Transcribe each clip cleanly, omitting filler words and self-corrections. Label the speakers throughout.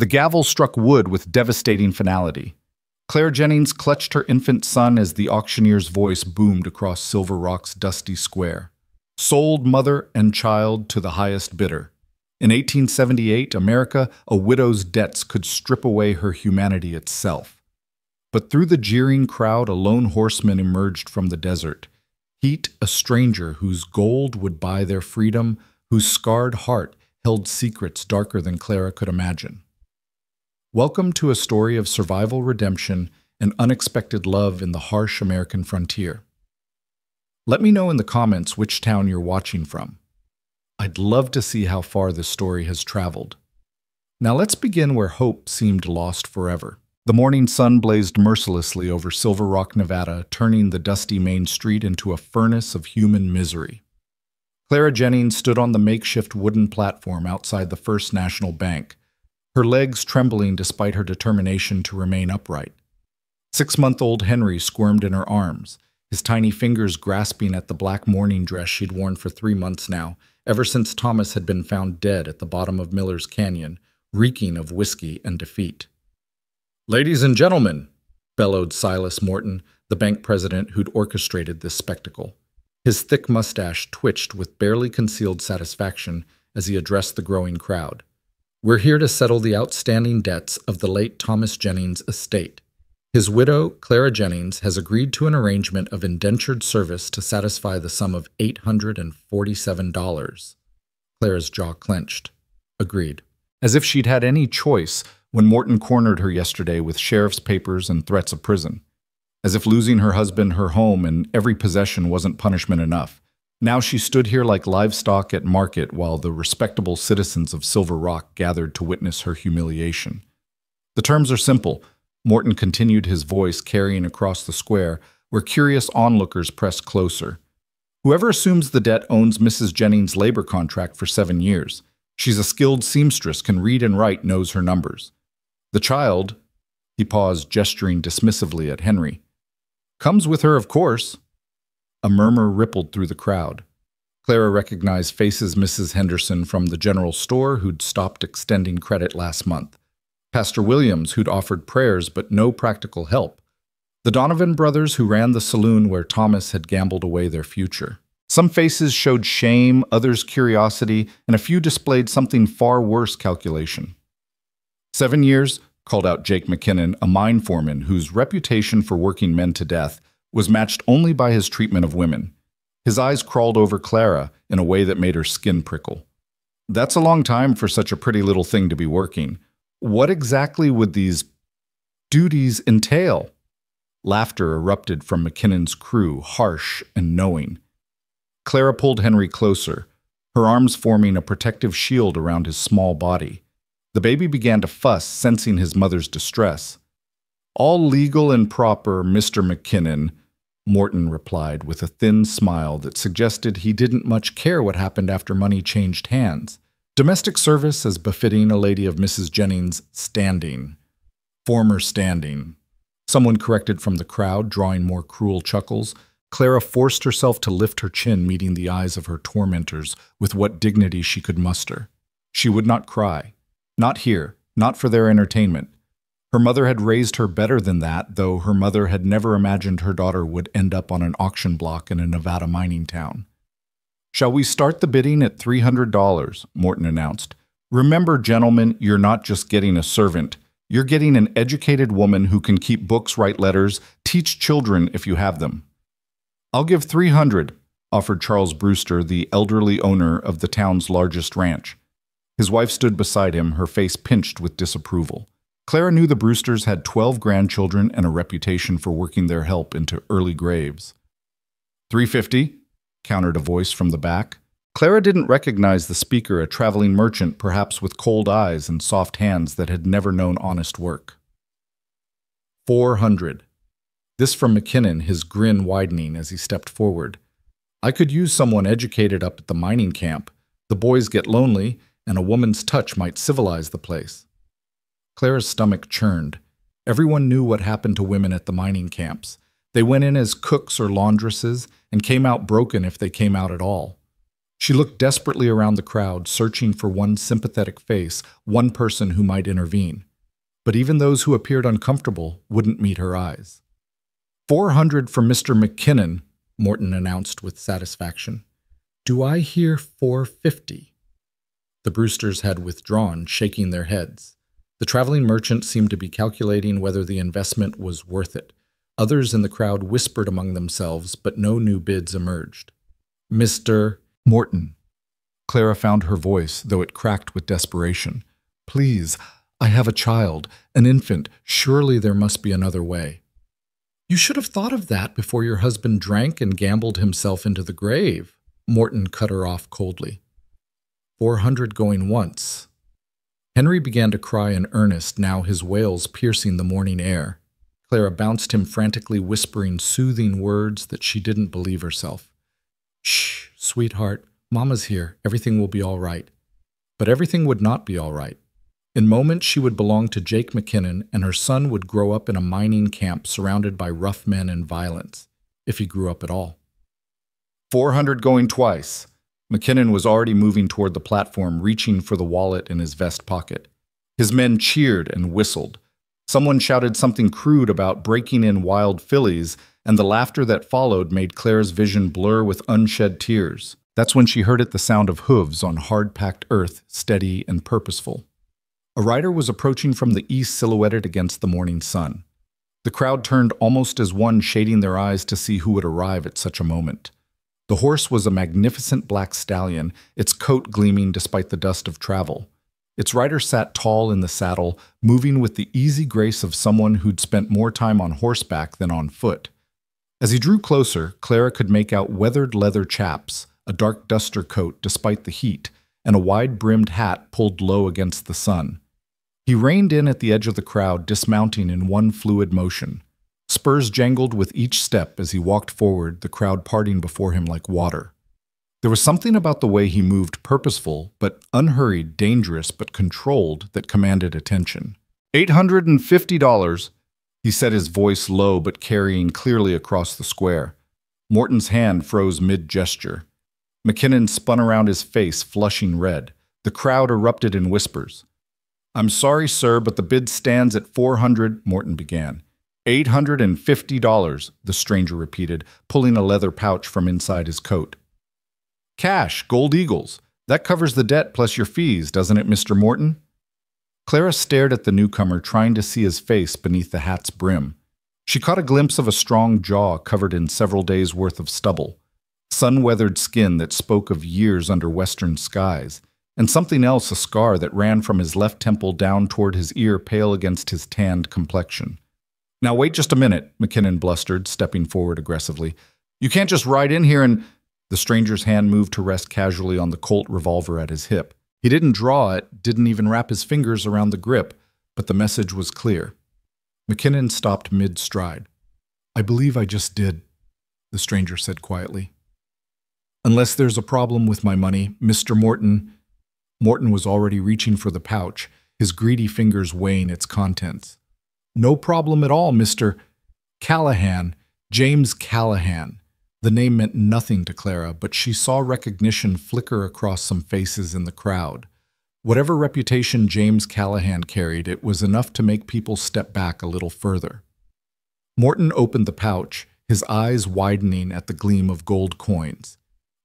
Speaker 1: The gavel struck wood with devastating finality. Clara Jennings clutched her infant son as the auctioneer's voice boomed across Silver Rock's dusty square. Sold mother and child to the highest bidder. In 1878, America, a widow's debts could strip away her humanity itself. But through the jeering crowd, a lone horseman emerged from the desert. Heat, a stranger whose gold would buy their freedom, whose scarred heart held secrets darker than Clara could imagine. Welcome to a story of survival, redemption, and unexpected love in the harsh American frontier. Let me know in the comments which town you're watching from. I'd love to see how far this story has traveled. Now let's begin where hope seemed lost forever. The morning sun blazed mercilessly over Silver Rock, Nevada, turning the dusty main street into a furnace of human misery. Clara Jennings stood on the makeshift wooden platform outside the First National Bank, her legs trembling despite her determination to remain upright. 6-month-old Henry squirmed in her arms, his tiny fingers grasping at the black morning dress she'd worn for 3 months now, ever since Thomas had been found dead at the bottom of Miller's Canyon, reeking of whiskey and defeat. "Ladies and gentlemen," bellowed Silas Morton, the bank president who'd orchestrated this spectacle. His thick mustache twitched with barely concealed satisfaction as he addressed the growing crowd. "We're here to settle the outstanding debts of the late Thomas Jennings' estate. His widow, Clara Jennings, has agreed to an arrangement of indentured service to satisfy the sum of $847. Clara's jaw clenched. Agreed. As if she'd had any choice when Morton cornered her yesterday with sheriff's papers and threats of prison. As if losing her husband, her home, and every possession wasn't punishment enough. Now she stood here like livestock at market while the respectable citizens of Silver Rock gathered to witness her humiliation. The terms are simple. Morton continued, his voice carrying across the square, where curious onlookers pressed closer. Whoever assumes the debt owns Mrs. Jennings' labor contract for 7 years. She's a skilled seamstress, can read and write, knows her numbers. The child, he paused, gesturing dismissively at Henry, comes with her, of course. A murmur rippled through the crowd. Clara recognized faces Mrs. Henderson from the general store who'd stopped extending credit last month. Pastor Williams, who'd offered prayers but no practical help. The Donovan brothers who ran the saloon where Thomas had gambled away their future. Some faces showed shame, others curiosity, and a few displayed something far worse, calculation. 7 years, called out Jake McKinnon, a mine foreman whose reputation for working men to death was matched only by his treatment of women. His eyes crawled over Clara in a way that made her skin prickle. That's a long time for such a pretty little thing to be working. What exactly would these duties entail? Laughter erupted from McKinnon's crew, harsh and knowing. Clara pulled Henry closer, her arms forming a protective shield around his small body. The baby began to fuss, sensing his mother's distress. "All legal and proper, Mr. McKinnon," Morton replied with a thin smile that suggested he didn't much care what happened after money changed hands. "Domestic service as befitting a lady of Mrs. Jennings' standing." "Former standing," someone corrected from the crowd, drawing more cruel chuckles. Clara forced herself to lift her chin, meeting the eyes of her tormentors with what dignity she could muster. She would not cry. Not here, not for their entertainment. Her mother had raised her better than that, though her mother had never imagined her daughter would end up on an auction block in a Nevada mining town. "Shall we start the bidding at $300? Morton announced. "Remember, gentlemen, you're not just getting a servant. You're getting an educated woman who can keep books, write letters, teach children if you have them." "I'll give $300, offered Charles Brewster, the elderly owner of the town's largest ranch. His wife stood beside him, her face pinched with disapproval. Clara knew the Brewsters had 12 grandchildren and a reputation for working their help into early graves. "$350, countered a voice from the back. Clara didn't recognize the speaker, a traveling merchant, perhaps with cold eyes and soft hands that had never known honest work. $400. This from McKinnon, his grin widening as he stepped forward. "I could use someone educated up at the mining camp. The boys get lonely, and a woman's touch might civilize the place." Clara's stomach churned. Everyone knew what happened to women at the mining camps. They went in as cooks or laundresses and came out broken if they came out at all. She looked desperately around the crowd, searching for one sympathetic face, one person who might intervene. But even those who appeared uncomfortable wouldn't meet her eyes. "400 for Mr. McKinnon," Morton announced with satisfaction. "Do I hear 450? The Brewsters had withdrawn, shaking their heads. The traveling merchant seemed to be calculating whether the investment was worth it. Others in the crowd whispered among themselves, but no new bids emerged. "Mr. Morton." Clara found her voice, though it cracked with desperation. "Please, I have a child, an infant. Surely there must be another way." "You should have thought of that before your husband drank and gambled himself into the grave," Morton cut her off coldly. 400 going once. Henry began to cry in earnest, now his wails piercing the morning air. Clara bounced him frantically, whispering soothing words that she didn't believe herself. "Shh, sweetheart, Mama's here. Everything will be all right." But everything would not be all right. In moments, she would belong to Jake McKinnon, and her son would grow up in a mining camp surrounded by rough men and violence, if he grew up at all. 400 going twice. McKinnon was already moving toward the platform, reaching for the wallet in his vest pocket. His men cheered and whistled. Someone shouted something crude about breaking in wild fillies, and the laughter that followed made Clara's vision blur with unshed tears. That's when she heard it, the sound of hooves on hard-packed earth, steady and purposeful. A rider was approaching from the east, silhouetted against the morning sun. The crowd turned almost as one, shading their eyes to see who would arrive at such a moment. The horse was a magnificent black stallion, its coat gleaming despite the dust of travel. Its rider sat tall in the saddle, moving with the easy grace of someone who'd spent more time on horseback than on foot. As he drew closer, Clara could make out weathered leather chaps, a dark duster coat despite the heat, and a wide-brimmed hat pulled low against the sun. He reined in at the edge of the crowd, dismounting in one fluid motion. Spurs jangled with each step as he walked forward, the crowd parting before him like water. There was something about the way he moved, purposeful, but unhurried, dangerous, but controlled, that commanded attention. $850, he said, his voice low but carrying clearly across the square. Morton's hand froze mid-gesture. McKinnon spun around his face, flushing red. The crowd erupted in whispers. "I'm sorry, sir, but the bid stands at 400, Morton began. $850, the stranger repeated, pulling a leather pouch from inside his coat. "Cash, gold eagles. That covers the debt plus your fees, doesn't it, Mr. Morton?" Clara stared at the newcomer, trying to see his face beneath the hat's brim. She caught a glimpse of a strong jaw covered in several days' worth of stubble, sun-weathered skin that spoke of years under western skies, and something else, a scar that ran from his left temple down toward his ear, pale against his tanned complexion. "Now wait just a minute," McKinnon blustered, stepping forward aggressively. "You can't just ride in here and—" The stranger's hand moved to rest casually on the Colt revolver at his hip. He didn't draw it, didn't even wrap his fingers around the grip, but the message was clear. McKinnon stopped mid-stride. "I believe I just did," the stranger said quietly. "Unless there's a problem with my money, Mr. Morton—" Morton was already reaching for the pouch, his greedy fingers weighing its contents. "No problem at all, Mr. Callahan, James Callahan." The name meant nothing to Clara, but she saw recognition flicker across some faces in the crowd. Whatever reputation James Callahan carried, it was enough to make people step back a little further. Morton opened the pouch, his eyes widening at the gleam of gold coins.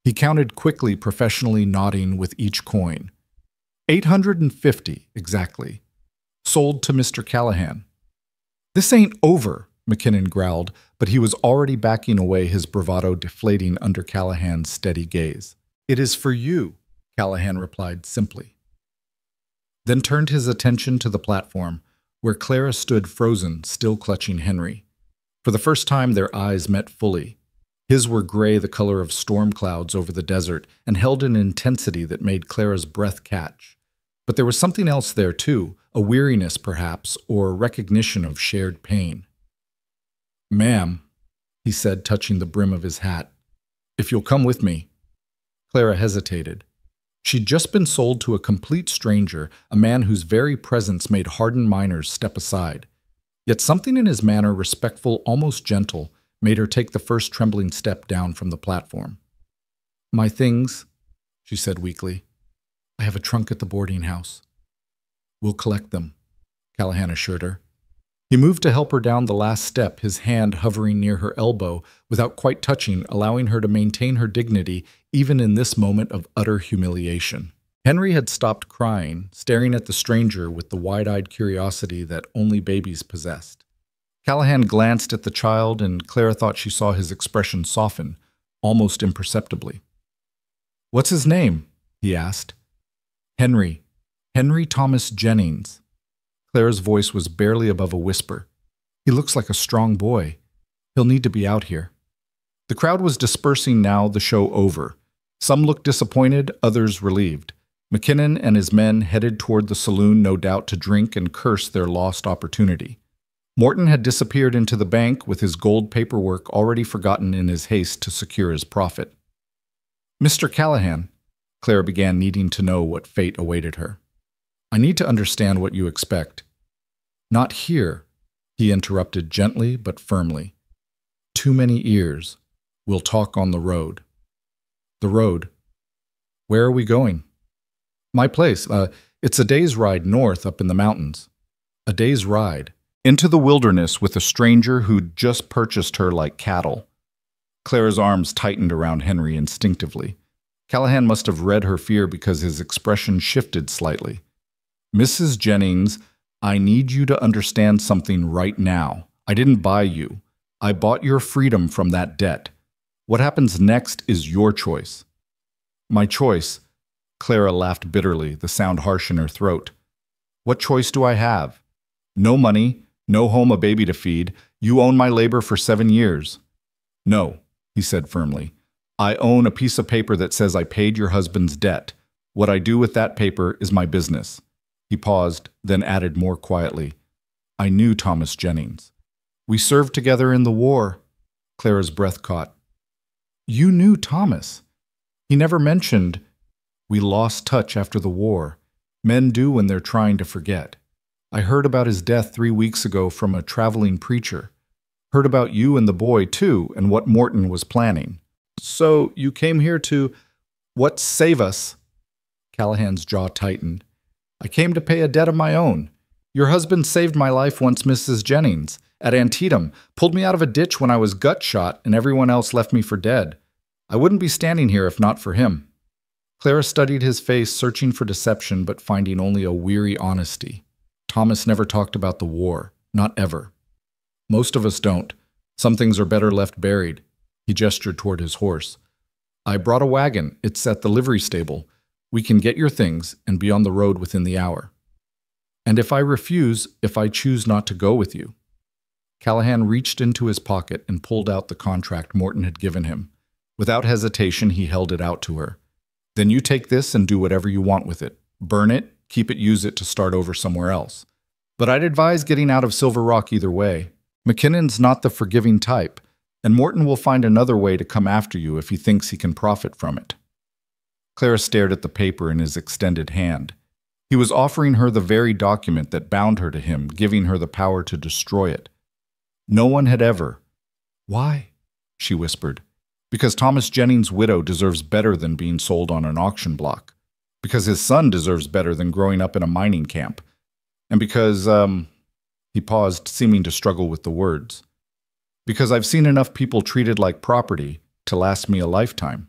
Speaker 1: He counted quickly, professionally nodding with each coin. 850, exactly. Sold to Mr. Callahan. "This ain't over," McKinnon growled, but he was already backing away, his bravado deflating under Callahan's steady gaze. "It is for you," Callahan replied simply. Then turned his attention to the platform, where Clara stood frozen, still clutching Henry. For the first time, their eyes met fully. His were gray, the color of storm clouds over the desert, and held an intensity that made Clara's breath catch. But there was something else there, too, a weariness, perhaps, or recognition of shared pain. "Ma'am," he said, touching the brim of his hat, "if you'll come with me." Clara hesitated. She'd just been sold to a complete stranger, a man whose very presence made hardened miners step aside. Yet something in his manner, respectful, almost gentle, made her take the first trembling step down from the platform. "My things," she said weakly. I have a trunk at the boarding house. We'll collect them, Callahan assured her. He moved to help her down the last step, his hand hovering near her elbow without quite touching, allowing her to maintain her dignity even in this moment of utter humiliation. Henry had stopped crying, staring at the stranger with the wide-eyed curiosity that only babies possessed. Callahan glanced at the child, and Clara thought she saw his expression soften, almost imperceptibly. "What's his name?" he asked. "Henry. Henry Thomas Jennings." Clara's voice was barely above a whisper. "He looks like a strong boy. He'll need to be out here." The crowd was dispersing now, the show over. Some looked disappointed, others relieved. McKinnon and his men headed toward the saloon, no doubt to drink and curse their lost opportunity. Morton had disappeared into the bank with his gold paperwork already forgotten in his haste to secure his profit. "Mr. Callahan," Clara began, needing to know what fate awaited her. "I need to understand what you expect." "Not here," he interrupted gently but firmly. "Too many ears. We'll talk on the road." "The road? Where are we going?" "My place. It's a day's ride north up in the mountains." "A day's ride? Into the wilderness with a stranger who'd just purchased her like cattle." Clara's arms tightened around Henry instinctively. Callahan must have read her fear because his expression shifted slightly. "Mrs. Jennings, I need you to understand something right now. I didn't buy you. I bought your freedom from that debt. What happens next is your choice." "My choice?" Clara laughed bitterly, the sound harsh in her throat. "What choice do I have? No money, no home, a baby to feed. You own my labor for 7 years." "No," he said firmly. "I own a piece of paper that says I paid your husband's debt. What I do with that paper is my business." He paused, then added more quietly, "I knew Thomas Jennings. We served together in the war." Clara's breath caught. "You knew Thomas? He never mentioned—" "We lost touch after the war. Men do when they're trying to forget. I heard about his death 3 weeks ago from a traveling preacher. Heard about you and the boy, too, and what Morton was planning. So you came here to— what, save us?" Callahan's jaw tightened. "I came to pay a debt of my own. Your husband saved my life once, Mrs. Jennings, at Antietam, pulled me out of a ditch when I was gut shot, and everyone else left me for dead. I wouldn't be standing here if not for him." Clara studied his face, searching for deception, but finding only a weary honesty. Thomas never talked about the war, not ever. "Most of us don't. Some things are better left buried." He gestured toward his horse. "I brought a wagon. It's at the livery stable. We can get your things and be on the road within the hour." "And if I refuse, if I choose not to go with you?" Callahan reached into his pocket and pulled out the contract Morton had given him. Without hesitation, he held it out to her. "Then you take this and do whatever you want with it. Burn it, keep it, use it to start over somewhere else. But I'd advise getting out of Silver Rock either way. McKinnon's not the forgiving type, and Morton will find another way to come after you if he thinks he can profit from it." Clara stared at the paper in his extended hand. He was offering her the very document that bound her to him, giving her the power to destroy it. No one had ever. "Why?" she whispered. "Because Thomas Jennings' widow deserves better than being sold on an auction block. Because his son deserves better than growing up in a mining camp. And because, He paused, seeming to struggle with the words. "Because I've seen enough people treated like property to last me a lifetime."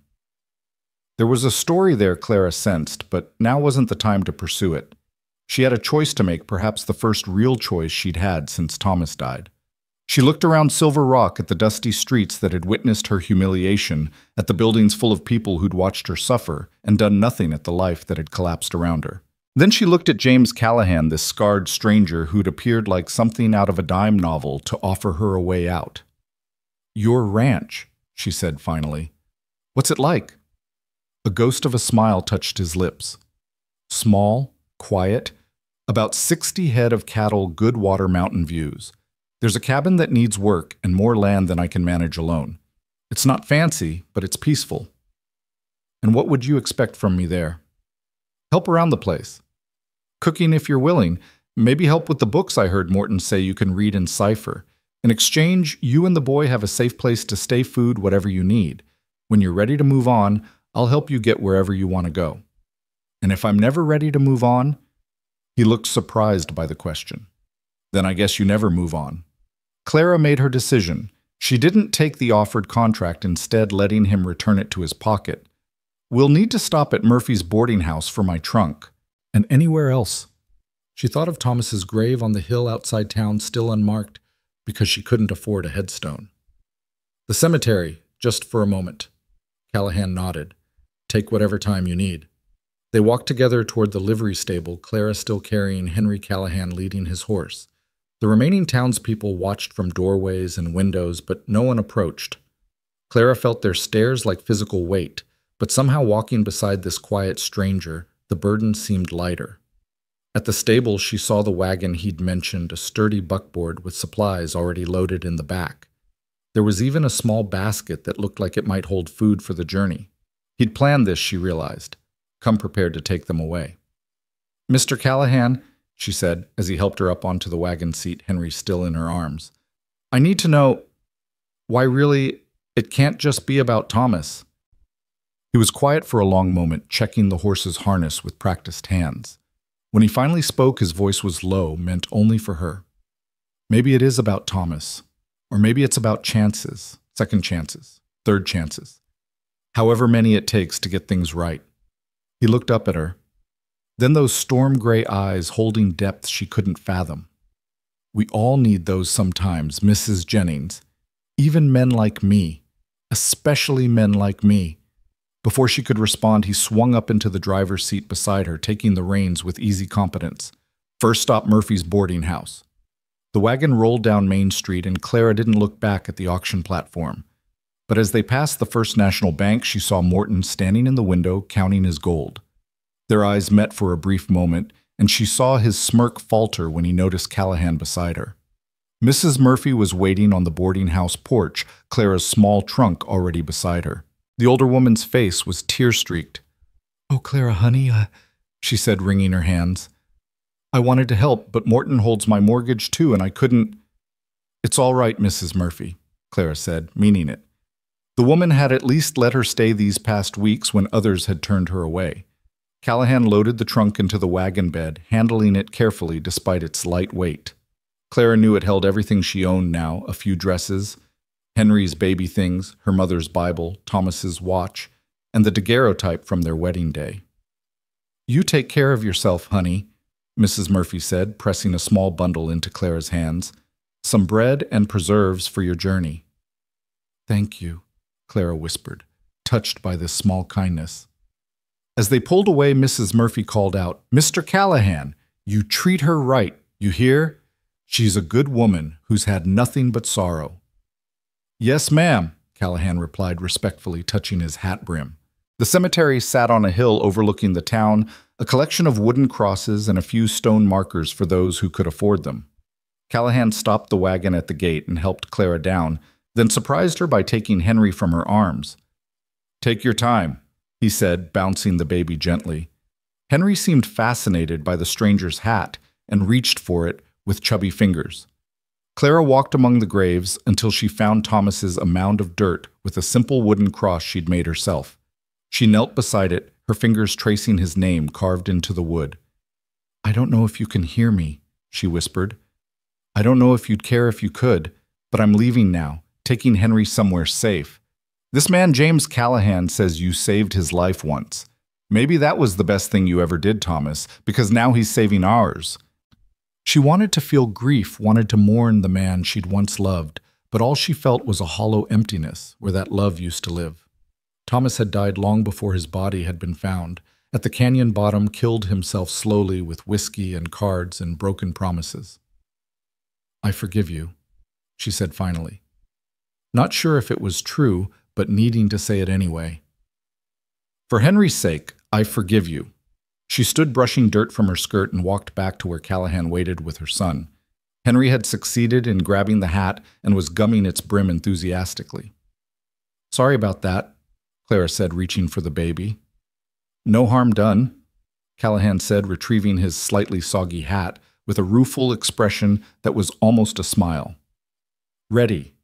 Speaker 1: There was a story there, Clara sensed, but now wasn't the time to pursue it. She had a choice to make, perhaps the first real choice she'd had since Thomas died. She looked around Silver Rock at the dusty streets that had witnessed her humiliation, at the buildings full of people who'd watched her suffer and done nothing at the life that had collapsed around her. Then she looked at James Callahan, this scarred stranger who'd appeared like something out of a dime novel to offer her a way out. "Your ranch," she said finally. "What's it like?" A ghost of a smile touched his lips. "Small, quiet, about 60 head of cattle, good water, mountain views. There's a cabin that needs work and more land than I can manage alone. It's not fancy, but it's peaceful." "And what would you expect from me there?" "Help around the place. Cooking if you're willing. Maybe help with the books I heard Morton say you can read and cipher. In exchange, you and the boy have a safe place to stay, food, whatever you need. When you're ready to move on, I'll help you get wherever you want to go. And if I'm never ready to move on?" He looked surprised by the question. "Then I guess you never move on." Clara made her decision. She didn't take the offered contract, instead letting him return it to his pocket. "We'll need to stop at Murphy's boarding house for my trunk. And anywhere else." She thought of Thomas's grave on the hill outside town, still unmarked, because she couldn't afford a headstone. "The cemetery, just for a moment." Callahan nodded. "Take whatever time you need." They walked together toward the livery stable, Clara still carrying Henry Callahan leading his horse. The remaining townspeople watched from doorways and windows, but no one approached. Clara felt their stares like physical weight, but somehow walking beside this quiet stranger, the burden seemed lighter. At the stable, she saw the wagon he'd mentioned, a sturdy buckboard with supplies already loaded in the back. There was even a small basket that looked like it might hold food for the journey. He'd planned this, she realized. Come prepared to take them away. "Mr. Callahan," she said, as he helped her up onto the wagon seat, Henry still in her arms. "I need to know why really it can't just be about Thomas." He was quiet for a long moment, checking the horse's harness with practiced hands. When he finally spoke, his voice was low, meant only for her. "Maybe it is about Thomas. Or maybe it's about chances, second chances, third chances. However many it takes to get things right." He looked up at her. Then those storm-gray eyes holding depth she couldn't fathom. "We all need those sometimes, Mrs. Jennings. Even men like me. Especially men like me." Before she could respond, he swung up into the driver's seat beside her, taking the reins with easy competence. "First stop Murphy's boarding house." The wagon rolled down Main Street, and Clara didn't look back at the auction platform. But as they passed the First National Bank, she saw Morton standing in the window, counting his gold. Their eyes met for a brief moment, and she saw his smirk falter when he noticed Callahan beside her. Mrs. Murphy was waiting on the boarding house porch, Clara's small trunk already beside her. The older woman's face was tear-streaked. "Oh, Clara, honey," she said, wringing her hands. "I wanted to help, but Morton holds my mortgage too, and I couldn't—" "It's all right, Mrs. Murphy," Clara said, meaning it. The woman had at least let her stay these past weeks when others had turned her away. Callahan loaded the trunk into the wagon bed, handling it carefully despite its light weight. Clara knew it held everything she owned now, a few dresses, Henry's baby things, her mother's Bible, Thomas's watch, and the daguerreotype from their wedding day. "You take care of yourself, honey," Mrs. Murphy said, pressing a small bundle into Clara's hands. "Some bread and preserves for your journey." "Thank you," Clara whispered, touched by this small kindness. As they pulled away, Mrs. Murphy called out, "Mr. Callahan, you treat her right, you hear? She's a good woman who's had nothing but sorrow." "Yes, ma'am," Callahan replied respectfully, touching his hat brim. The cemetery sat on a hill overlooking the town, a collection of wooden crosses and a few stone markers for those who could afford them. Callahan stopped the wagon at the gate and helped Clara down, then surprised her by taking Henry from her arms. "Take your time," he said, bouncing the baby gently. Henry seemed fascinated by the stranger's hat and reached for it with chubby fingers. Clara walked among the graves until she found Thomas's a mound of dirt with a simple wooden cross she'd made herself. She knelt beside it, her fingers tracing his name carved into the wood. "I don't know if you can hear me," she whispered. "I don't know if you'd care if you could, but I'm leaving now, taking Henry somewhere safe. This man James Callahan says you saved his life once. Maybe that was the best thing you ever did, Thomas, because now he's saving ours." She wanted to feel grief, wanted to mourn the man she'd once loved, but all she felt was a hollow emptiness where that love used to live. Thomas had died long before his body had been found. At the canyon bottom, killed himself slowly with whiskey and cards and broken promises. "I forgive you," she said finally. Not sure if it was true, but needing to say it anyway. "For Henry's sake, I forgive you." She stood brushing dirt from her skirt and walked back to where Callahan waited with her son. Henry had succeeded in grabbing the hat and was gumming its brim enthusiastically. "Sorry about that," Clara said, reaching for the baby. "No harm done," Callahan said, retrieving his slightly soggy hat with a rueful expression that was almost a smile. "Ready."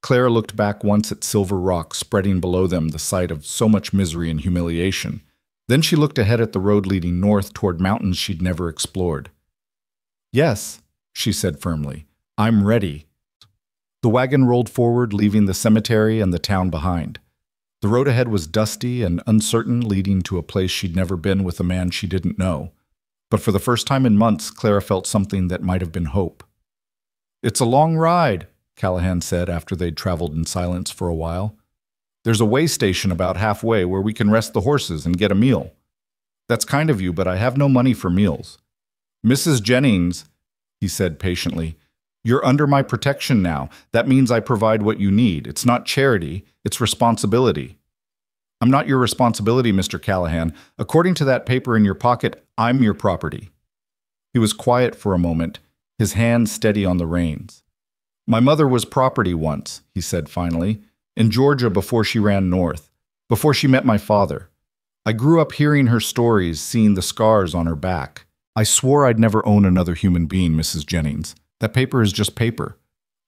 Speaker 1: Clara looked back once at Silver Rock spreading below them, the site of so much misery and humiliation. Then she looked ahead at the road leading north toward mountains she'd never explored. "Yes," she said firmly, "I'm ready." The wagon rolled forward, leaving the cemetery and the town behind. The road ahead was dusty and uncertain, leading to a place she'd never been with a man she didn't know. But for the first time in months, Clara felt something that might have been hope. "It's a long ride," Callahan said after they'd traveled in silence for a while. "There's a way station about halfway where we can rest the horses and get a meal." "That's kind of you, but I have no money for meals." "Mrs. Jennings," he said patiently, "you're under my protection now. That means I provide what you need. It's not charity, it's responsibility." "I'm not your responsibility, Mr. Callahan. According to that paper in your pocket, I'm your property." He was quiet for a moment, his hand steady on the reins. "My mother was property once," he said finally, "in Georgia before she ran north, before she met my father. I grew up hearing her stories, seeing the scars on her back. I swore I'd never own another human being, Mrs. Jennings. That paper is just paper.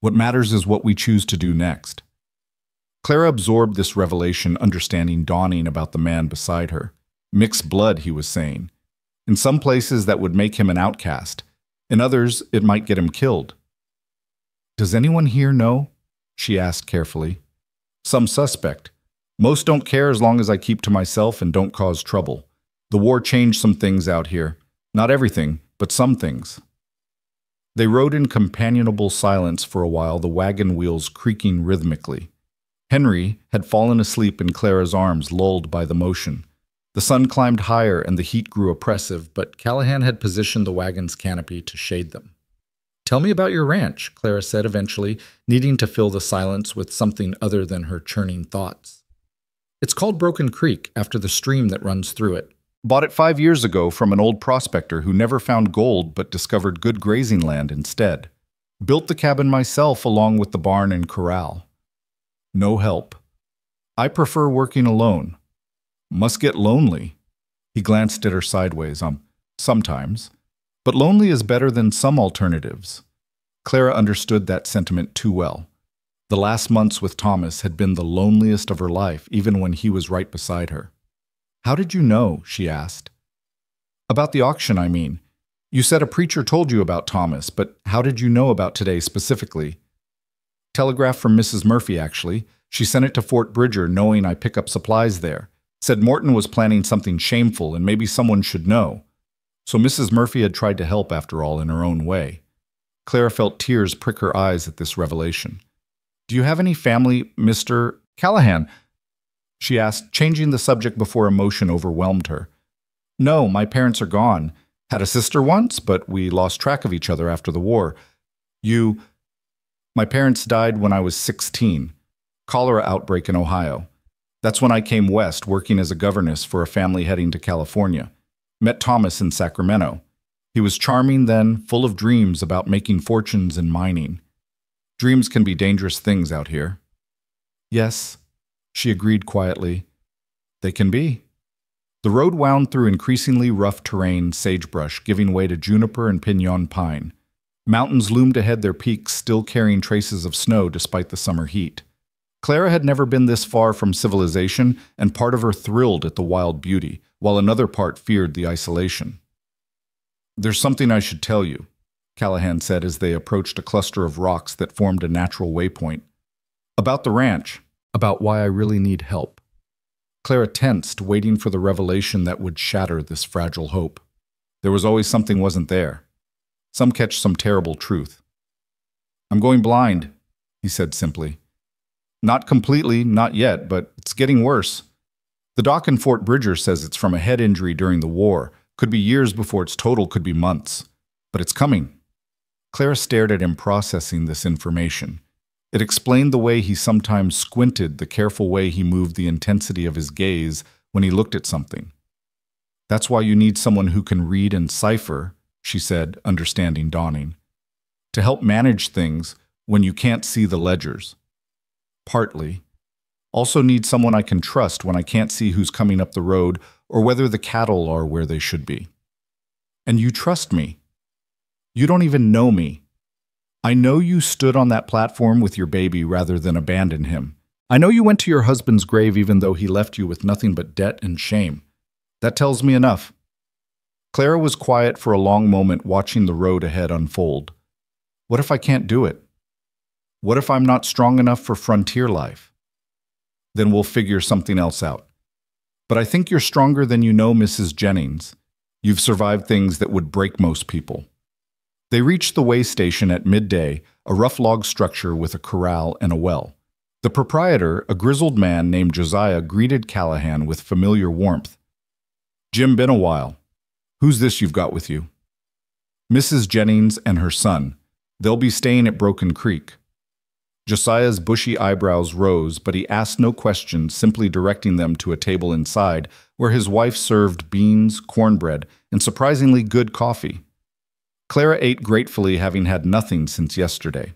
Speaker 1: What matters is what we choose to do next." Clara absorbed this revelation, understanding dawning about the man beside her. Mixed blood, he was saying. In some places that would make him an outcast. In others, it might get him killed. "Does anyone here know?" she asked carefully. "Some suspect. Most don't care as long as I keep to myself and don't cause trouble. The war changed some things out here. Not everything, but some things." They rode in companionable silence for a while, the wagon wheels creaking rhythmically. Henry had fallen asleep in Clara's arms, lulled by the motion. The sun climbed higher and the heat grew oppressive, but Callahan had positioned the wagon's canopy to shade them. "Tell me about your ranch," Clara said eventually, needing to fill the silence with something other than her churning thoughts. "It's called Broken Creek, after the stream that runs through it. Bought it 5 years ago from an old prospector who never found gold but discovered good grazing land instead. Built the cabin myself along with the barn and corral. No help. I prefer working alone. Must get lonely." He glanced at her sideways. Sometimes. But lonely is better than some alternatives." Clara understood that sentiment too well. The last months with Thomas had been the loneliest of her life, even when he was right beside her. "How did you know?" she asked. "About the auction, I mean. You said a preacher told you about Thomas, but how did you know about today specifically?" "Telegraph from Mrs. Murphy, actually. She sent it to Fort Bridger, knowing I pick up supplies there. Said Morton was planning something shameful and maybe someone should know. So Mrs. Murphy had tried to help after all in her own way." Clara felt tears prick her eyes at this revelation. "Do you have any family, Mr. Callahan?" she asked, changing the subject before emotion overwhelmed her. "No, my parents are gone. Had a sister once, but we lost track of each other after the war. My parents died when I was 16. Cholera outbreak in Ohio. That's when I came west, working as a governess for a family heading to California. Met Thomas in Sacramento. He was charming then, full of dreams about making fortunes in mining. Dreams can be dangerous things out here." "Yes," she agreed quietly. "They can be." The road wound through increasingly rough terrain, sagebrush, giving way to juniper and pinon pine. Mountains loomed ahead, their peaks still carrying traces of snow despite the summer heat. Clara had never been this far from civilization, and part of her thrilled at the wild beauty, while another part feared the isolation. "There's something I should tell you," Callahan said as they approached a cluster of rocks that formed a natural waypoint. "About the ranch, about why I really need help." Clara tensed, waiting for the revelation that would shatter this fragile hope. There was always something wasn't there. Some catch some terrible truth. "I'm going blind," he said simply. "Not completely, not yet, but it's getting worse. The doc in Fort Bridger says it's from a head injury during the war. Could be years before it's total, could be months. But it's coming." Clara stared at him, processing this information. It explained the way he sometimes squinted, the careful way he moved the intensity of his gaze when he looked at something. "That's why you need someone who can read and cipher," she said, understanding dawning. "To help manage things when you can't see the ledgers." "Partly. Also need someone I can trust when I can't see who's coming up the road or whether the cattle are where they should be." "And you trust me?" "You don't even know me." I know you stood on that platform with your baby rather than abandon him. I know you went to your husband's grave even though he left you with nothing but debt and shame. That tells me enough." Clara was quiet for a long moment, watching the road ahead unfold. What if I can't do it? What if I'm not strong enough for frontier life? Then we'll figure something else out. But I think you're stronger than you know, Mrs. Jennings. You've survived things that would break most people. They reached the way station at midday, a rough log structure with a corral and a well. The proprietor, a grizzled man named Josiah, greeted Callahan with familiar warmth. "Jim, been a while. Who's this you've got with you?" "Mrs. Jennings and her son. They'll be staying at Broken Creek." Josiah's bushy eyebrows rose, but he asked no questions, simply directing them to a table inside, where his wife served beans, cornbread, and surprisingly good coffee. Clara ate gratefully, having had nothing since yesterday.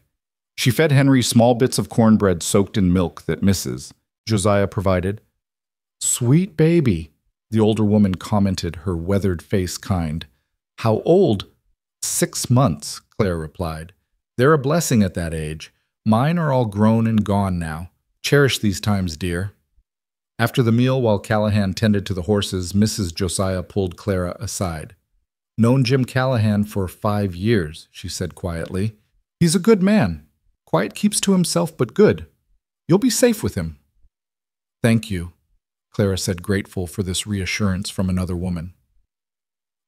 Speaker 1: She fed Henry small bits of cornbread soaked in milk that Mrs. Josiah provided. "Sweet baby," the older woman commented, her weathered face kind. "How old?" "6 months," Clara replied. "They're a blessing at that age. Mine are all grown and gone now. Cherish these times, dear." After the meal, while Callahan tended to the horses, Mrs. Josiah pulled Clara aside. "Known Jim Callahan for 5 years," she said quietly. "He's a good man. Quiet, keeps to himself, but good. You'll be safe with him." "Thank you," Clara said, grateful for this reassurance from another woman.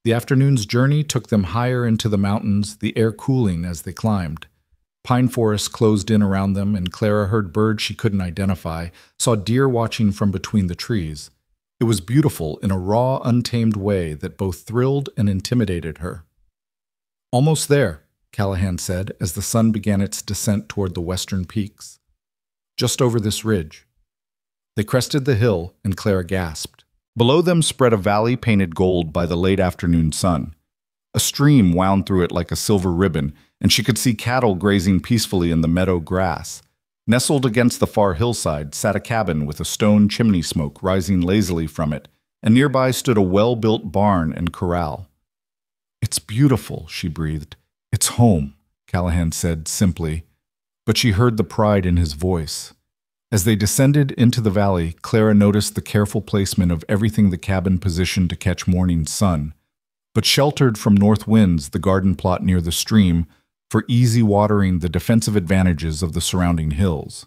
Speaker 1: The afternoon's journey took them higher into the mountains, the air cooling as they climbed. Pine forests closed in around them, and Clara heard birds she couldn't identify, saw deer watching from between the trees. It was beautiful in a raw, untamed way that both thrilled and intimidated her. "Almost there," Callahan said as the sun began its descent toward the western peaks. "Just over this ridge." They crested the hill, and Clara gasped. Below them spread a valley painted gold by the late afternoon sun. A stream wound through it like a silver ribbon, and she could see cattle grazing peacefully in the meadow grass. Nestled against the far hillside sat a cabin with a stone chimney smoke rising lazily from it, and nearby stood a well-built barn and corral. "It's beautiful," she breathed. "It's home," Callahan said simply, but she heard the pride in his voice. As they descended into the valley, Clara noticed the careful placement of everything the cabin positioned to catch morning sun, but sheltered from north winds the garden plot near the stream for easy watering, the defensive advantages of the surrounding hills.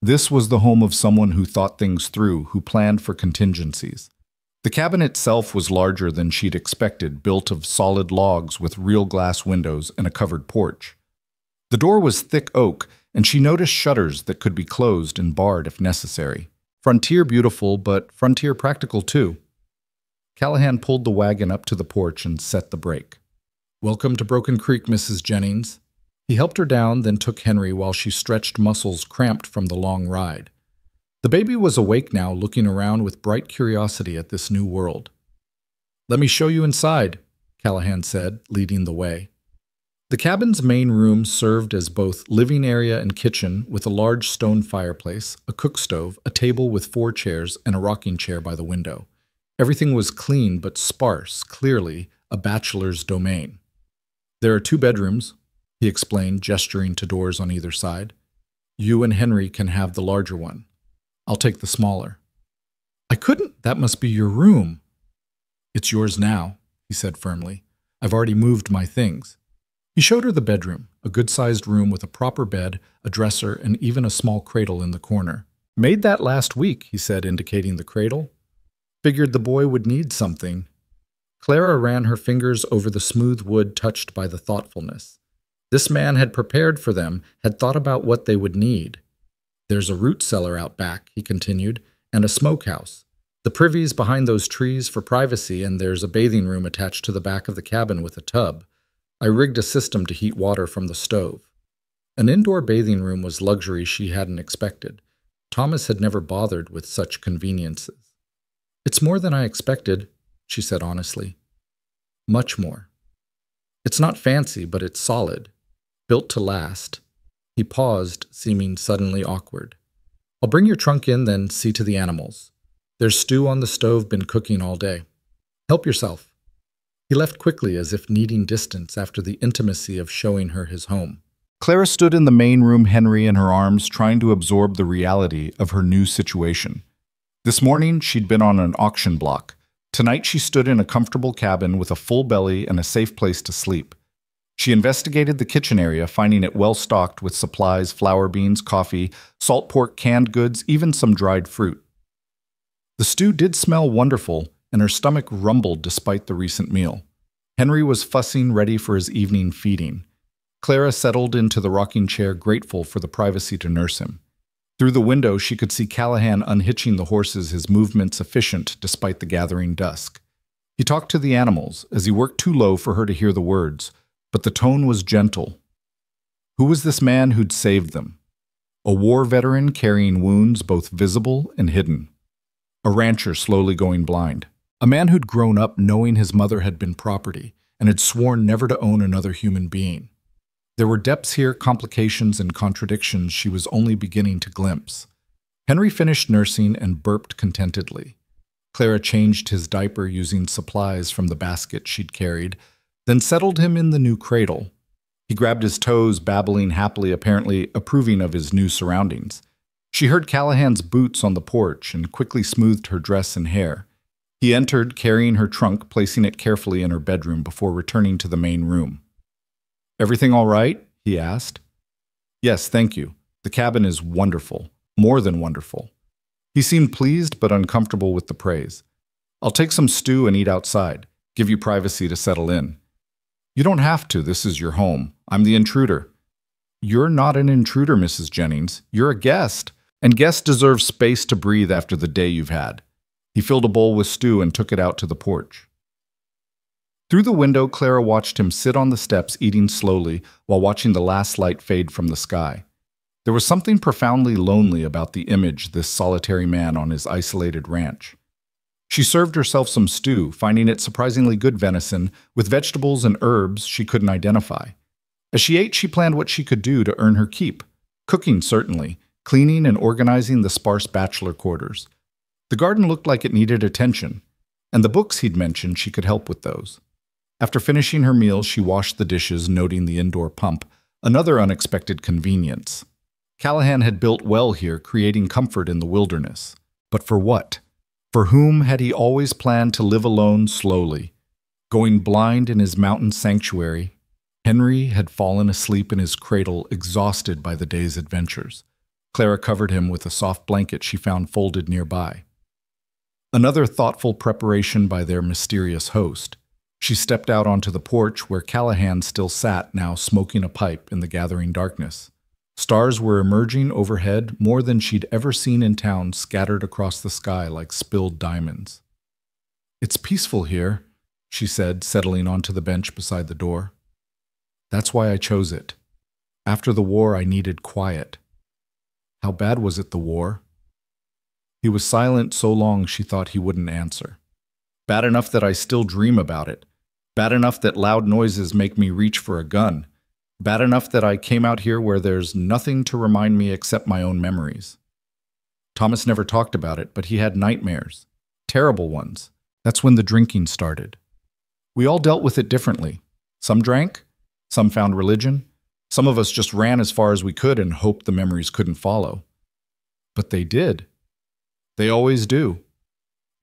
Speaker 1: This was the home of someone who thought things through, who planned for contingencies. The cabin itself was larger than she'd expected, built of solid logs with real glass windows and a covered porch. The door was thick oak, and she noticed shutters that could be closed and barred if necessary. Frontier beautiful, but frontier practical too. Callahan pulled the wagon up to the porch and set the brake. "Welcome to Broken Creek, Mrs. Jennings." He helped her down, then took Henry while she stretched muscles cramped from the long ride. The baby was awake now, looking around with bright curiosity at this new world. "Let me show you inside," Callahan said, leading the way. The cabin's main room served as both living area and kitchen, with a large stone fireplace, a cook stove, a table with 4 chairs, and a rocking chair by the window. Everything was clean but sparse, clearly a bachelor's domain. "There are 2 bedrooms," he explained, gesturing to doors on either side. "You and Henry can have the larger one. I'll take the smaller." "I couldn't. That must be your room." "It's yours now," he said firmly. "I've already moved my things." He showed her the bedroom, a good-sized room with a proper bed, a dresser, and even a small cradle in the corner. "Made that last week," he said, indicating the cradle. "Figured the boy would need something." Clara ran her fingers over the smooth wood touched by the thoughtfulness. This man had prepared for them, had thought about what they would need. "There's a root cellar out back," he continued, "and a smokehouse. The privy's behind those trees for privacy, and there's a bathing room attached to the back of the cabin with a tub. I rigged a system to heat water from the stove." An indoor bathing room was luxury she hadn't expected. Thomas had never bothered with such conveniences. "It's more than I expected," she said honestly. "Much more. It's not fancy, but it's solid. Built to last." He paused, seeming suddenly awkward. "I'll bring your trunk in, then see to the animals. There's stew on the stove, been cooking all day. Help yourself." He left quickly, as if needing distance after the intimacy of showing her his home. Clara stood in the main room, Henry in her arms, trying to absorb the reality of her new situation. This morning, she'd been on an auction block. Tonight, she stood in a comfortable cabin with a full belly and a safe place to sleep. She investigated the kitchen area, finding it well stocked with supplies, flour beans, coffee, salt pork, canned goods, even some dried fruit. The stew did smell wonderful, and her stomach rumbled despite the recent meal. Henry was fussing, ready for his evening feeding. Clara settled into the rocking chair, grateful for the privacy to nurse him. Through the window, she could see Callahan unhitching the horses, his movements efficient despite the gathering dusk. He talked to the animals as he worked too low for her to hear the words, but the tone was gentle. Who was this man who'd saved them? A war veteran carrying wounds both visible and hidden. A rancher slowly going blind. A man who'd grown up knowing his mother had been property and had sworn never to own another human being. There were depths here, complications and contradictions she was only beginning to glimpse. Henry finished nursing and burped contentedly. Clara changed his diaper using supplies from the basket she'd carried, then settled him in the new cradle. He grabbed his toes, babbling happily, apparently approving of his new surroundings. She heard Callahan's boots on the porch and quickly smoothed her dress and hair. He entered, carrying her trunk, placing it carefully in her bedroom before returning to the main room. "Everything all right?" he asked. "Yes, thank you. The cabin is wonderful. More than wonderful." He seemed pleased but uncomfortable with the praise. "I'll take some stew and eat outside. Give you privacy to settle in." "You don't have to. This is your home. I'm the intruder." "You're not an intruder, Mrs. Jennings. You're a guest. And guests deserve space to breathe after the day you've had." He filled a bowl with stew and took it out to the porch. Through the window, Clara watched him sit on the steps, eating slowly, while watching the last light fade from the sky. There was something profoundly lonely about the image this solitary man on his isolated ranch. She served herself some stew, finding it surprisingly good venison, with vegetables and herbs she couldn't identify. As she ate, she planned what she could do to earn her keep. Cooking, certainly, cleaning and organizing the sparse bachelor quarters. The garden looked like it needed attention, and the books he'd mentioned she could help with those. After finishing her meal, she washed the dishes, noting the indoor pump, another unexpected convenience. Callahan had built well here, creating comfort in the wilderness. But for what? For whom had he always planned to live alone slowly? Going blind in his mountain sanctuary, Henry had fallen asleep in his cradle, exhausted by the day's adventures. Clara covered him with a soft blanket she found folded nearby. Another thoughtful preparation by their mysterious host. She stepped out onto the porch where Callahan still sat, now smoking a pipe in the gathering darkness. Stars were emerging overhead, more than she'd ever seen in town, scattered across the sky like spilled diamonds. "It's peaceful here," she said, settling onto the bench beside the door. "That's why I chose it. After the war, I needed quiet." "How bad was it, the war?" He was silent so long she thought he wouldn't answer. "Bad enough that I still dream about it. Bad enough that loud noises make me reach for a gun. Bad enough that I came out here where there's nothing to remind me except my own memories." Thomas never talked about it, but he had nightmares. Terrible ones. That's when the drinking started. We all dealt with it differently. Some drank. Some found religion. Some of us just ran as far as we could and hoped the memories couldn't follow. But they did. They always do.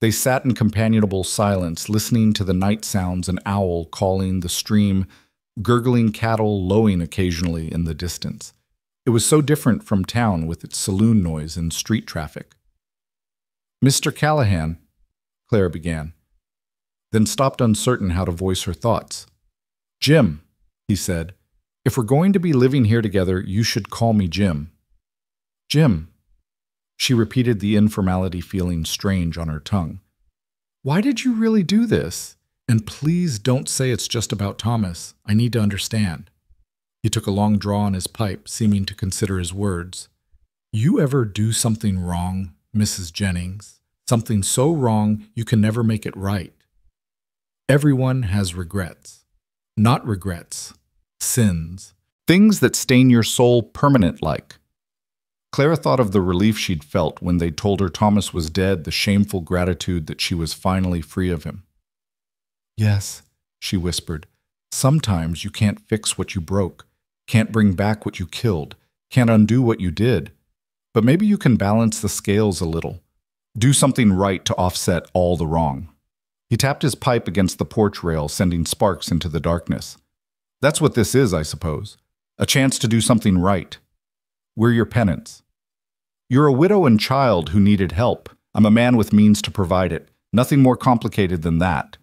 Speaker 1: They sat in companionable silence, listening to the night sounds, an owl calling, the stream, gurgling cattle lowing occasionally in the distance. It was so different from town with its saloon noise and street traffic. "Mr. Callahan," Clara began, then stopped, uncertain how to voice her thoughts. "Jim," he said, "if we're going to be living here together, you should call me Jim." "Jim." She repeated, the informality feeling strange on her tongue. "Why did you really do this? And please don't say it's just about Thomas. I need to understand." He took a long draw on his pipe, seeming to consider his words. "You ever do something wrong, Mrs. Jennings? Something so wrong you can never make it right? Everyone has regrets. Not regrets. Sins. Things that stain your soul permanent-like." Clara thought of the relief she'd felt when they'd told her Thomas was dead, the shameful gratitude that she was finally free of him. "Yes," she whispered, "sometimes you can't fix what you broke. Can't bring back what you killed. Can't undo what you did. But maybe you can balance the scales a little. Do something right to offset all the wrong. He tapped his pipe against the porch rail, sending sparks into the darkness. That's what this is, I suppose. A chance to do something right. We're your penance. You're a widow and child who needed help. I'm a man with means to provide it. Nothing more complicated than that.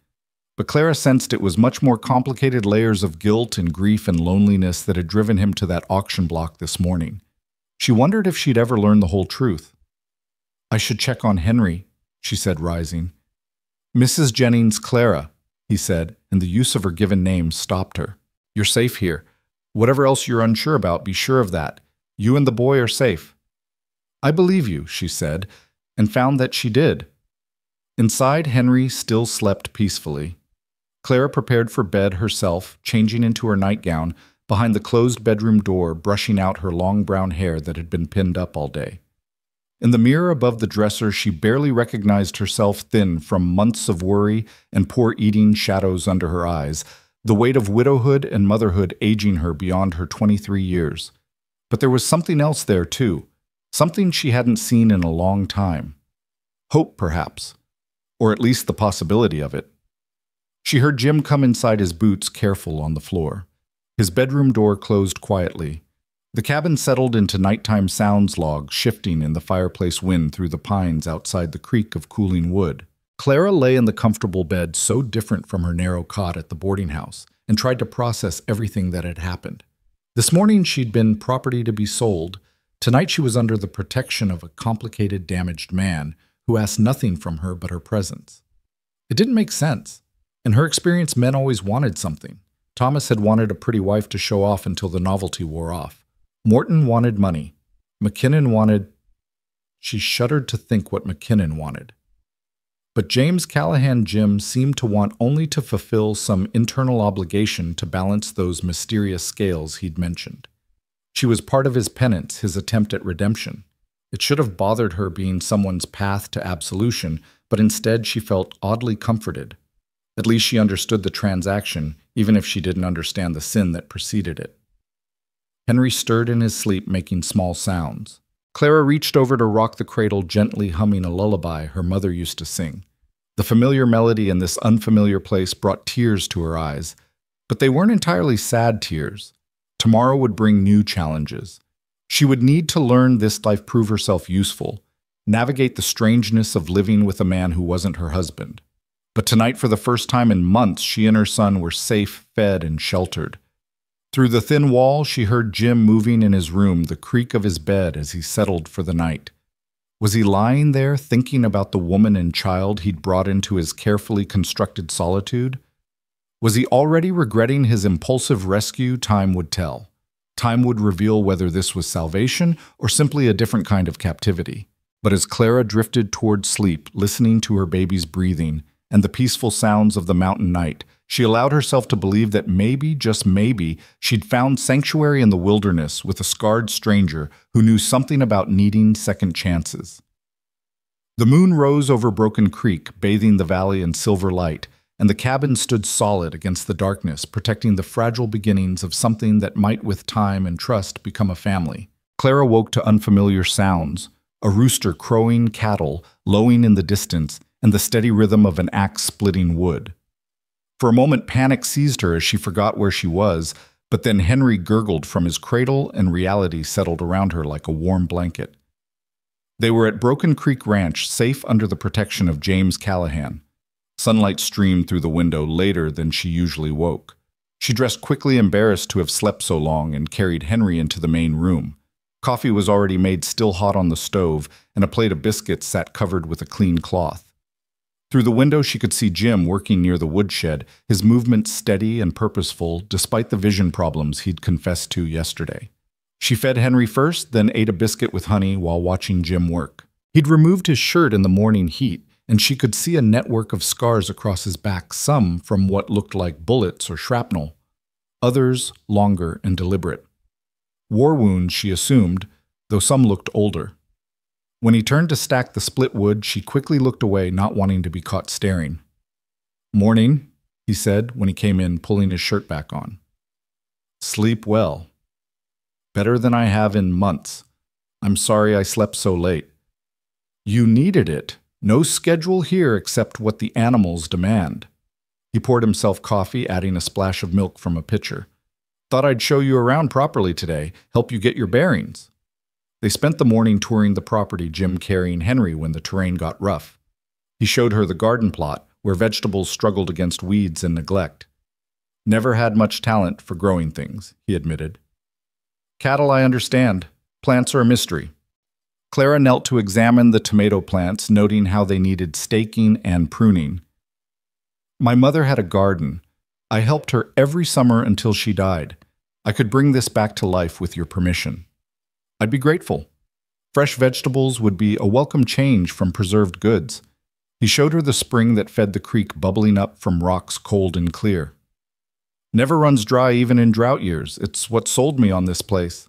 Speaker 1: But Clara sensed it was much more complicated layers of guilt and grief and loneliness that had driven him to that auction block this morning. She wondered if she'd ever learn the whole truth. I should check on Henry, she said, rising. Mrs. Jennings, Clara, he said, and the use of her given name stopped her. You're safe here. Whatever else you're unsure about, be sure of that. You and the boy are safe. I believe you, she said, and found that she did. Inside, Henry still slept peacefully. Clara prepared for bed herself, changing into her nightgown, behind the closed bedroom door, brushing out her long brown hair that had been pinned up all day. In the mirror above the dresser, she barely recognized herself thin from months of worry and poor eating, shadows under her eyes, the weight of widowhood and motherhood aging her beyond her 23 years. But there was something else there, too, something she hadn't seen in a long time. Hope, perhaps, or at least the possibility of it. She heard Jim come inside his boots, careful on the floor. His bedroom door closed quietly. The cabin settled into nighttime sounds logs shifting in the fireplace wind through the pines outside the creak of cooling wood. Clara lay in the comfortable bed so different from her narrow cot at the boarding house and tried to process everything that had happened. This morning she'd been property to be sold. Tonight she was under the protection of a complicated, damaged man who asked nothing from her but her presence. It didn't make sense. In her experience, men always wanted something. Thomas had wanted a pretty wife to show off until the novelty wore off. Morton wanted money. McKinnon wanted... She shuddered to think what McKinnon wanted. But James Callahan Jim seemed to want only to fulfill some internal obligation to balance those mysterious scales he'd mentioned. She was part of his penance, his attempt at redemption. It should have bothered her being someone's path to absolution, but instead she felt oddly comforted. At least she understood the transaction, even if she didn't understand the sin that preceded it. Henry stirred in his sleep, making small sounds. Clara reached over to rock the cradle, gently humming a lullaby her mother used to sing. The familiar melody in this unfamiliar place brought tears to her eyes, but they weren't entirely sad tears. Tomorrow would bring new challenges. She would need to learn this life, prove herself useful, navigate the strangeness of living with a man who wasn't her husband. But tonight, for the first time in months, she and her son were safe, fed, and sheltered. Through the thin wall, she heard Jim moving in his room, the creak of his bed as he settled for the night. Was he lying there thinking about the woman and child he'd brought into his carefully constructed solitude? Was he already regretting his impulsive rescue? Time would tell. Time would reveal whether this was salvation or simply a different kind of captivity. But as Clara drifted toward sleep, listening to her baby's breathing and the peaceful sounds of the mountain night, she allowed herself to believe that maybe, just maybe, she'd found sanctuary in the wilderness with a scarred stranger who knew something about needing second chances. The moon rose over Broken Creek, bathing the valley in silver light, and the cabin stood solid against the darkness, protecting the fragile beginnings of something that might with time and trust become a family. Clara woke to unfamiliar sounds, a rooster crowing, cattle lowing in the distance, and the steady rhythm of an axe splitting wood. For a moment, panic seized her as she forgot where she was, but then Henry gurgled from his cradle and reality settled around her like a warm blanket. They were at Broken Creek Ranch, safe under the protection of James Callahan. Sunlight streamed through the window later than she usually woke. She dressed quickly, embarrassed to have slept so long, and carried Henry into the main room. Coffee was already made still hot on the stove, and a plate of biscuits sat covered with a clean cloth. Through the window she could see Jim working near the woodshed, his movements steady and purposeful despite the vision problems he'd confessed to yesterday. She fed Henry first, then ate a biscuit with honey while watching Jim work. He'd removed his shirt in the morning heat, and she could see a network of scars across his back, some from what looked like bullets or shrapnel, others longer and deliberate. War wounds, she assumed, though some looked older. When he turned to stack the split wood, she quickly looked away, not wanting to be caught staring. "Morning," he said when he came in, pulling his shirt back on. "Sleep well," Better than I have in months. I'm sorry I slept so late. You needed it. No schedule here except what the animals demand. He poured himself coffee, adding a splash of milk from a pitcher. Thought I'd show you around properly today, help you get your bearings. They spent the morning touring the property, Jim carrying Henry when the terrain got rough. He showed her the garden plot, where vegetables struggled against weeds and neglect. Never had much talent for growing things, he admitted. Cattle, I understand. Plants are a mystery. Clara knelt to examine the tomato plants, noting how they needed staking and pruning. My mother had a garden. I helped her every summer until she died. I could bring this back to life with your permission. I'd be grateful. Fresh vegetables would be a welcome change from preserved goods. He showed her the spring that fed the creek bubbling up from rocks cold and clear. Never runs dry even in drought years. It's what sold me on this place.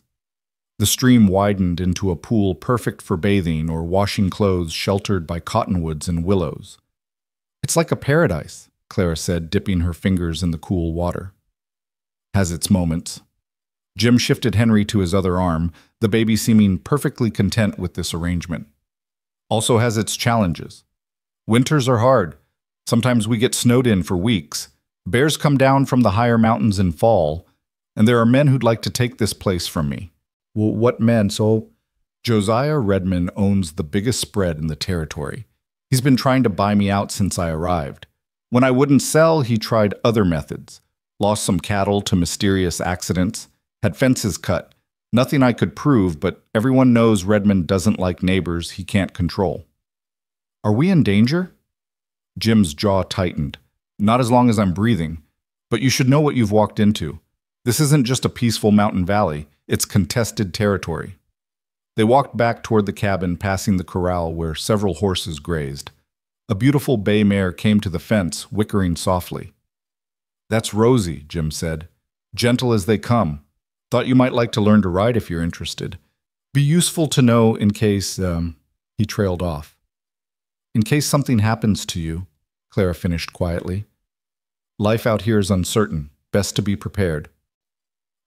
Speaker 1: The stream widened into a pool perfect for bathing or washing clothes sheltered by cottonwoods and willows. It's like a paradise, Clara said, dipping her fingers in the cool water. Has its moments. Jim shifted Henry to his other arm, the baby seeming perfectly content with this arrangement. Also has its challenges. Winters are hard. Sometimes we get snowed in for weeks. Bears come down from the higher mountains in fall, and there are men who'd like to take this place from me. Well, what men? So, Josiah Redmond owns the biggest spread in the territory. He's been trying to buy me out since I arrived. When I wouldn't sell, he tried other methods. Lost some cattle to mysterious accidents. Had fences cut. Nothing I could prove, but everyone knows Redmond doesn't like neighbors he can't control. Are we in danger? Jim's jaw tightened. Not as long as I'm breathing. But you should know what you've walked into. This isn't just a peaceful mountain valley. It's contested territory. They walked back toward the cabin, passing the corral where several horses grazed. A beautiful bay mare came to the fence, whickering softly. That's Rosie, Jim said. Gentle as they come. Thought you might like to learn to ride if you're interested. Be useful to know in case, he trailed off. In case something happens to you, Clara finished quietly. Life out here is uncertain. Best to be prepared.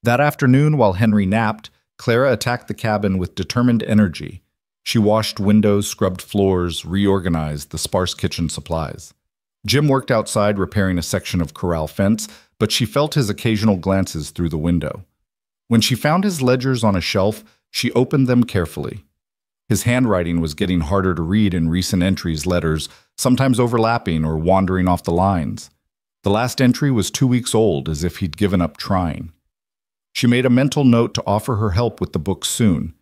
Speaker 1: That afternoon, while Henry napped, Clara attacked the cabin with determined energy. She washed windows, scrubbed floors, reorganized the sparse kitchen supplies. Jim worked outside repairing a section of corral fence, but she felt his occasional glances through the window. When she found his ledgers on a shelf, she opened them carefully. His handwriting was getting harder to read in recent entries' letters, sometimes overlapping or wandering off the lines. The last entry was 2 weeks old, as if he'd given up trying. She made a mental note to offer her help with the book soon.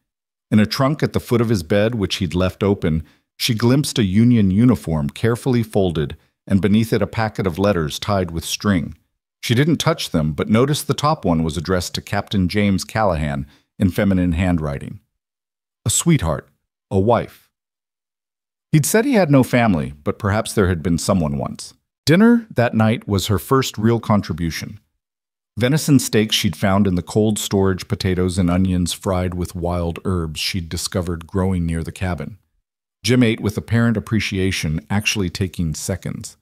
Speaker 1: In a trunk at the foot of his bed, which he'd left open, she glimpsed a Union uniform carefully folded, and beneath it a packet of letters tied with string. She didn't touch them, but noticed the top one was addressed to Captain James Callahan in feminine handwriting. A sweetheart, a wife. He'd said he had no family, but perhaps there had been someone once. Dinner that night was her first real contribution. Venison steaks she'd found in the cold storage, potatoes and onions fried with wild herbs she'd discovered growing near the cabin. Jim ate with apparent appreciation, actually taking seconds.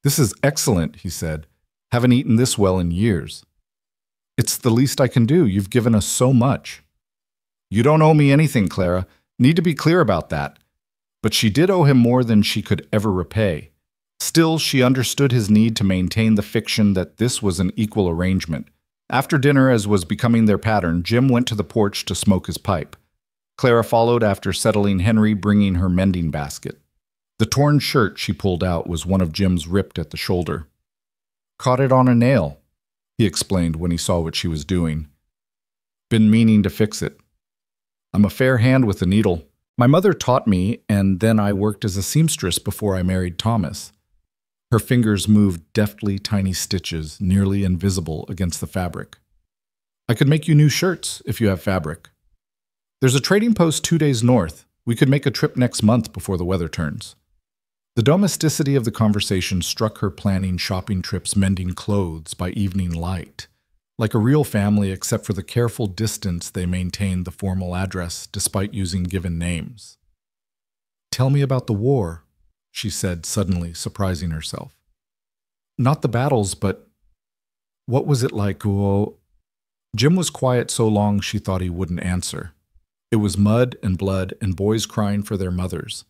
Speaker 1: This is excellent, he said. Haven't eaten this well in years. It's the least I can do. You've given us so much. You don't owe me anything, Clara. Need to be clear about that. But she did owe him more than she could ever repay. Still, she understood his need to maintain the fiction that this was an equal arrangement. After dinner, as was becoming their pattern, Jim went to the porch to smoke his pipe. Clara followed after settling Henry, bringing her mending basket. The torn shirt she pulled out was one of Jim's ripped at the shoulder. Caught it on a nail, he explained when he saw what she was doing. Been meaning to fix it. I'm a fair hand with the needle. My mother taught me, and then I worked as a seamstress before I married Thomas. Her fingers moved deftly tiny stitches, nearly invisible against the fabric. I could make you new shirts if you have fabric. There's a trading post 2 days north. We could make a trip next month before the weather turns. The domesticity of the conversation struck her, planning shopping trips, mending clothes by evening light. Like a real family, except for the careful distance they maintained the formal address despite using given names. Tell me about the war, she said, suddenly surprising herself. Not the battles, but what was it like? Oh, Jim was quiet so long she thought he wouldn't answer. It was mud and blood and boys crying for their mothers.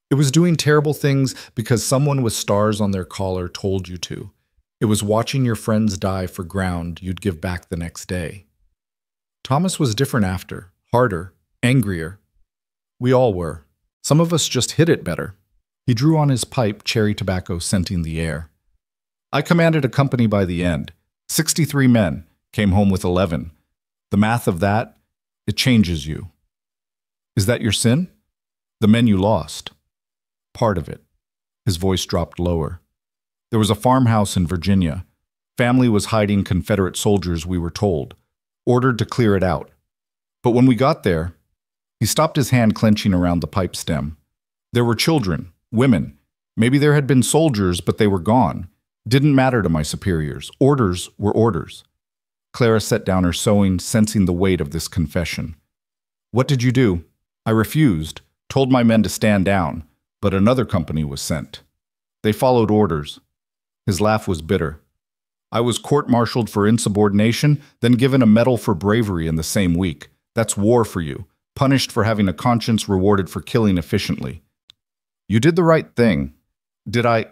Speaker 1: It was doing terrible things because someone with stars on their collar told you to. It was watching your friends die for ground you'd give back the next day. Thomas was different after, harder, angrier. We all were. Some of us just hid it better. He drew on his pipe, cherry tobacco scenting the air. I commanded a company by the end. 63 men, came home with 11. The math of that, it changes you. Is that your sin? The men you lost. Part of it. His voice dropped lower. There was a farmhouse in Virginia. Family was hiding Confederate soldiers, we were told. Ordered to clear it out. But when we got there, he stopped, his hand clenching around the pipe stem. There were children, women. Maybe there had been soldiers, but they were gone. Didn't matter to my superiors. Orders were orders. Clara set down her sewing, sensing the weight of this confession. What did you do? I refused, told my men to stand down, but another company was sent. They followed orders. His laugh was bitter. I was court-martialed for insubordination, then given a medal for bravery in the same week. That's war for you. Punished for having a conscience, rewarded for killing efficiently. You did the right thing. Did I?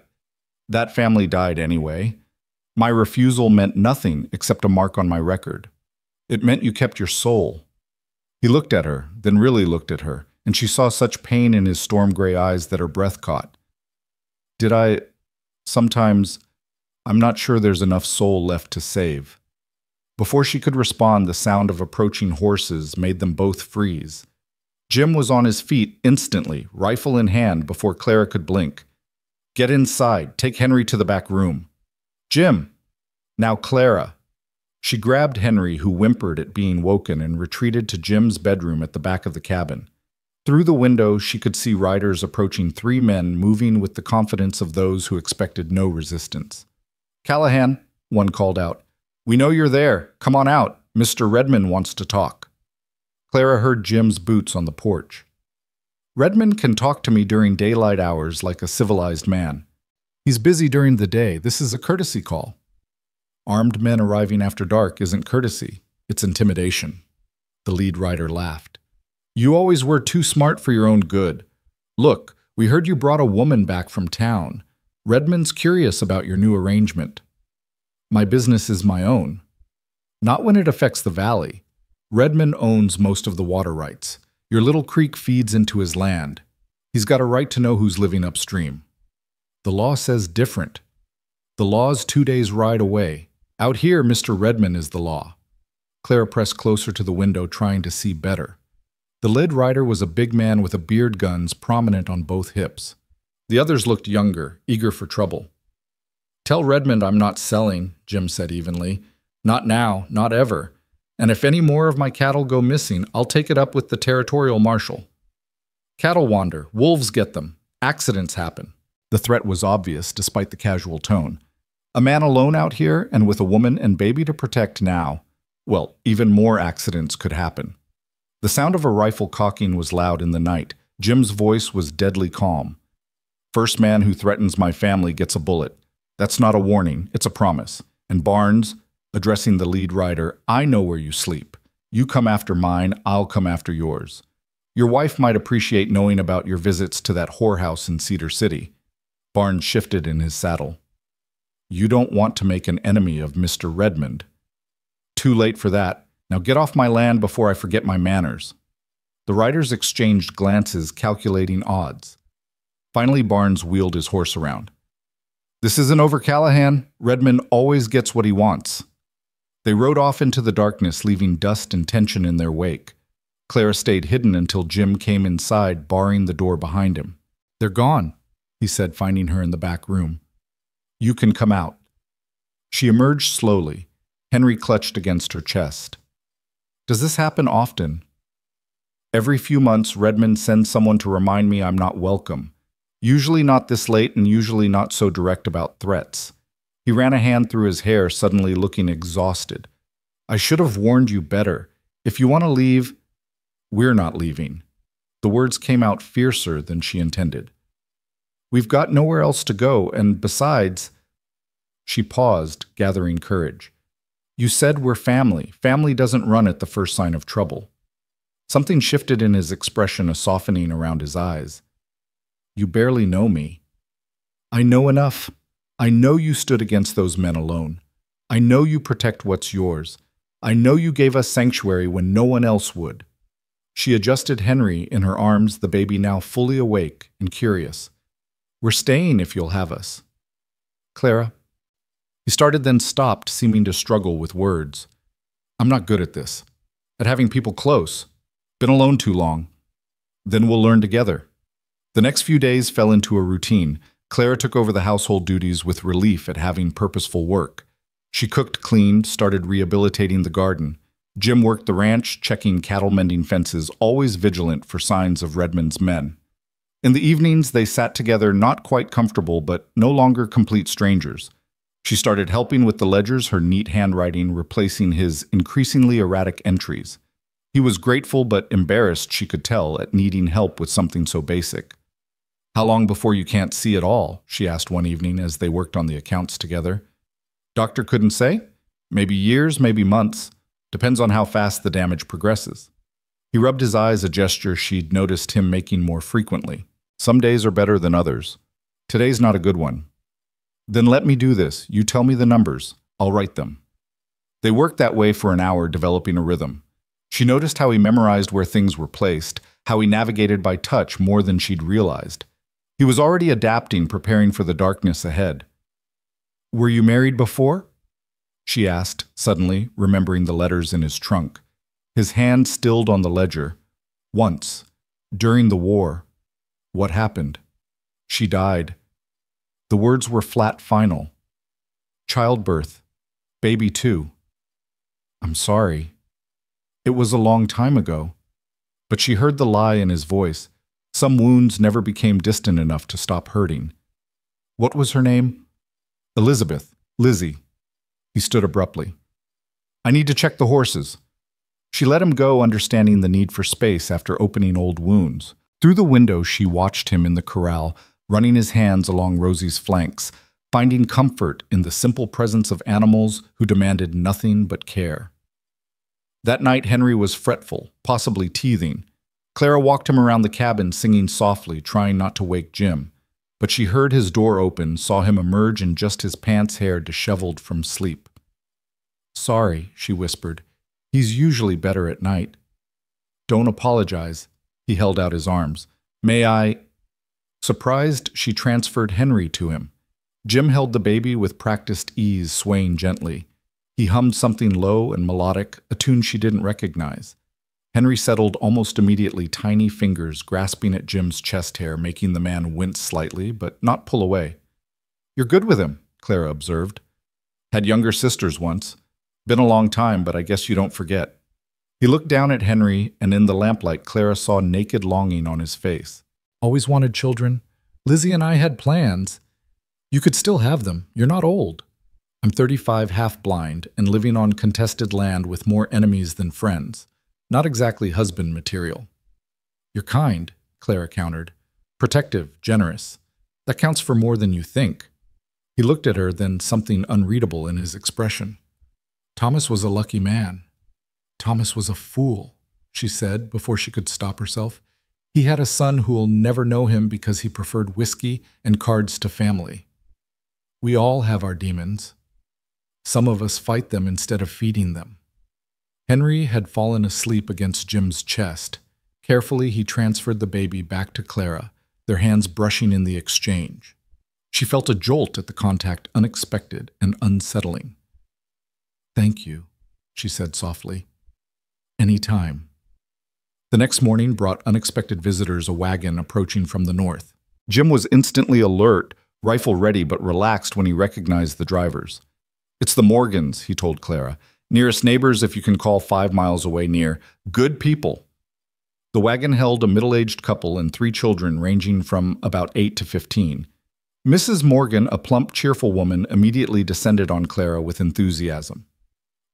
Speaker 1: That family died anyway. My refusal meant nothing except a mark on my record. It meant you kept your soul. He looked at her, then really looked at her, and she saw such pain in his storm-gray eyes that her breath caught. Did I? Sometimes, I'm not sure there's enough soul left to save. Before she could respond, the sound of approaching horses made them both freeze. Jim was on his feet instantly, rifle in hand, before Clara could blink. Get inside. Take Henry to the back room. Jim! Now Clara. She grabbed Henry, who whimpered at being woken, and retreated to Jim's bedroom at the back of the cabin. Through the window, she could see riders approaching 3 men, moving with the confidence of those who expected no resistance. Callahan, one called out. We know you're there. Come on out. Mr. Redmond wants to talk. Clara heard Jim's boots on the porch. Redmond can talk to me during daylight hours like a civilized man. He's busy during the day. This is a courtesy call. Armed men arriving after dark isn't courtesy. It's intimidation. The lead rider laughed. You always were too smart for your own good. Look, we heard you brought a woman back from town. Redmond's curious about your new arrangement. My business is my own. Not when it affects the valley. Redmond owns most of the water rights. Your little creek feeds into his land. He's got a right to know who's living upstream. The law says different. The law's 2 days' ride away. Out here, Mr. Redmond is the law. Clara pressed closer to the window, trying to see better. The lead rider was a big man with a beard, guns prominent on both hips. The others looked younger, eager for trouble. Tell Redmond I'm not selling, Jim said evenly. Not now, not ever. And if any more of my cattle go missing, I'll take it up with the territorial marshal. Cattle wander, wolves get them, accidents happen. The threat was obvious, despite the casual tone. A man alone out here, and with a woman and baby to protect now. Well, even more accidents could happen. The sound of a rifle cocking was loud in the night. Jim's voice was deadly calm. First man who threatens my family gets a bullet. That's not a warning, it's a promise. And Barnes, addressing the lead rider, I know where you sleep. You come after mine, I'll come after yours. Your wife might appreciate knowing about your visits to that whorehouse in Cedar City. Barnes shifted in his saddle. You don't want to make an enemy of Mr. Redmond. Too late for that. Now get off my land before I forget my manners. The riders exchanged glances, calculating odds. Finally, Barnes wheeled his horse around. This isn't over, Callahan. Redmond always gets what he wants. They rode off into the darkness, leaving dust and tension in their wake. Clara stayed hidden until Jim came inside, barring the door behind him. They're gone, he said, finding her in the back room. You can come out. She emerged slowly. Henry clutched against her chest. Does this happen often? Every few months, Redmond sends someone to remind me I'm not welcome. Usually not this late and usually not so direct about threats. He ran a hand through his hair, suddenly looking exhausted. I should have warned you better. If you want to leave, we're not leaving. The words came out fiercer than she intended. We've got nowhere else to go, and besides... She paused, gathering courage. You said we're family. Family doesn't run at the first sign of trouble. Something shifted in his expression, a softening around his eyes. You barely know me. I know enough. I know you stood against those men alone. I know you protect what's yours. I know you gave us sanctuary when no one else would. She adjusted Henry in her arms, the baby now fully awake and curious. We're staying if you'll have us. Clara. He started, then stopped, seeming to struggle with words. I'm not good at this. At having people close. Been alone too long. Then we'll learn together. The next few days fell into a routine. Clara took over the household duties with relief at having purposeful work. She cooked, cleaned, started rehabilitating the garden. Jim worked the ranch, checking cattle-mending fences, always vigilant for signs of Redmond's men. In the evenings, they sat together, not quite comfortable, but no longer complete strangers. She started helping with the ledgers, her neat handwriting replacing his increasingly erratic entries. He was grateful but embarrassed, she could tell, at needing help with something so basic. How long before you can't see at all? She asked one evening as they worked on the accounts together. Doctor couldn't say? Maybe years, maybe months. Depends on how fast the damage progresses. He rubbed his eyes, a gesture she'd noticed him making more frequently. Some days are better than others. Today's not a good one. Then let me do this. You tell me the numbers. I'll write them. They worked that way for an hour, developing a rhythm. She noticed how he memorized where things were placed, how he navigated by touch more than she'd realized. He was already adapting, preparing for the darkness ahead. Were you married before? She asked, suddenly, remembering the letters in his trunk. His hand stilled on the ledger. Once. During the war. What happened? She died. The words were flat final. Childbirth. Baby too. I'm sorry. It was a long time ago. But she heard the lie in his voice. Some wounds never became distant enough to stop hurting. What was her name? Elizabeth. Lizzie. He stood abruptly. I need to check the horses. She let him go, understanding the need for space after opening old wounds. Through the window, she watched him in the corral, running his hands along Rosie's flanks, finding comfort in the simple presence of animals who demanded nothing but care. That night, Henry was fretful, possibly teething. Clara walked him around the cabin, singing softly, trying not to wake Jim. But she heard his door open, saw him emerge in just his pants hair disheveled from sleep. Sorry, she whispered. He's usually better at night. Don't apologize. He held out his arms. May I? Surprised, she transferred Henry to him. Jim held the baby with practiced ease, swaying gently. He hummed something low and melodic, a tune she didn't recognize. Henry settled almost immediately, tiny fingers grasping at Jim's chest hair, making the man wince slightly, but not pull away. You're good with him, Clara observed. Had younger sisters once. Been a long time, but I guess you don't forget. He looked down at Henry, and in the lamplight, Clara saw naked longing on his face. Always wanted children. Lizzie and I had plans. You could still have them. You're not old. I'm 35, half-blind, and living on contested land with more enemies than friends. Not exactly husband material. You're kind, Clara countered. Protective, generous. That counts for more than you think. He looked at her, then something unreadable in his expression. Thomas was a lucky man. Thomas was a fool, she said before she could stop herself. He had a son who will never know him because he preferred whiskey and cards to family. We all have our demons. Some of us fight them instead of feeding them. Henry had fallen asleep against Jim's chest. Carefully, he transferred the baby back to Clara, their hands brushing in the exchange. She felt a jolt at the contact, unexpected and unsettling. Thank you, she said softly. Any time. The next morning brought unexpected visitors, a wagon approaching from the north. Jim was instantly alert, rifle ready, but relaxed when he recognized the drivers. It's the Morgans, he told Clara. Nearest neighbors, if you can call 5 miles away near. Good people. The wagon held a middle-aged couple and 3 children ranging from about 8 to 15. Mrs. Morgan, a plump, cheerful woman, immediately descended on Clara with enthusiasm.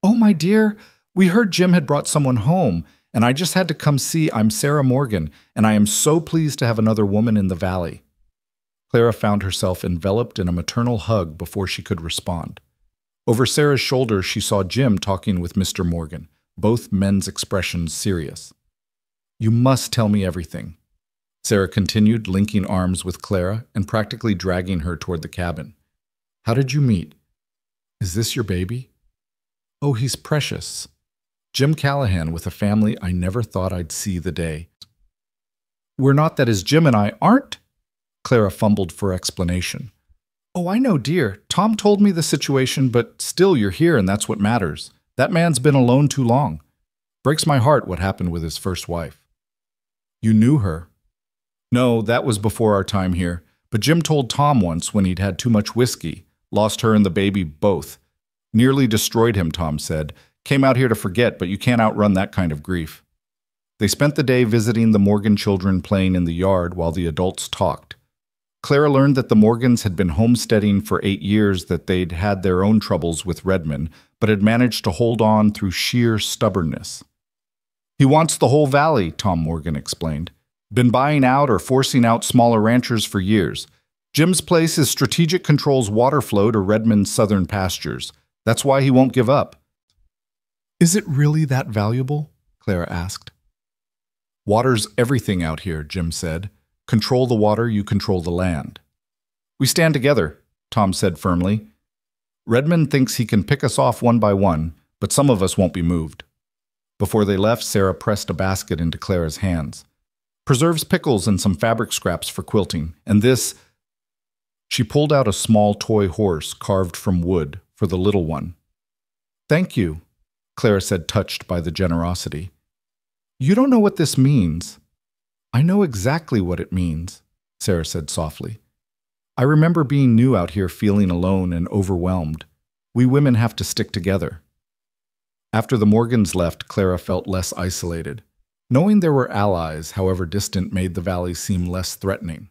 Speaker 1: Oh, my dear, we heard Jim had brought someone home, and I just had to come see. I'm Sarah Morgan, and I am so pleased to have another woman in the valley. Clara found herself enveloped in a maternal hug before she could respond. Over Sarah's shoulder, she saw Jim talking with Mr. Morgan, both men's expressions serious. "You must tell me everything," Sarah continued, linking arms with Clara and practically dragging her toward the cabin. "How did you meet? Is this your baby?" "Oh, he's precious. Jim Callahan with a family I never thought I'd see the day." "We're not, that is, Jim and I aren't?" Clara fumbled for explanation. "Oh, I know, dear. Tom told me the situation, but still you're here and that's what matters. That man's been alone too long. Breaks my heart what happened with his first wife." "You knew her?" "No, that was before our time here. But Jim told Tom once when he'd had too much whiskey. Lost her and the baby both. Nearly destroyed him, Tom said. Came out here to forget, but you can't outrun that kind of grief." They spent the day visiting the Morgan children playing in the yard while the adults talked. Clara learned that the Morgans had been homesteading for 8 years, that they'd had their own troubles with Redmond, but had managed to hold on through sheer stubbornness. "He wants the whole valley," Tom Morgan explained. "Been buying out or forcing out smaller ranchers for years. Jim's place is strategic controls water flow to Redmond's southern pastures. That's why he won't give up." "Is it really that valuable?" Clara asked. "Water's everything out here," Jim said. "Control the water, you control the land." "We stand together," Tom said firmly. "Redmond thinks he can pick us off one by one, but some of us won't be moved." Before they left, Sarah pressed a basket into Clara's hands. "Preserves, pickles, and some fabric scraps for quilting. And this—" She pulled out a small toy horse carved from wood for the little one. "Thank you," Clara said, touched by the generosity. "You don't know what this means." "I know exactly what it means," Sarah said softly. "I remember being new out here, feeling alone and overwhelmed. We women have to stick together." After the Morgans left, Clara felt less isolated. Knowing there were allies, however distant, made the valley seem less threatening.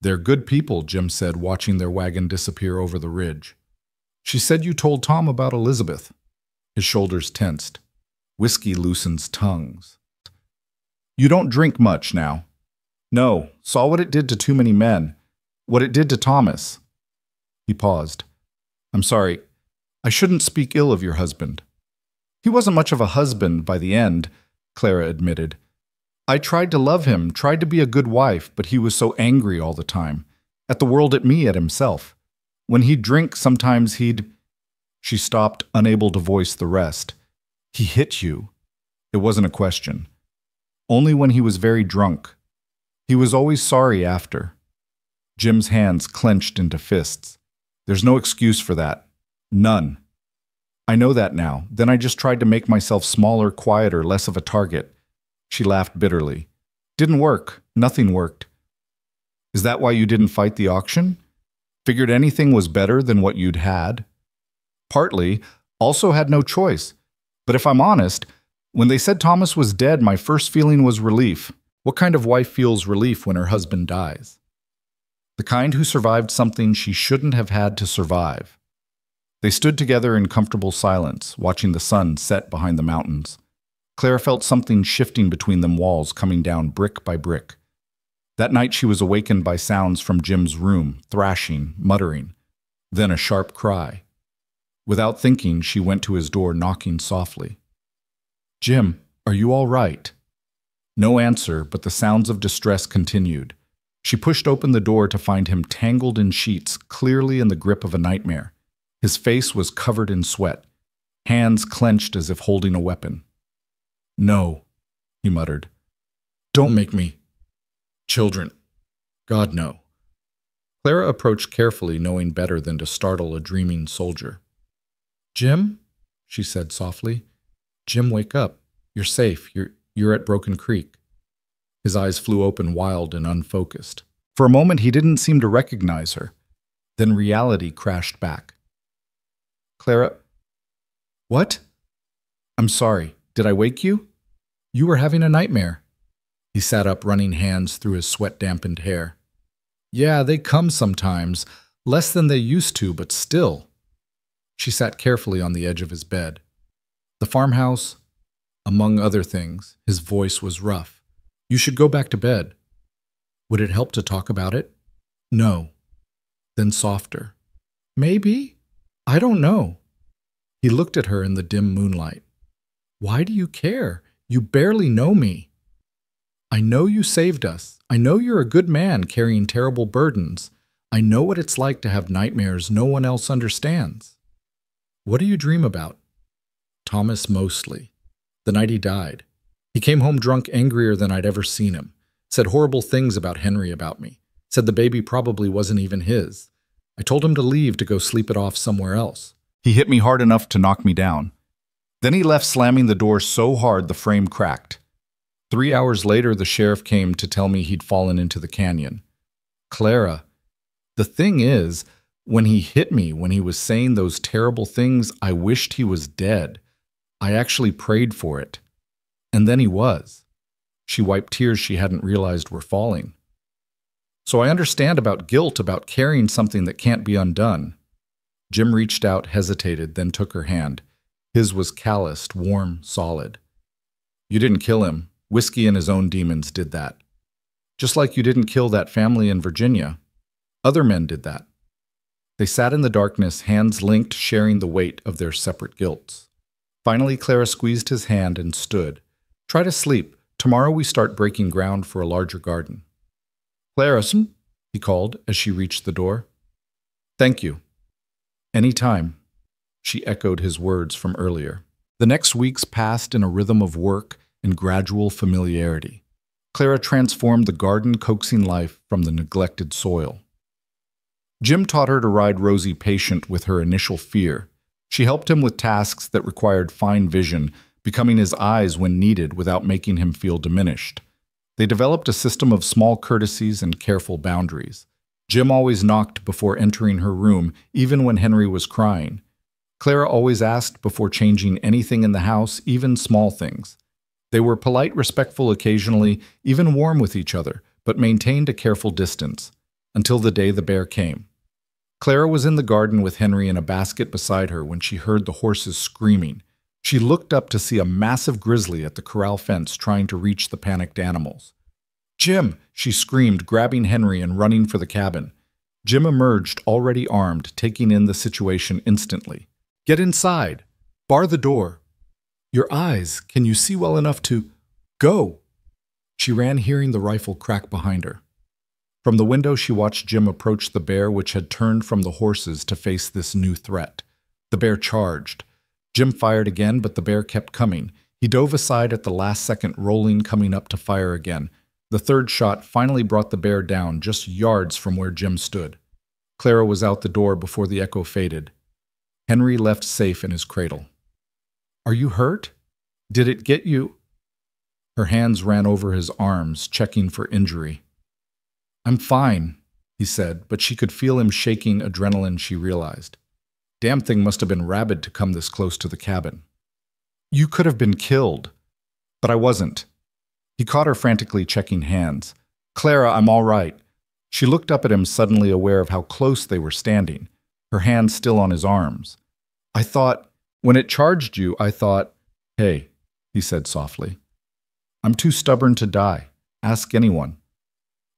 Speaker 1: "They're good people," Jim said, watching their wagon disappear over the ridge. "She said you told Tom about Elizabeth." His shoulders tensed. Whiskey loosens tongues. "You don't drink much now." "No, saw what it did to too many men. What it did to Thomas." He paused. "I'm sorry. I shouldn't speak ill of your husband." "He wasn't much of a husband by the end," Clara admitted. "I tried to love him, tried to be a good wife, but he was so angry all the time. At the world, at me, at himself. When he'd drink, sometimes he'd—" She stopped, unable to voice the rest. "He hit you." It wasn't a question. "Only when he was very drunk. He was always sorry after." Jim's hands clenched into fists. "There's no excuse for that. None. I know that now. Then I just tried to make myself smaller, quieter, less of a target." She laughed bitterly. "Didn't work. Nothing worked." "Is that why you didn't fight the auction? Figured anything was better than what you'd had?" "Partly. Also had no choice. But if I'm honest, when they said Thomas was dead, my first feeling was relief. What kind of wife feels relief when her husband dies? The kind who survived something she shouldn't have had to survive." They stood together in comfortable silence, watching the sun set behind the mountains. Clara felt something shifting between them walls, coming down brick by brick. That night she was awakened by sounds from Jim's room, thrashing, muttering, then a sharp cry. Without thinking, she went to his door, knocking softly. "Jim, are you all right?" No answer, but the sounds of distress continued. She pushed open the door to find him tangled in sheets, clearly in the grip of a nightmare. His face was covered in sweat, hands clenched as if holding a weapon. "No," he muttered. "Don't make me. Children. God, no." Clara approached carefully, knowing better than to startle a dreaming soldier. "Jim?" she said softly. "Jim, wake up. You're safe. You're at Broken Creek." His eyes flew open, wild and unfocused. For a moment he didn't seem to recognize her. Then reality crashed back. "Clara—" "What?" "I'm sorry. Did I wake you?" "You were having a nightmare." He sat up, running hands through his sweat-dampened hair. "Yeah, they come sometimes. Less than they used to, but still." She sat carefully on the edge of his bed. "The farmhouse, among other things." His voice was rough. "You should go back to bed." "Would it help to talk about it?" "No." Then softer. "Maybe?" I don't know. He looked at her in the dim moonlight. Why do you care? You barely know me. I know you saved us. I know you're a good man carrying terrible burdens. I know what it's like to have nightmares no one else understands. What do you dream about? Thomas mostly. The night he died. He came home drunk, angrier than I'd ever seen him. Said horrible things about Henry about me. Said the baby probably wasn't even his. I told him to leave to go sleep it off somewhere else. He hit me hard enough to knock me down. Then he left, slamming the door so hard the frame cracked. 3 hours later, the sheriff came to tell me he'd fallen into the canyon. Clara, the thing is, when he hit me, when he was saying those terrible things, I wished he was dead. I actually prayed for it. And then he was. She wiped tears she hadn't realized were falling. So I understand about guilt, about carrying something that can't be undone. Jim reached out, hesitated, then took her hand. His was calloused, warm, solid. You didn't kill him. Whiskey and his own demons did that. Just like you didn't kill that family in Virginia. Other men did that. They sat in the darkness, hands linked, sharing the weight of their separate guilts. Finally, Clara squeezed his hand and stood. Try to sleep. Tomorrow we start breaking ground for a larger garden. Clara, he called as she reached the door. Thank you. Any time, she echoed his words from earlier. The next weeks passed in a rhythm of work and gradual familiarity. Clara transformed the garden, coaxing life from the neglected soil. Jim taught her to ride Rosie patient with her initial fear. She helped him with tasks that required fine vision, becoming his eyes when needed without making him feel diminished. They developed a system of small courtesies and careful boundaries. Jim always knocked before entering her room, even when Henry was crying. Clara always asked before changing anything in the house, even small things. They were polite, respectful occasionally, even warm with each other, but maintained a careful distance, until the day the bear came. Clara was in the garden with Henry in a basket beside her when she heard the horses screaming. She looked up to see a massive grizzly at the corral fence trying to reach the panicked animals. Jim, she screamed, grabbing Henry and running for the cabin. Jim emerged, already armed, taking in the situation instantly. Get inside. Bar the door. Your eyes, can you see well enough to... Go! She ran, hearing the rifle crack behind her. From the window, she watched Jim approach the bear, which had turned from the horses to face this new threat. The bear charged. Jim fired again, but the bear kept coming. He dove aside at the last second, rolling, coming up to fire again. The third shot finally brought the bear down, just yards from where Jim stood. Clara was out the door before the echo faded. Henry left safe in his cradle. Are you hurt? Did it get you? Her hands ran over his arms, checking for injury. I'm fine, he said, but she could feel him shaking adrenaline, she realized. Damn thing must have been rabid to come this close to the cabin. You could have been killed. But I wasn't. He caught her frantically checking hands. Clara, I'm all right. She looked up at him, suddenly aware of how close they were standing, her hands still on his arms. I thought, when it charged you, I thought, hey, he said softly. I'm too stubborn to die. Ask anyone.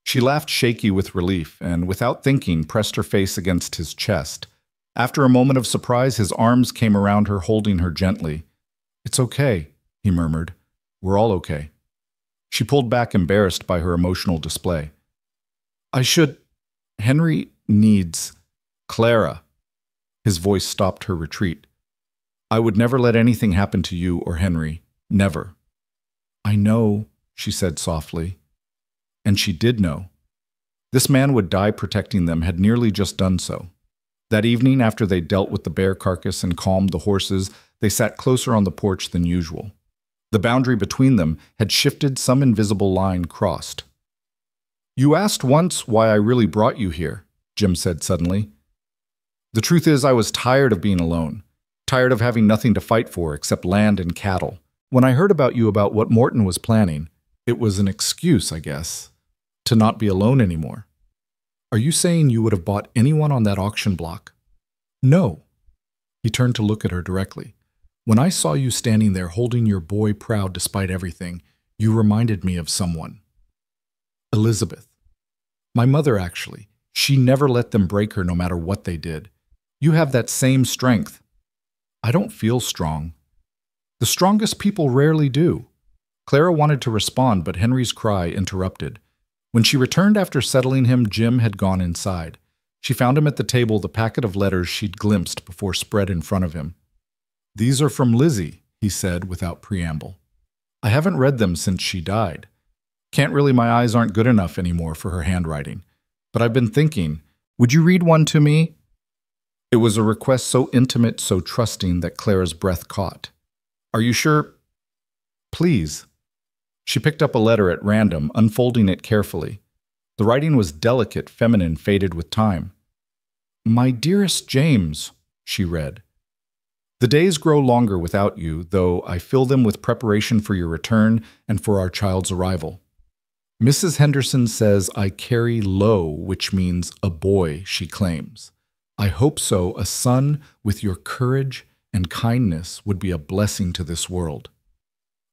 Speaker 1: She laughed, shaky with relief, and without thinking, pressed her face against his chest. After a moment of surprise, his arms came around her, holding her gently. It's okay, he murmured. We're all okay. She pulled back, embarrassed by her emotional display. Henry needs Clara. His voice stopped her retreat. I would never let anything happen to you or Henry. Never. I know, she said softly. And she did know. This man would die protecting them, had nearly just done so. That evening, after they dealt with the bear carcass and calmed the horses, they sat closer on the porch than usual. The boundary between them had shifted, some invisible line crossed. You asked once why I really brought you here, Jim said suddenly. The truth is, I was tired of being alone, tired of having nothing to fight for except land and cattle. When I heard about you, about what Morton was planning, it was an excuse, I guess, to not be alone anymore. Are you saying you would have bought anyone on that auction block? No. He turned to look at her directly. When I saw you standing there holding your boy proud despite everything, you reminded me of someone. Elizabeth. My mother, actually. She never let them break her no matter what they did. You have that same strength. I don't feel strong. The strongest people rarely do. Clara wanted to respond, but Henry's cry interrupted. When she returned after settling him, Jim had gone inside. She found him at the table, the packet of letters she'd glimpsed before spread in front of him. "These are from Lizzie," he said without preamble. "I haven't read them since she died. My eyes aren't good enough anymore for her handwriting. But I've been thinking, would you read one to me?" It was a request so intimate, so trusting that Clara's breath caught. "Are you sure?" "Please." She picked up a letter at random, unfolding it carefully. The writing was delicate, feminine, faded with time. "My dearest James," she read. "The days grow longer without you, though I fill them with preparation for your return and for our child's arrival. Mrs. Henderson says I carry low, which means a boy, she claims. I hope so. A son with your courage and kindness would be a blessing to this world."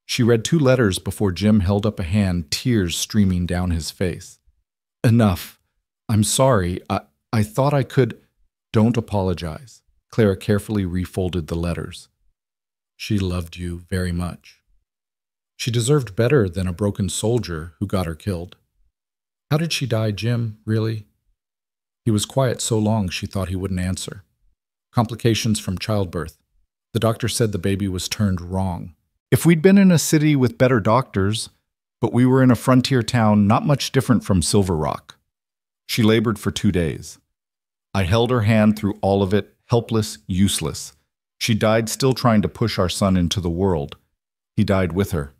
Speaker 1: She read 2 letters before Jim held up a hand, tears streaming down his face. "Enough. I'm sorry. I thought I could—" "Don't apologize." Clara carefully refolded the letters. "She loved you very much. She deserved better than a broken soldier who got her killed. How did she die, Jim, really?" He was quiet so long she thought he wouldn't answer. "Complications from childbirth. The doctor said the baby was turned wrong. If we'd been in a city with better doctors, but we were in a frontier town not much different from Silver Rock. She labored for 2 days. I held her hand through all of it, helpless, useless. She died still trying to push our son into the world. He died with her."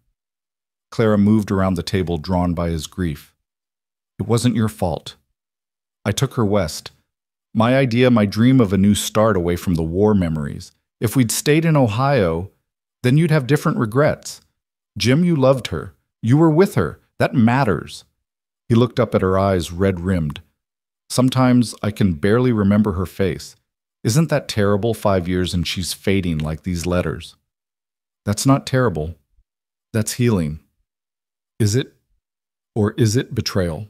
Speaker 1: Clara moved around the table, drawn by his grief. "It wasn't your fault. I took her west. My idea, my dream of a new start away from the war memories. If we'd stayed in Ohio, then you'd have different regrets. Jim, you loved her. You were with her. That matters." He looked up at her eyes, red-rimmed. "Sometimes I can barely remember her face. Isn't that terrible, 5 years and she's fading like these letters?" "That's not terrible. That's healing." "Is it? Or is it betrayal?"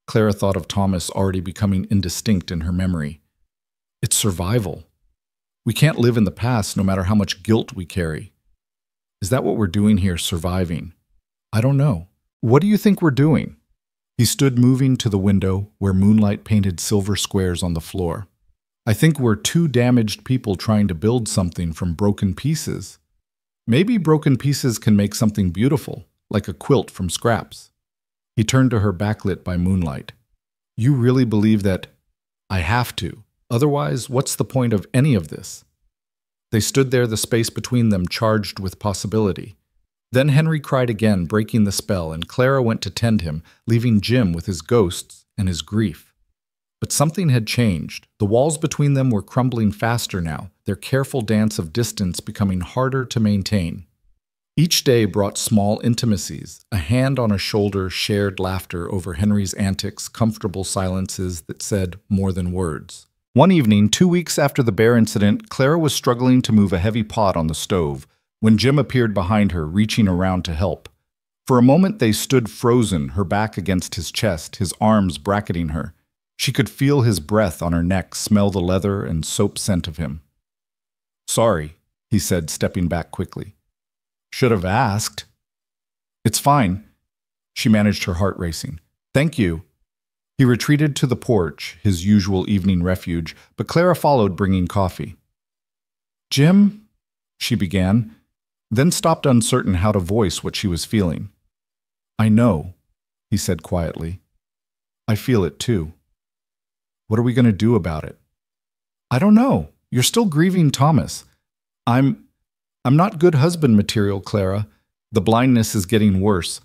Speaker 1: Clara thought of Thomas already becoming indistinct in her memory. "It's survival. We can't live in the past no matter how much guilt we carry. Is that what we're doing here, surviving? I don't know. What do you think we're doing?" He stood moving to the window where moonlight painted silver squares on the floor. "I think we're 2 damaged people trying to build something from broken pieces. Maybe broken pieces can make something beautiful, like a quilt from scraps." He turned to her, backlit by moonlight. "You really believe that—" "I have to. Otherwise, what's the point of any of this?" They stood there, the space between them charged with possibility. Then Henry cried again, breaking the spell, and Clara went to tend him, leaving Jim with his ghosts and his grief. But something had changed. The walls between them were crumbling faster now, their careful dance of distance becoming harder to maintain. Each day brought small intimacies, a hand on a shoulder, shared laughter over Henry's antics, comfortable silences that said more than words. One evening, 2 weeks after the bear incident, Clara was struggling to move a heavy pot on the stove when Jim appeared behind her, reaching around to help. For a moment they stood frozen, her back against his chest, his arms bracketing her. She could feel his breath on her neck, smell the leather and soap scent of him. "Sorry," he said, stepping back quickly. "Should have asked." "It's fine." She managed her heart racing. "Thank you." He retreated to the porch, his usual evening refuge, but Clara followed, bringing coffee. "Jim," she began, then stopped, uncertain how to voice what she was feeling. "I know," he said quietly. "I feel it too. What are we going to do about it?" "I don't know. You're still grieving Thomas. I'm not good husband material, Clara. The blindness is getting worse.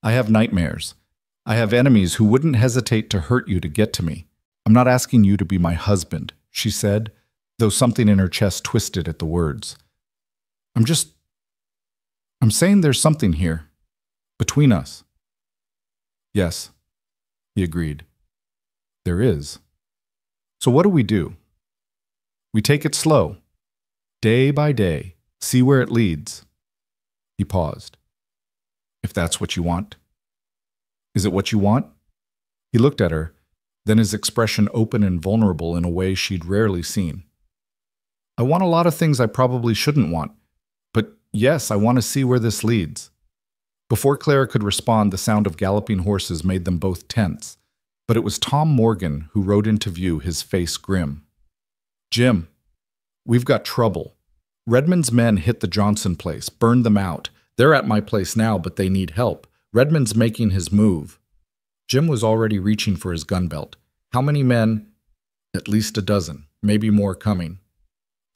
Speaker 1: I have nightmares. I have enemies who wouldn't hesitate to hurt you to get to me. I'm not asking you to be my husband," she said, though something in her chest twisted at the words. I'm saying there's something here. Between us." "Yes," he agreed. "There is. So what do? We take it slow. Day by day. See where it leads." He paused. "If that's what you want." "Is it what you want?" He looked at her. then his expression open and vulnerable in a way she'd rarely seen. I want a lot of things I probably shouldn't want, but yes, I want to see where this leads. Before Clara could respond, the sound of galloping horses made them both tense, but it was Tom Morgan who rode into view, his face grim. Jim, we've got trouble. Redmond's men hit the Johnson place, burned them out. They're at my place now, but they need help. Redmond's making his move. Jim was already reaching for his gun belt. How many men? At least a dozen, maybe more coming.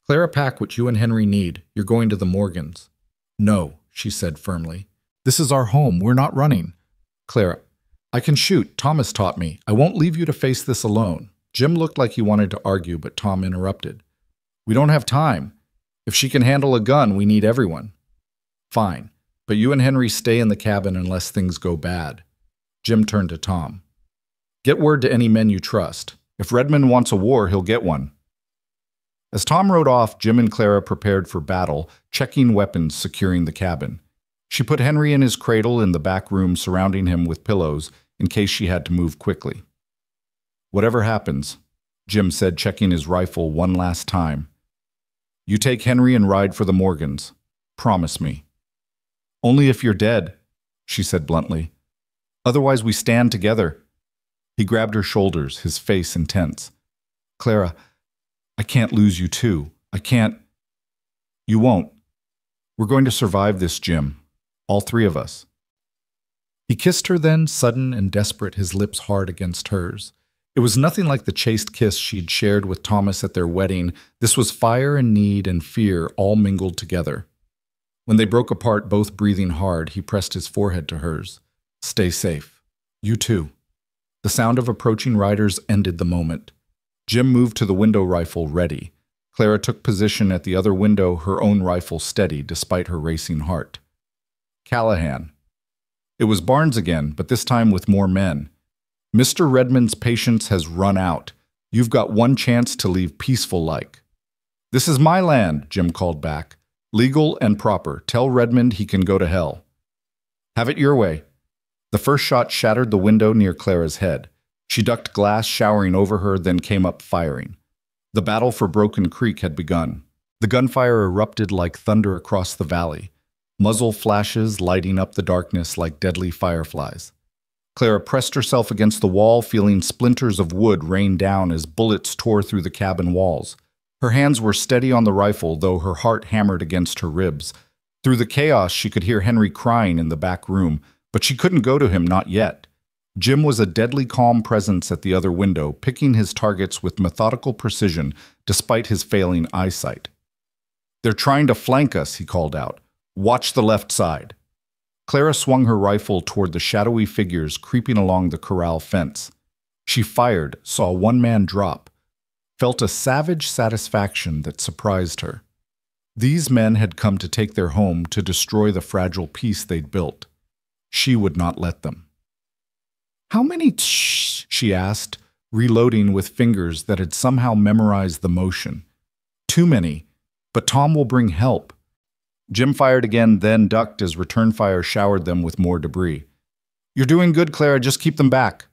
Speaker 1: Clara, pack what you and Henry need. You're going to the Morgans. No, she said firmly. This is our home. We're not running. Clara, I can shoot. Thomas taught me. I won't leave you to face this alone. Jim looked like he wanted to argue, but Tom interrupted. We don't have time. If she can handle a gun, we need everyone. Fine, but you and Henry stay in the cabin unless things go bad. Jim turned to Tom. Get word to any men you trust. If Redmond wants a war, he'll get one. As Tom rode off, Jim and Clara prepared for battle, checking weapons, securing the cabin. She put Henry in his cradle in the back room, surrounding him with pillows in case she had to move quickly. Whatever happens, Jim said, checking his rifle one last time. You take Henry and ride for the Morgans. Promise me. Only if you're dead, she said bluntly. Otherwise, we stand together. He grabbed her shoulders, his face intense. Clara, I can't lose you too. I can't. You won't. We're going to survive this, Jim. All three of us. He kissed her then, sudden and desperate, his lips hard against hers. It was nothing like the chaste kiss she'd shared with Thomas at their wedding. This was fire and need and fear all mingled together. When they broke apart, both breathing hard, he pressed his forehead to hers. Stay safe. You too. The sound of approaching riders ended the moment. Jim moved to the window rifle, ready. Clara took position at the other window, her own rifle steady despite her racing heart. Callahan. It was Barnes again, but this time with more men. Mr. Redmond's patience has run out. You've got one chance to leave peaceful-like. This is my land, Jim called back. Legal and proper. Tell Redmond he can go to hell. Have it your way. The first shot shattered the window near Clara's head. She ducked glass showering over her, then came up firing. The battle for Broken Creek had begun. The gunfire erupted like thunder across the valley, muzzle flashes lighting up the darkness like deadly fireflies. Clara pressed herself against the wall, feeling splinters of wood rain down as bullets tore through the cabin walls. Her hands were steady on the rifle, though her heart hammered against her ribs. Through the chaos, she could hear Henry crying in the back room, but she couldn't go to him, not yet. Jim was a deadly calm presence at the other window, picking his targets with methodical precision despite his failing eyesight. They're trying to flank us, he called out. Watch the left side. Clara swung her rifle toward the shadowy figures creeping along the corral fence. She fired, saw one man drop, felt a savage satisfaction that surprised her. These men had come to take their home, to destroy the fragile peace they'd built. She would not let them. How many tsh? She asked, reloading with fingers that had somehow memorized the motion. Too many, but Tom will bring help. Jim fired again, then ducked as return fire showered them with more debris. You're doing good, Clara, just keep them back.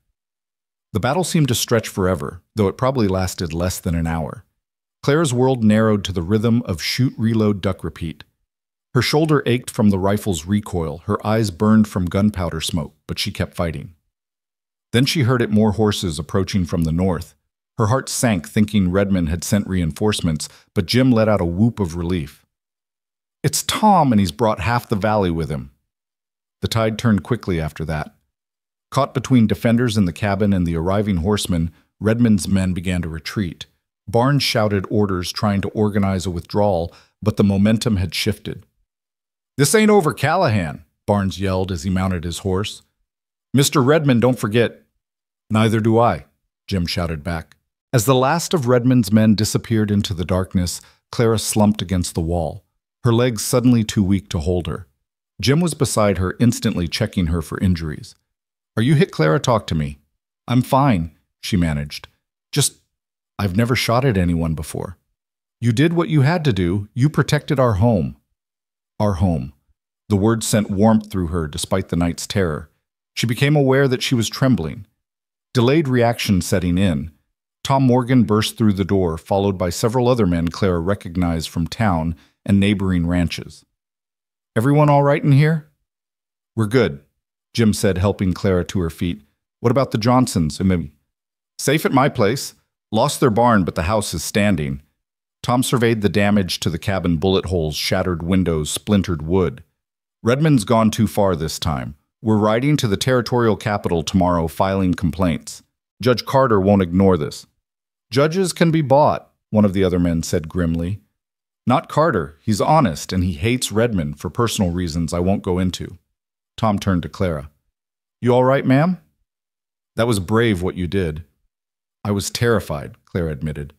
Speaker 1: The battle seemed to stretch forever, though it probably lasted less than an hour. Clara's world narrowed to the rhythm of shoot, reload, duck, repeat. Her shoulder ached from the rifle's recoil, her eyes burned from gunpowder smoke, but she kept fighting. Then she heard it, more horses approaching from the north. Her heart sank, thinking Redmond had sent reinforcements, but Jim let out a whoop of relief. It's Tom, and he's brought half the valley with him. The tide turned quickly after that. Caught between defenders in the cabin and the arriving horsemen, Redmond's men began to retreat. Barnes shouted orders, trying to organize a withdrawal, but the momentum had shifted. This ain't over, Callahan, Barnes yelled as he mounted his horse. Mr. Redmond, don't forget. Neither do I, Jim shouted back. As the last of Redmond's men disappeared into the darkness, Clara slumped against the wall, her legs suddenly too weak to hold her. Jim was beside her, instantly checking her for injuries. Are you hit, Clara? Talk to me. I'm fine, she managed. I've never shot at anyone before. You did what you had to do. You protected our home. Our home. The word sent warmth through her despite the night's terror. She became aware that she was trembling. Delayed reaction setting in. Tom Morgan burst through the door, followed by several other men Clara recognized from town and neighboring ranches. "Everyone all right in here?" "We're good," Jim said, helping Clara to her feet. "What about the Johnsons?" "Safe at my place. Lost their barn, but the house is standing." Tom surveyed the damage to the cabin: bullet holes, shattered windows, splintered wood. "Redmond's gone too far this time. We're riding to the territorial capital tomorrow, filing complaints. Judge Carter won't ignore this." "Judges can be bought," one of the other men said grimly. "Not Carter. He's honest, and he hates Redmond for personal reasons I won't go into." Tom turned to Clara. "You all right, ma'am?" "That was brave what you did." "I was terrified," Clara admitted.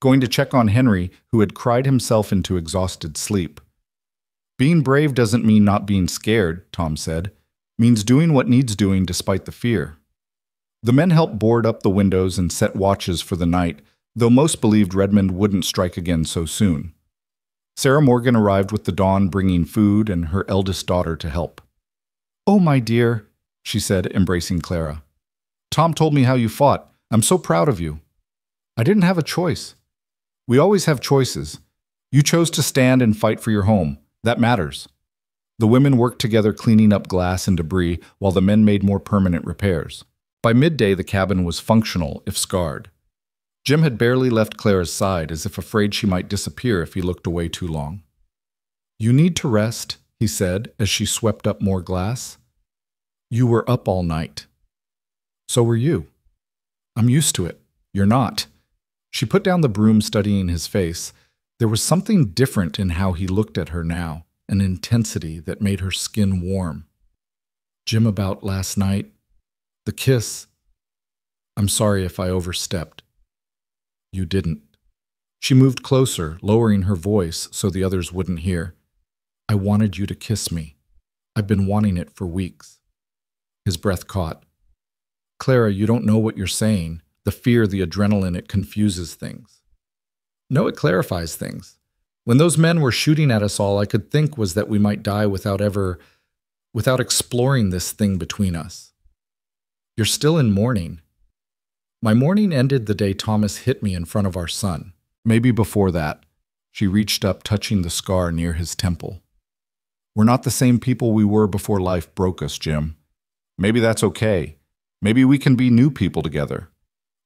Speaker 1: Going to check on Henry, who had cried himself into exhausted sleep. "Being brave doesn't mean not being scared," Tom said. "Means doing what needs doing despite the fear." The men helped board up the windows and set watches for the night, though most believed Redmond wouldn't strike again so soon. Sarah Morgan arrived with the dawn, bringing food and her eldest daughter to help. "Oh, my dear," she said, embracing Clara. "Tom told me how you fought. I'm so proud of you." "I didn't have a choice." "We always have choices. You chose to stand and fight for your home. That matters." The women worked together cleaning up glass and debris while the men made more permanent repairs. By midday, the cabin was functional, if scarred. Jim had barely left Clara's side, as if afraid she might disappear if he looked away too long. "You need to rest," he said as she swept up more glass. "You were up all night." "So were you." "I'm used to it. You're not." She put down the broom, studying his face. There was something different in how he looked at her now, an intensity that made her skin warm. "Jim, about last night, the kiss. I'm sorry if I overstepped." "You didn't." She moved closer, lowering her voice so the others wouldn't hear. "I wanted you to kiss me. I've been wanting it for weeks." His breath caught. "Clara, you don't know what you're saying. The fear, the adrenaline, it confuses things." "No, it clarifies things. When those men were shooting at us, all I could think was that we might die without exploring this thing between us." "You're still in mourning." "My mourning ended the day Thomas hit me in front of our son. Maybe before that." She reached up, touching the scar near his temple. "We're not the same people we were before life broke us, Jim. Maybe that's okay. Maybe we can be new people together."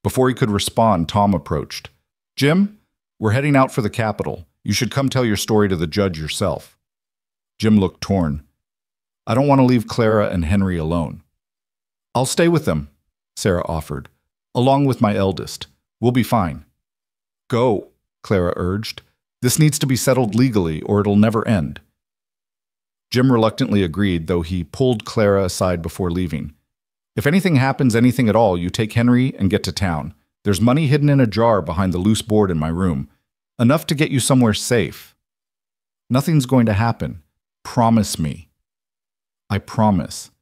Speaker 1: Before he could respond, Tom approached. "Jim, we're heading out for the capital. You should come tell your story to the judge yourself." Jim looked torn. "I don't want to leave Clara and Henry alone." "I'll stay with them," Sarah offered, "along with my eldest. We'll be fine." "Go," Clara urged. "This needs to be settled legally, or it'll never end." Jim reluctantly agreed, though he pulled Clara aside before leaving. "If anything happens, anything at all, you take Henry and get to town. There's money hidden in a jar behind the loose board in my room. Enough to get you somewhere safe." "Nothing's going to happen. Promise me." "I promise.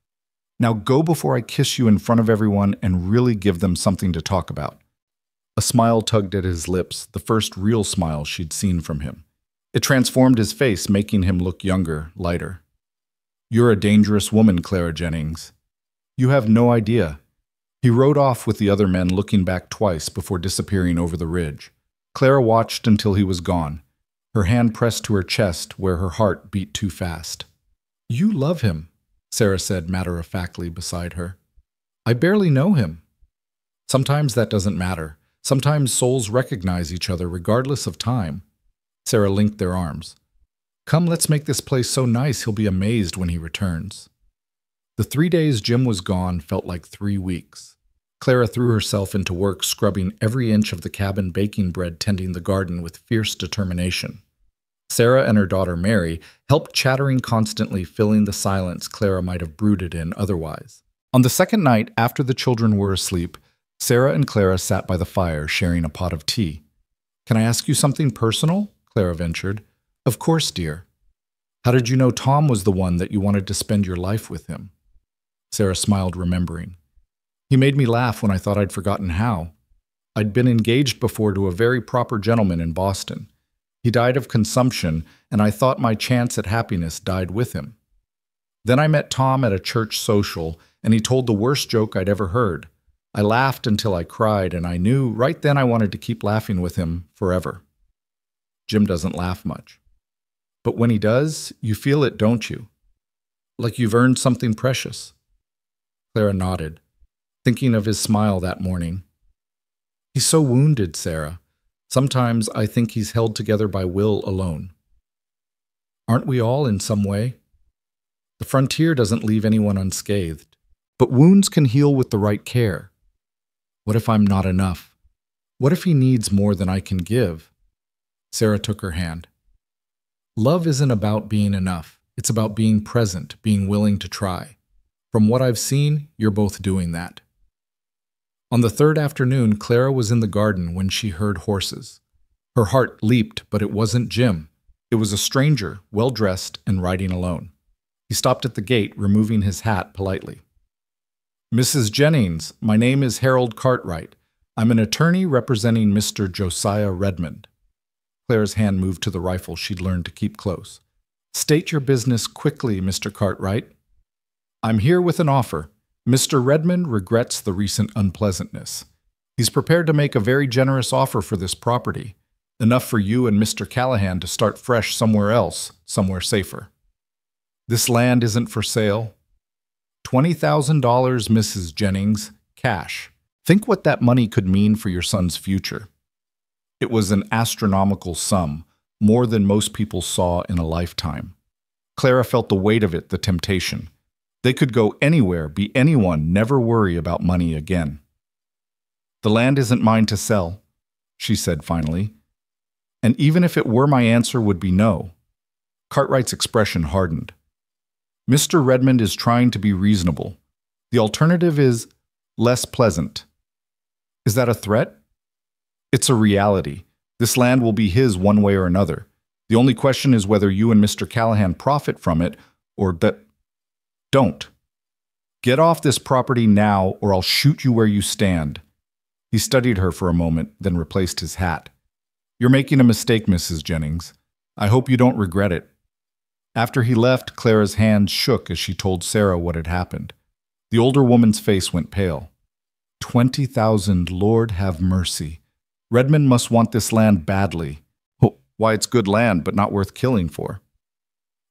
Speaker 1: Now go before I kiss you in front of everyone and really give them something to talk about." A smile tugged at his lips, the first real smile she'd seen from him. It transformed his face, making him look younger, lighter. "You're a dangerous woman, Clara Jennings. You have no idea." He rode off with the other men, looking back twice before disappearing over the ridge. Clara watched until he was gone, her hand pressed to her chest where her heart beat too fast. "You love him," Sarah said matter-of-factly beside her. "I barely know him." "Sometimes that doesn't matter. Sometimes souls recognize each other regardless of time." Sarah linked their arms. "Come, let's make this place so nice he'll be amazed when he returns." The 3 days Jim was gone felt like 3 weeks. Clara threw herself into work, scrubbing every inch of the cabin, baking bread, tending the garden with fierce determination. Sarah and her daughter Mary helped, chattering constantly, filling the silence Clara might have brooded in otherwise. On the second night, after the children were asleep, Sarah and Clara sat by the fire, sharing a pot of tea. "Can I ask you something personal?" Clara ventured. "Of course, dear." "How did you know Tom was the one that you wanted to spend your life with him?" Sarah smiled, remembering. "He made me laugh when I thought I'd forgotten how. I'd been engaged before to a very proper gentleman in Boston. He died of consumption, and I thought my chance at happiness died with him. Then I met Tom at a church social, and he told the worst joke I'd ever heard. I laughed until I cried, and I knew right then I wanted to keep laughing with him forever. Jim doesn't laugh much. But when he does, you feel it, don't you? Like you've earned something precious. Clara nodded, thinking of his smile that morning. He's so wounded, Sarah. Sometimes I think he's held together by will alone. Aren't we all in some way? The frontier doesn't leave anyone unscathed, but wounds can heal with the right care. What if I'm not enough? What if he needs more than I can give? Sarah took her hand. Love isn't about being enough. It's about being present, being willing to try. From what I've seen, you're both doing that. On the third afternoon, Clara was in the garden when she heard horses. Her heart leaped, but it wasn't Jim. It was a stranger, well-dressed and riding alone. He stopped at the gate, removing his hat politely. Mrs. Jennings, my name is Harold Cartwright. I'm an attorney representing Mr. Josiah Redmond. Clara's hand moved to the rifle she'd learned to keep close. State your business quickly, Mr. Cartwright. I'm here with an offer. Mr. Redmond regrets the recent unpleasantness. He's prepared to make a very generous offer for this property, enough for you and Mr. Callahan to start fresh somewhere else, somewhere safer. This land isn't for sale. $20,000, Mrs. Jennings, cash. Think what that money could mean for your son's future. It was an astronomical sum, more than most people saw in a lifetime. Clara felt the weight of it, the temptation. They could go anywhere, be anyone, never worry about money again. The land isn't mine to sell, she said finally. And even if it were, my answer would be no. Cartwright's expression hardened. Mr. Redmond is trying to be reasonable. The alternative is less pleasant. Is that a threat? It's a reality. This land will be his one way or another. The only question is whether you and Mr. Callahan profit from it or that don't. Get off this property now or I'll shoot you where you stand. He studied her for a moment, then replaced his hat. You're making a mistake, Mrs. Jennings. I hope you don't regret it. After he left, Clara's hands shook as she told Sarah what had happened. The older woman's face went pale. 20,000, Lord have mercy. Redmond must want this land badly. Oh, why, it's good land, but not worth killing for.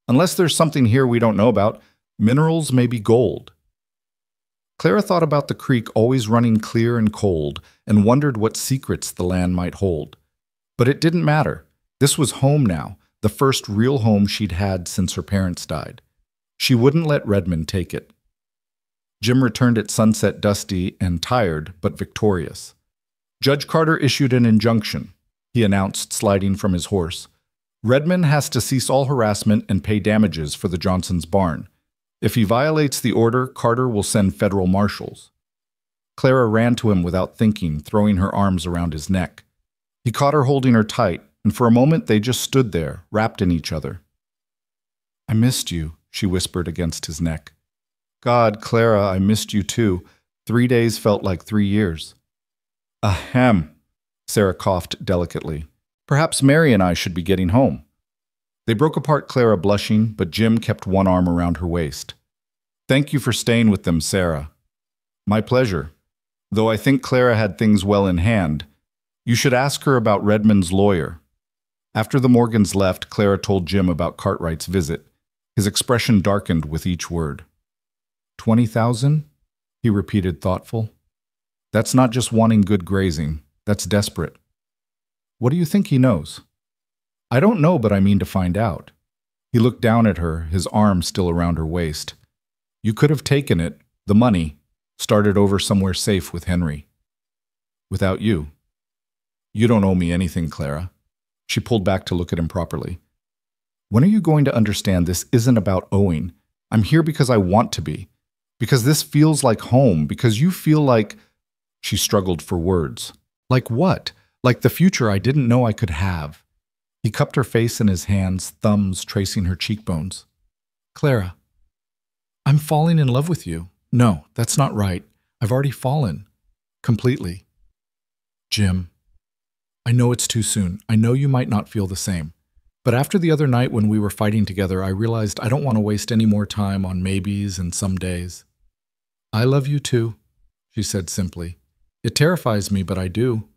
Speaker 1: Unless there's something here we don't know about, minerals may be gold. Clara thought about the creek always running clear and cold and wondered what secrets the land might hold. But it didn't matter. This was home now, the first real home she'd had since her parents died. She wouldn't let Redmond take it. Jim returned at sunset dusty and tired, but victorious. Judge Carter issued an injunction, he announced, sliding from his horse. Redmond has to cease all harassment and pay damages for the Johnsons' barn. If he violates the order, Carter will send federal marshals. Clara ran to him without thinking, throwing her arms around his neck. He caught her holding her tight, and for a moment they just stood there, wrapped in each other. I missed you, she whispered against his neck. God, Clara, I missed you too. 3 days felt like 3 years. Ahem, Sarah coughed delicately. Perhaps Mary and I should be getting home. They broke apart, Clara blushing, but Jim kept one arm around her waist. Thank you for staying with them, Sarah. My pleasure. Though I think Clara had things well in hand. You should ask her about Redmond's lawyer. After the Morgans left, Clara told Jim about Cartwright's visit. His expression darkened with each word. 20,000? He repeated, thoughtful. That's not just wanting good grazing. That's desperate. What do you think he knows? I don't know, but I mean to find out. He looked down at her, his arm still around her waist. You could have taken it, the money, started over somewhere safe with Henry. Without you. You don't owe me anything, Clara. She pulled back to look at him properly. When are you going to understand this isn't about owing? I'm here because I want to be. Because this feels like home. Because you feel like... She struggled for words. Like what? Like the future I didn't know I could have. He cupped her face in his hands, thumbs tracing her cheekbones. Clara, I'm falling in love with you. No, that's not right. I've already fallen. Completely. Jim, I know it's too soon. I know you might not feel the same. But after the other night when we were fighting together, I realized I don't want to waste any more time on maybes and some days. I love you too. she said simply. It terrifies me, but I do.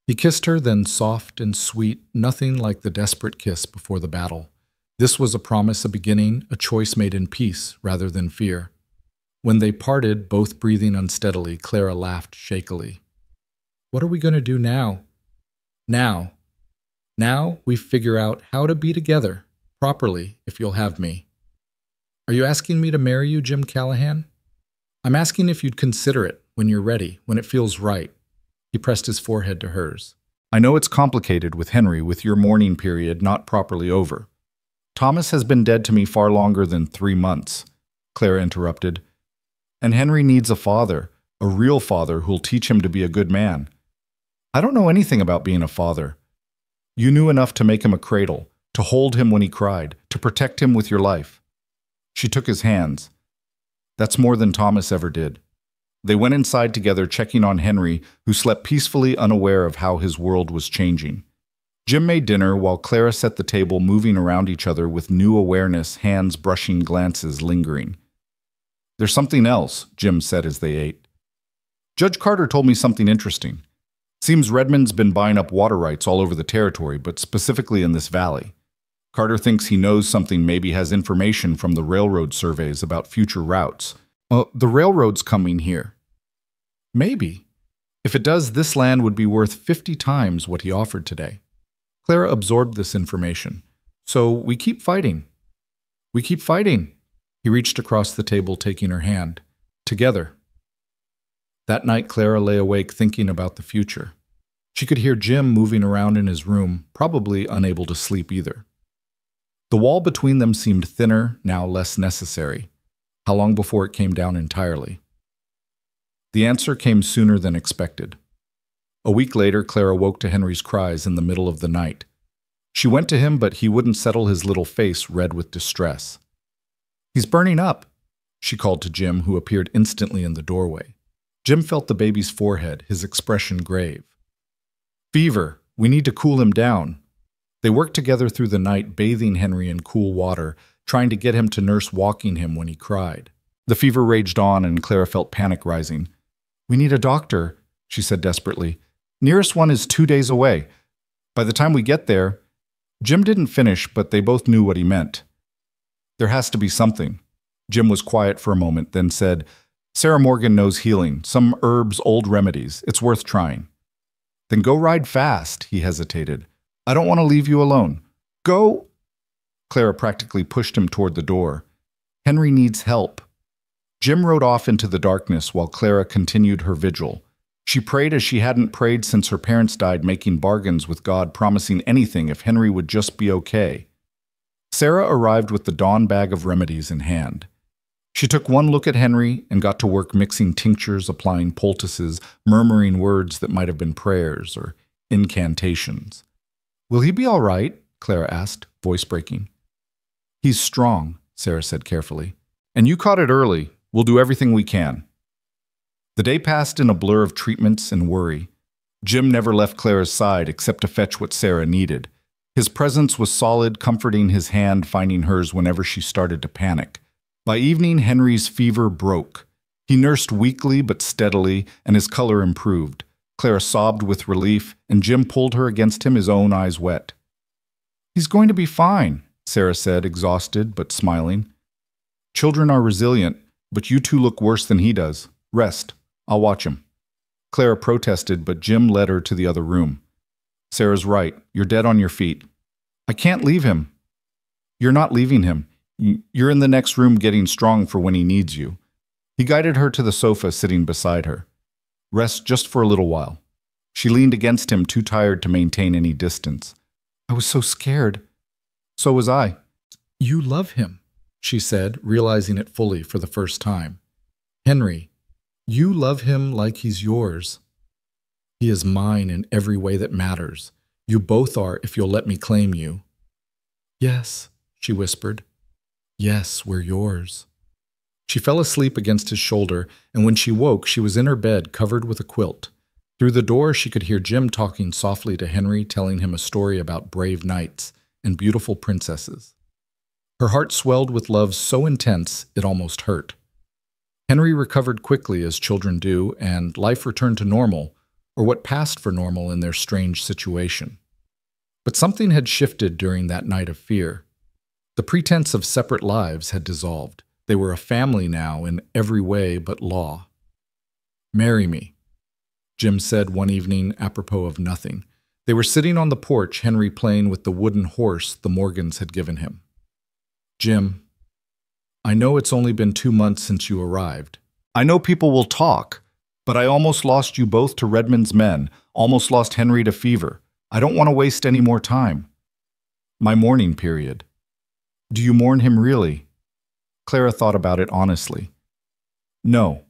Speaker 1: He kissed her, then soft and sweet, nothing like the desperate kiss before the battle. This was a promise, a beginning, a choice made in peace rather than fear. When they parted, both breathing unsteadily, Clara laughed shakily. What are we going to do now? Now we figure out how to be together, properly, if you'll have me. Are you asking me to marry you, Jim Callahan? I'm asking if you'd consider it when you're ready, when it feels right. He pressed his forehead to hers. I know it's complicated with Henry, with your mourning period not properly over. Thomas has been dead to me far longer than 3 months, Clara interrupted. And Henry needs a father, a real father who'll teach him to be a good man. I don't know anything about being a father. You knew enough to make him a cradle, to hold him when he cried, to protect him with your life. She took his hands. That's more than Thomas ever did. They went inside together, checking on Henry, who slept peacefully unaware of how his world was changing. Jim made dinner while Clara set the table, moving around each other with new awareness, hands brushing, glances lingering. There's something else, Jim said as they ate. Judge Carter told me something interesting. Seems Redmond's been buying up water rights all over the territory, but specifically in this valley. Carter thinks he knows something, maybe has information from the railroad surveys about future routes. The railroad's coming here. Maybe. If it does, this land would be worth 50 times what he offered today. Clara absorbed this information. So we keep fighting. We keep fighting. He reached across the table, taking her hand. Together. That night, Clara lay awake thinking about the future. She could hear Jim moving around in his room, probably unable to sleep either. The wall between them seemed thinner, now less necessary. How long before it came down entirely? The answer came sooner than expected. A week later, Clara woke to Henry's cries in the middle of the night. She went to him, but he wouldn't settle his little face red with distress. He's burning up, she called to Jim, who appeared instantly in the doorway. Jim felt the baby's forehead, his expression grave. Fever. We need to cool him down. They worked together through the night, bathing Henry in cool water, trying to get him to nurse walking him when he cried. The fever raged on, and Clara felt panic rising. We need a doctor, she said desperately. Nearest one is 2 days away. By the time we get there, Jim didn't finish, but they both knew what he meant. There has to be something. Jim was quiet for a moment, then said, Sarah Morgan knows healing, some herbs, old remedies. It's worth trying. Then go ride fast, he hesitated. I don't want to leave you alone. Go. Clara practically pushed him toward the door. Henry needs help. Jim rode off into the darkness while Clara continued her vigil. She prayed as she hadn't prayed since her parents died, making bargains with God, promising anything if Henry would just be okay. Sarah arrived with the dawn bag of remedies in hand. She took one look at Henry and got to work mixing tinctures, applying poultices, murmuring words that might have been prayers or incantations. Will he be all right? Clara asked, voice breaking. He's strong, Sarah said carefully. And you caught it early. We'll do everything we can. The day passed in a blur of treatments and worry. Jim never left Clara's side except to fetch what Sarah needed. His presence was solid, comforting his hand, finding hers whenever she started to panic. By evening, Henry's fever broke. He nursed weakly but steadily, and his color improved. Clara sobbed with relief, and Jim pulled her against him, his own eyes wet. He's going to be fine, Sarah said, exhausted but smiling. Children are resilient, but you two look worse than he does. Rest. I'll watch him. Clara protested, but Jim led her to the other room. Sarah's right. You're dead on your feet. I can't leave him. You're not leaving him. You're in the next room getting strong for when he needs you. He guided her to the sofa, sitting beside her. Rest just for a little while. She leaned against him, too tired to maintain any distance. I was so scared. So was I. You love him, she said, realizing it fully for the first time. Henry, you love him like he's yours. He is mine in every way that matters. You both are if you'll let me claim you. Yes, she whispered. Yes, we're yours. She fell asleep against his shoulder, and when she woke, she was in her bed covered with a quilt. Through the door, she could hear Jim talking softly to Henry, telling him a story about brave knights and beautiful princesses. Her heart swelled with love so intense it almost hurt. Henry recovered quickly, as children do, and life returned to normal, or what passed for normal in their strange situation. But something had shifted during that night of fear. The pretense of separate lives had dissolved. They were a family now in every way but law. "Marry me," Jim said one evening apropos of nothing. They were sitting on the porch, Henry playing with the wooden horse the Morgans had given him. "Jim, I know it's only been 2 months since you arrived. I know people will talk, but I almost lost you both to Redmond's men, almost lost Henry to fever. I don't want to waste any more time. My mourning period. Do you mourn him really?" Clara thought about it honestly. "No.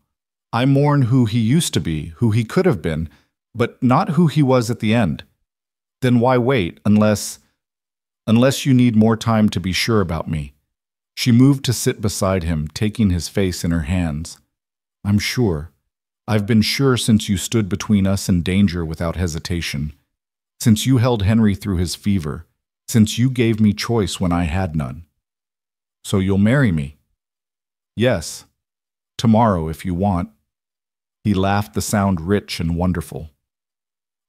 Speaker 1: I mourn who he used to be, who he could have been, but not who he was at the end. Then why wait, unless you need more time to be sure about me?" She moved to sit beside him, taking his face in her hands. "I'm sure. I've been sure since you stood between us and danger without hesitation. Since you held Henry through his fever. Since you gave me choice when I had none. So you'll marry me?" "Yes. Tomorrow, if you want." He laughed, the sound rich and wonderful.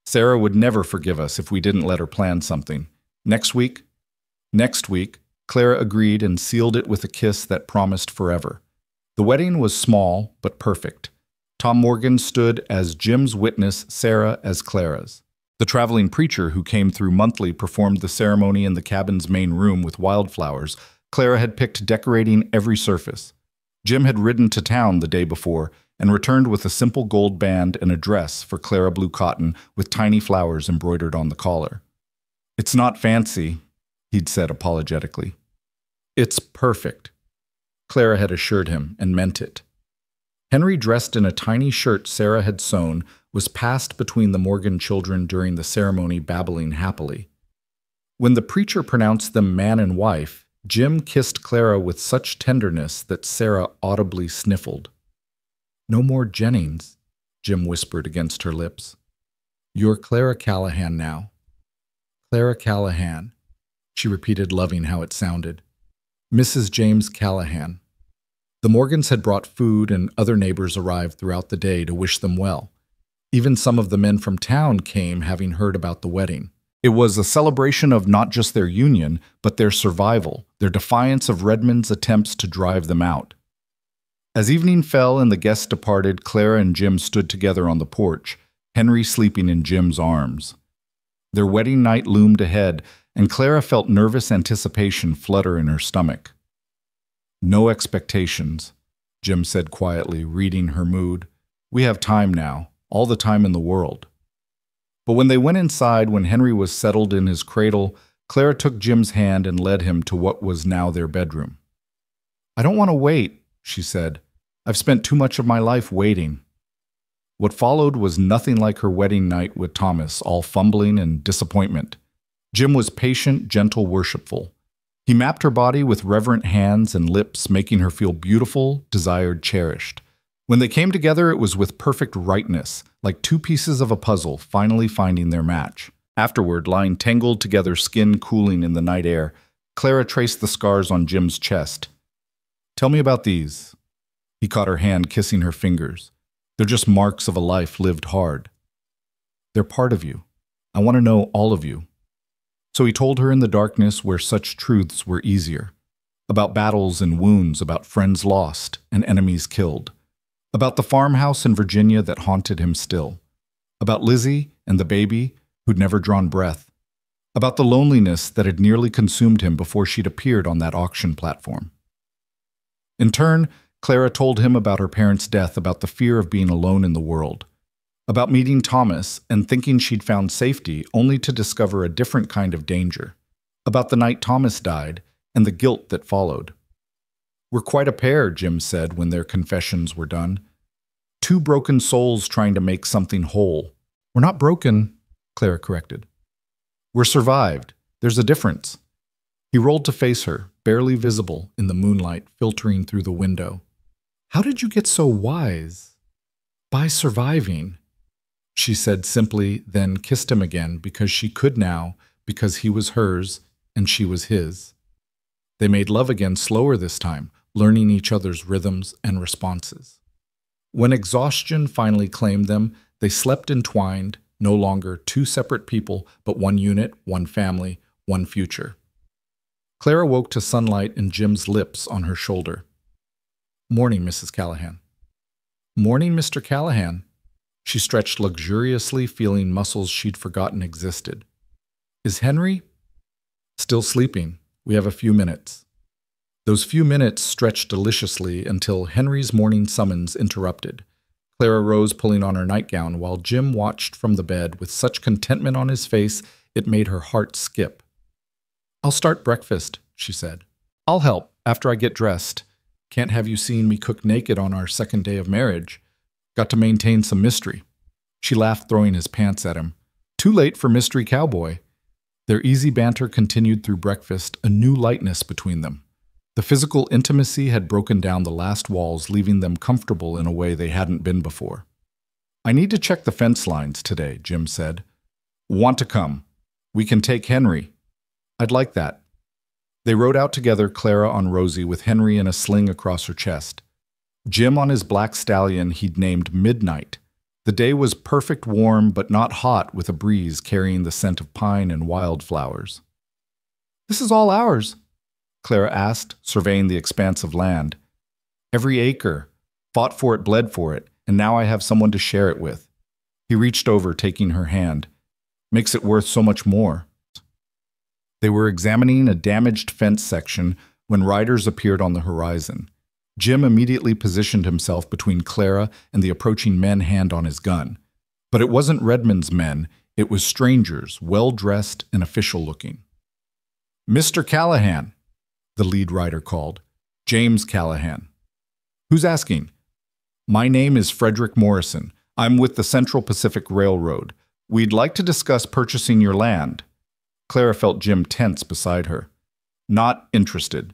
Speaker 1: "Sarah would never forgive us if we didn't let her plan something. Next week?" "Next week," Clara agreed and sealed it with a kiss that promised forever. The wedding was small but perfect. Tom Morgan stood as Jim's witness, Sarah as Clara's. The traveling preacher who came through monthly performed the ceremony in the cabin's main room with wildflowers. Clara had picked decorating every surface. Jim had ridden to town the day before and returned with a simple gold band and a dress for Clara blue cotton with tiny flowers embroidered on the collar. "It's not fancy," he'd said apologetically. "It's perfect," Clara had assured him, and meant it. Henry, dressed in a tiny shirt Sarah had sewn, was passed between the Morgan children during the ceremony, babbling happily. When the preacher pronounced them man and wife, Jim kissed Clara with such tenderness that Sarah audibly sniffled. "No more Jennings," Jim whispered against her lips. "You're Clara Callahan now." "Clara Callahan," she repeated, loving how it sounded. "Mrs. James Callahan." The Morgans had brought food, and other neighbors arrived throughout the day to wish them well. Even some of the men from town came, having heard about the wedding. It was a celebration of not just their union, but their survival, their defiance of Redmond's attempts to drive them out. As evening fell and the guests departed, Clara and Jim stood together on the porch, Henry sleeping in Jim's arms. Their wedding night loomed ahead, and Clara felt nervous anticipation flutter in her stomach. "No expectations," Jim said quietly, reading her mood. "We have time now, all the time in the world." But when they went inside, when Henry was settled in his cradle, Clara took Jim's hand and led him to what was now their bedroom. "I don't want to wait," she said. "I've spent too much of my life waiting." What followed was nothing like her wedding night with Thomas, all fumbling and disappointment. Jim was patient, gentle, worshipful. He mapped her body with reverent hands and lips, making her feel beautiful, desired, cherished. When they came together, it was with perfect rightness, like two pieces of a puzzle finally finding their match. Afterward, lying tangled together, skin cooling in the night air, Clara traced the scars on Jim's chest. "Tell me about these." He caught her hand, kissing her fingers. "They're just marks of a life lived hard." "They're part of you. I want to know all of you." So he told her in the darkness where such truths were easier. About battles and wounds, about friends lost and enemies killed. About the farmhouse in Virginia that haunted him still. About Lizzie and the baby who'd never drawn breath. About the loneliness that had nearly consumed him before she'd appeared on that auction platform. In turn, Clara told him about her parents' death, about the fear of being alone in the world. About meeting Thomas and thinking she'd found safety only to discover a different kind of danger. About the night Thomas died and the guilt that followed. "We're quite a pair," Jim said when their confessions were done. "Two broken souls trying to make something whole." "We're not broken," Clara corrected. "We're survived. There's a difference." He rolled to face her, barely visible in the moonlight filtering through the window. "How did you get so wise?" "By surviving," she said simply, then kissed him again because she could now, because he was hers and she was his. They made love again, slower this time, learning each other's rhythms and responses. When exhaustion finally claimed them, they slept entwined, no longer two separate people, but one unit, one family, one future. Clara woke to sunlight and Jim's lips on her shoulder. "Morning, Mrs. Callahan." "Morning, Mr. Callahan." She stretched luxuriously, feeling muscles she'd forgotten existed. "Is Henry?" "Still sleeping. We have a few minutes." Those few minutes stretched deliciously until Henry's morning summons interrupted. Clara rose, pulling on her nightgown, while Jim watched from the bed with such contentment on his face it made her heart skip. "I'll start breakfast," she said. "I'll help after I get dressed. Can't have you seeing me cook naked on our second day of marriage. Got to maintain some mystery." She laughed, throwing his pants at him. Too late for Mystery Cowboy. Their easy banter continued through breakfast, a new lightness between them. The physical intimacy had broken down the last walls, leaving them comfortable in a way they hadn't been before. "I need to check the fence lines today," Jim said. "Want to come? We can take Henry." "I'd like that." They rode out together, Clara on Rosie with Henry in a sling across her chest. Jim on his black stallion he'd named Midnight. The day was perfect warm, but not hot, with a breeze carrying the scent of pine and wildflowers. "This is all ours?" Clara asked, surveying the expanse of land. "Every acre. Fought for it, bled for it, and now I have someone to share it with." He reached over, taking her hand. "Makes it worth so much more." They were examining a damaged fence section when riders appeared on the horizon. Jim immediately positioned himself between Clara and the approaching men, hand on his gun. But it wasn't Redmond's men, it was strangers, well-dressed and official-looking. "Mr. Callahan," the lead rider called. "James Callahan." "Who's asking?" "My name is Frederick Morrison. I'm with the Central Pacific Railroad. We'd like to discuss purchasing your land." Clara felt Jim tense beside her. "Not interested."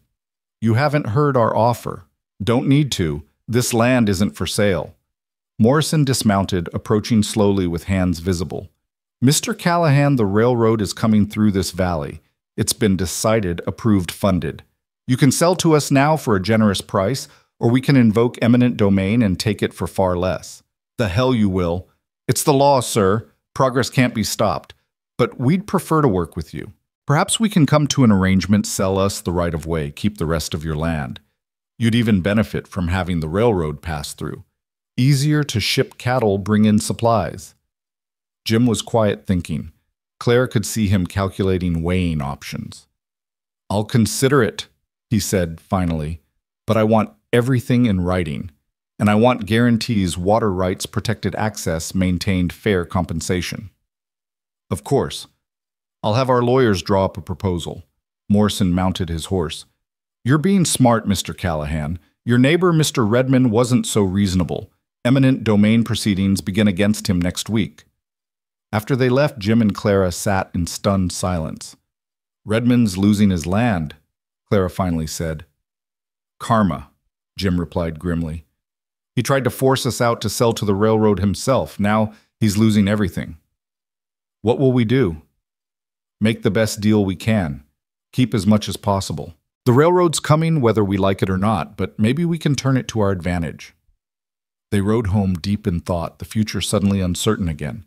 Speaker 1: "You haven't heard our offer." "Don't need to. This land isn't for sale." Morrison dismounted, approaching slowly with hands visible. "Mr. Callahan, the railroad is coming through this valley. It's been decided, approved, funded. You can sell to us now for a generous price, or we can invoke eminent domain and take it for far less." "The hell you will. It's the law, sir. Progress can't be stopped. But we'd prefer to work with you. Perhaps we can come to an arrangement, sell us the right of way, keep the rest of your land. You'd even benefit from having the railroad pass through. Easier to ship cattle, bring in supplies." Jim was quiet, thinking. Clara could see him calculating, weighing options. "I'll consider it," he said finally, "but I want everything in writing. And I want guarantees, water rights, protected access, maintained fair compensation." "Of course. I'll have our lawyers draw up a proposal." Morrison mounted his horse. "You're being smart, Mr. Callahan. Your neighbor, Mr. Redmond, wasn't so reasonable. Eminent domain proceedings begin against him next week." After they left, Jim and Clara sat in stunned silence. "Redmond's losing his land," Clara finally said. "Karma," Jim replied grimly. "He tried to force us out to sell to the railroad himself. Now he's losing everything." "What will we do?" "Make the best deal we can. Keep as much as possible. The railroad's coming whether we like it or not, but maybe we can turn it to our advantage." They rode home deep in thought, the future suddenly uncertain again.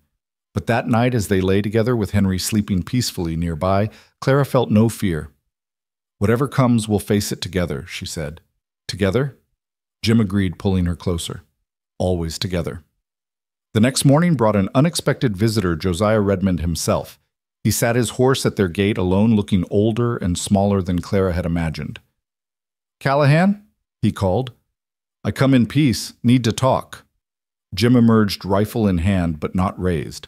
Speaker 1: But that night, as they lay together with Henry sleeping peacefully nearby, Clara felt no fear. "Whatever comes, we'll face it together," she said. "Together?" Jim agreed, pulling her closer. "Always together." The next morning brought an unexpected visitor, Josiah Redmond himself. He sat his horse at their gate alone, looking older and smaller than Clara had imagined. "Callahan?" he called. "I come in peace. Need to talk." Jim emerged, rifle in hand, but not raised.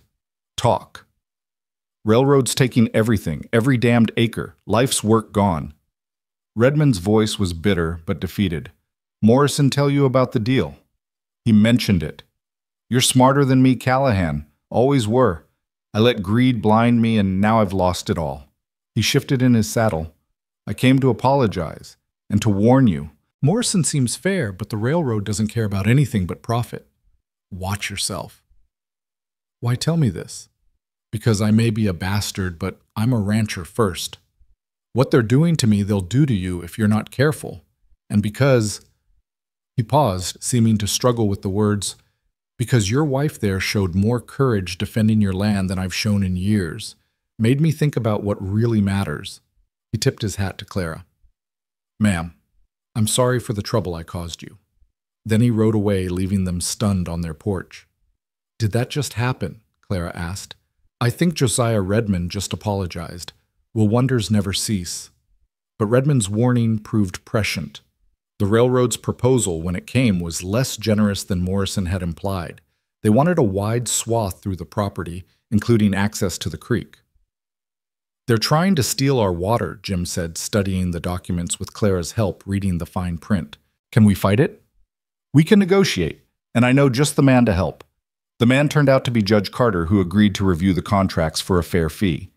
Speaker 1: "Talk." "Railroad's taking everything, every damned acre. Life's work gone." Redmond's voice was bitter, but defeated. "Morrison tell you about the deal?" "He mentioned it." "You're smarter than me, Callahan. Always were. I let greed blind me, and now I've lost it all." He shifted in his saddle. "I came to apologize, and to warn you. Morrison seems fair, but the railroad doesn't care about anything but profit. Watch yourself." "Why tell me this?" "Because I may be a bastard, but I'm a rancher first. What they're doing to me, they'll do to you if you're not careful. And because, he paused, seeming to struggle with the words, because your wife there showed more courage defending your land than I've shown in years, made me think about what really matters. He tipped his hat to Clara. Ma'am, I'm sorry for the trouble I caused you. Then he rode away, leaving them stunned on their porch. Did that just happen? Clara asked. I think Josiah Redmond just apologized. Will wonders never cease? But Redmond's warning proved prescient. The railroad's proposal, when it came, was less generous than Morrison had implied. They wanted a wide swath through the property, including access to the creek. They're trying to steal our water, Jim said, studying the documents with Clara's help, reading the fine print. Can we fight it? We can negotiate, and I know just the man to help. The man turned out to be Judge Carter, who agreed to review the contracts for a fair fee.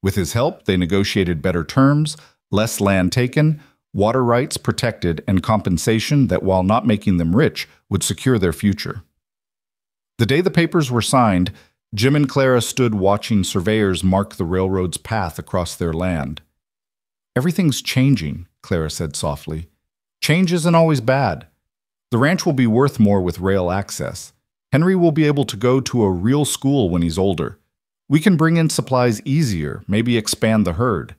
Speaker 1: With his help, they negotiated better terms, less land taken, water rights protected, and compensation that, while not making them rich, would secure their future. The day the papers were signed, Jim and Clara stood watching surveyors mark the railroad's path across their land. Everything's changing, Clara said softly. Change isn't always bad. The ranch will be worth more with rail access. Henry will be able to go to a real school when he's older. We can bring in supplies easier, maybe expand the herd.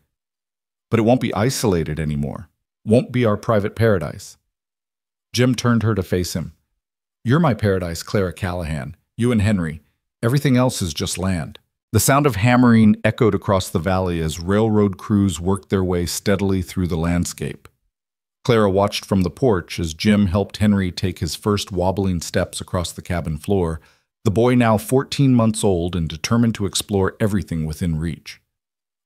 Speaker 1: But it won't be isolated anymore. Won't be our private paradise. Jim turned her to face him. You're my paradise, Clara Callahan. You and Henry. Everything else is just land. The sound of hammering echoed across the valley as railroad crews worked their way steadily through the landscape. Clara watched from the porch as Jim helped Henry take his first wobbling steps across the cabin floor, the boy now 14 months old and determined to explore everything within reach.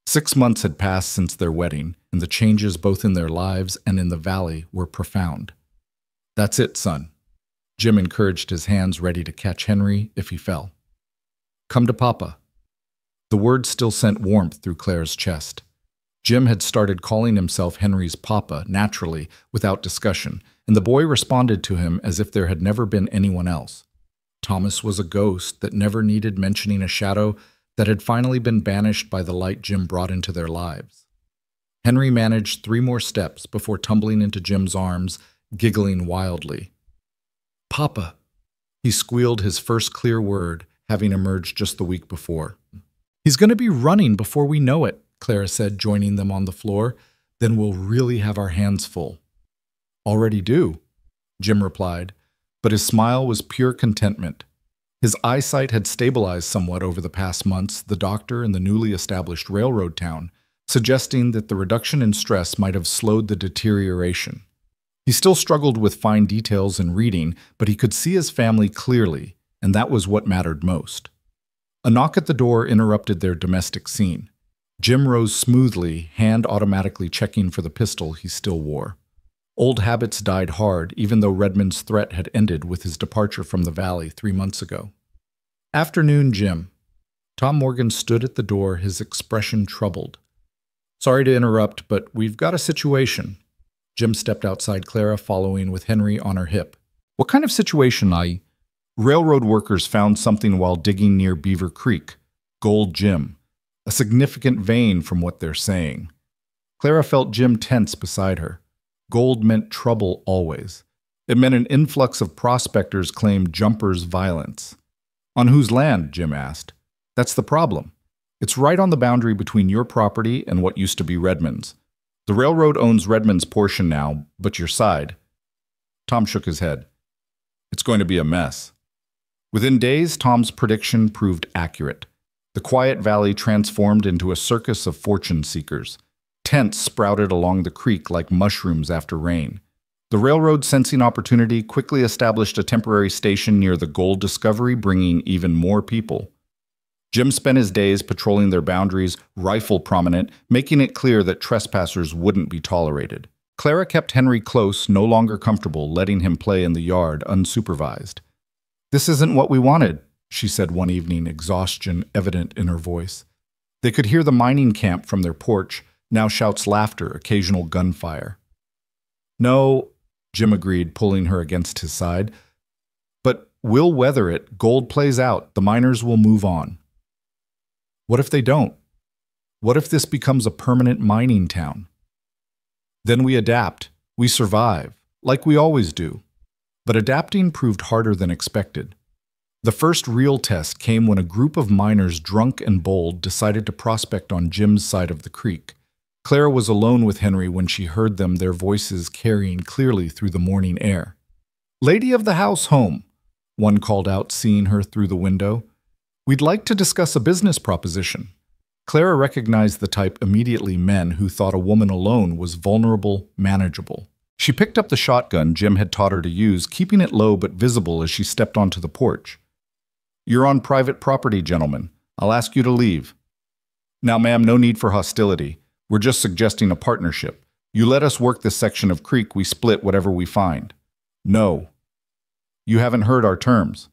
Speaker 1: 6 months had passed since their wedding, and the changes both in their lives and in the valley were profound. That's it, son. Jim encouraged, his hands ready to catch Henry if he fell. Come to Papa. The word still sent warmth through Clara's chest. Jim had started calling himself Henry's Papa, naturally, without discussion, and the boy responded to him as if there had never been anyone else. Thomas was a ghost that never needed mentioning a shadow that had finally been banished by the light Jim brought into their lives. Henry managed 3 more steps before tumbling into Jim's arms, giggling wildly. Papa! He squealed his first clear word, having emerged just the week before. He's going to be running before we know it, Clara said, joining them on the floor. Then we'll really have our hands full. Already do, Jim replied, but his smile was pure contentment. His eyesight had stabilized somewhat over the past months, the doctor in the newly established railroad town, suggesting that the reduction in stress might have slowed the deterioration. He still struggled with fine details in reading, but he could see his family clearly, and that was what mattered most. A knock at the door interrupted their domestic scene. Jim rose smoothly, hand automatically checking for the pistol he still wore. Old habits died hard, even though Redmond's threat had ended with his departure from the valley 3 months ago. Afternoon, Jim. Tom Morgan stood at the door, his expression troubled. Sorry to interrupt, but we've got a situation. Jim stepped outside Clara, following with Henry on her hip. What kind of situation, Railroad workers found something while digging near Beaver Creek. Gold Jim. A significant vein from what they're saying. Clara felt Jim tense beside her. Gold meant trouble always. It meant an influx of prospectors claimed Jumper's violence. On whose land? Jim asked. That's the problem. It's right on the boundary between your property and what used to be Redmond's. The railroad owns Redmond's portion now, but your side. Tom shook his head. It's going to be a mess. Within days, Tom's prediction proved accurate. The quiet valley transformed into a circus of fortune seekers. Tents sprouted along the creek like mushrooms after rain. The railroad, sensing opportunity, quickly established a temporary station near the gold discovery, bringing even more people. Jim spent his days patrolling their boundaries, rifle prominent, making it clear that trespassers wouldn't be tolerated. Clara kept Henry close, no longer comfortable letting him play in the yard unsupervised. This isn't what we wanted, she said one evening, exhaustion evident in her voice. They could hear the mining camp from their porch, now shouts, laughter, occasional gunfire. No, Jim agreed, pulling her against his side. But we'll weather it. Gold plays out. The miners will move on. What if they don't? What if this becomes a permanent mining town? Then we adapt. We survive, like we always do. But adapting proved harder than expected. The first real test came when a group of miners, drunk and bold, decided to prospect on Jim's side of the creek. Clara was alone with Henry when she heard them, their voices carrying clearly through the morning air. "Lady of the house home," one called out, seeing her through the window. "We'd like to discuss a business proposition." Clara recognized the type immediately, men who thought a woman alone was vulnerable, manageable. She picked up the shotgun Jim had taught her to use, keeping it low but visible as she stepped onto the porch. "You're on private property, gentlemen. I'll ask you to leave." "Now, ma'am, no need for hostility. We're just suggesting a partnership. You let us work this section of creek, we split whatever we find." "No." "You haven't heard our terms."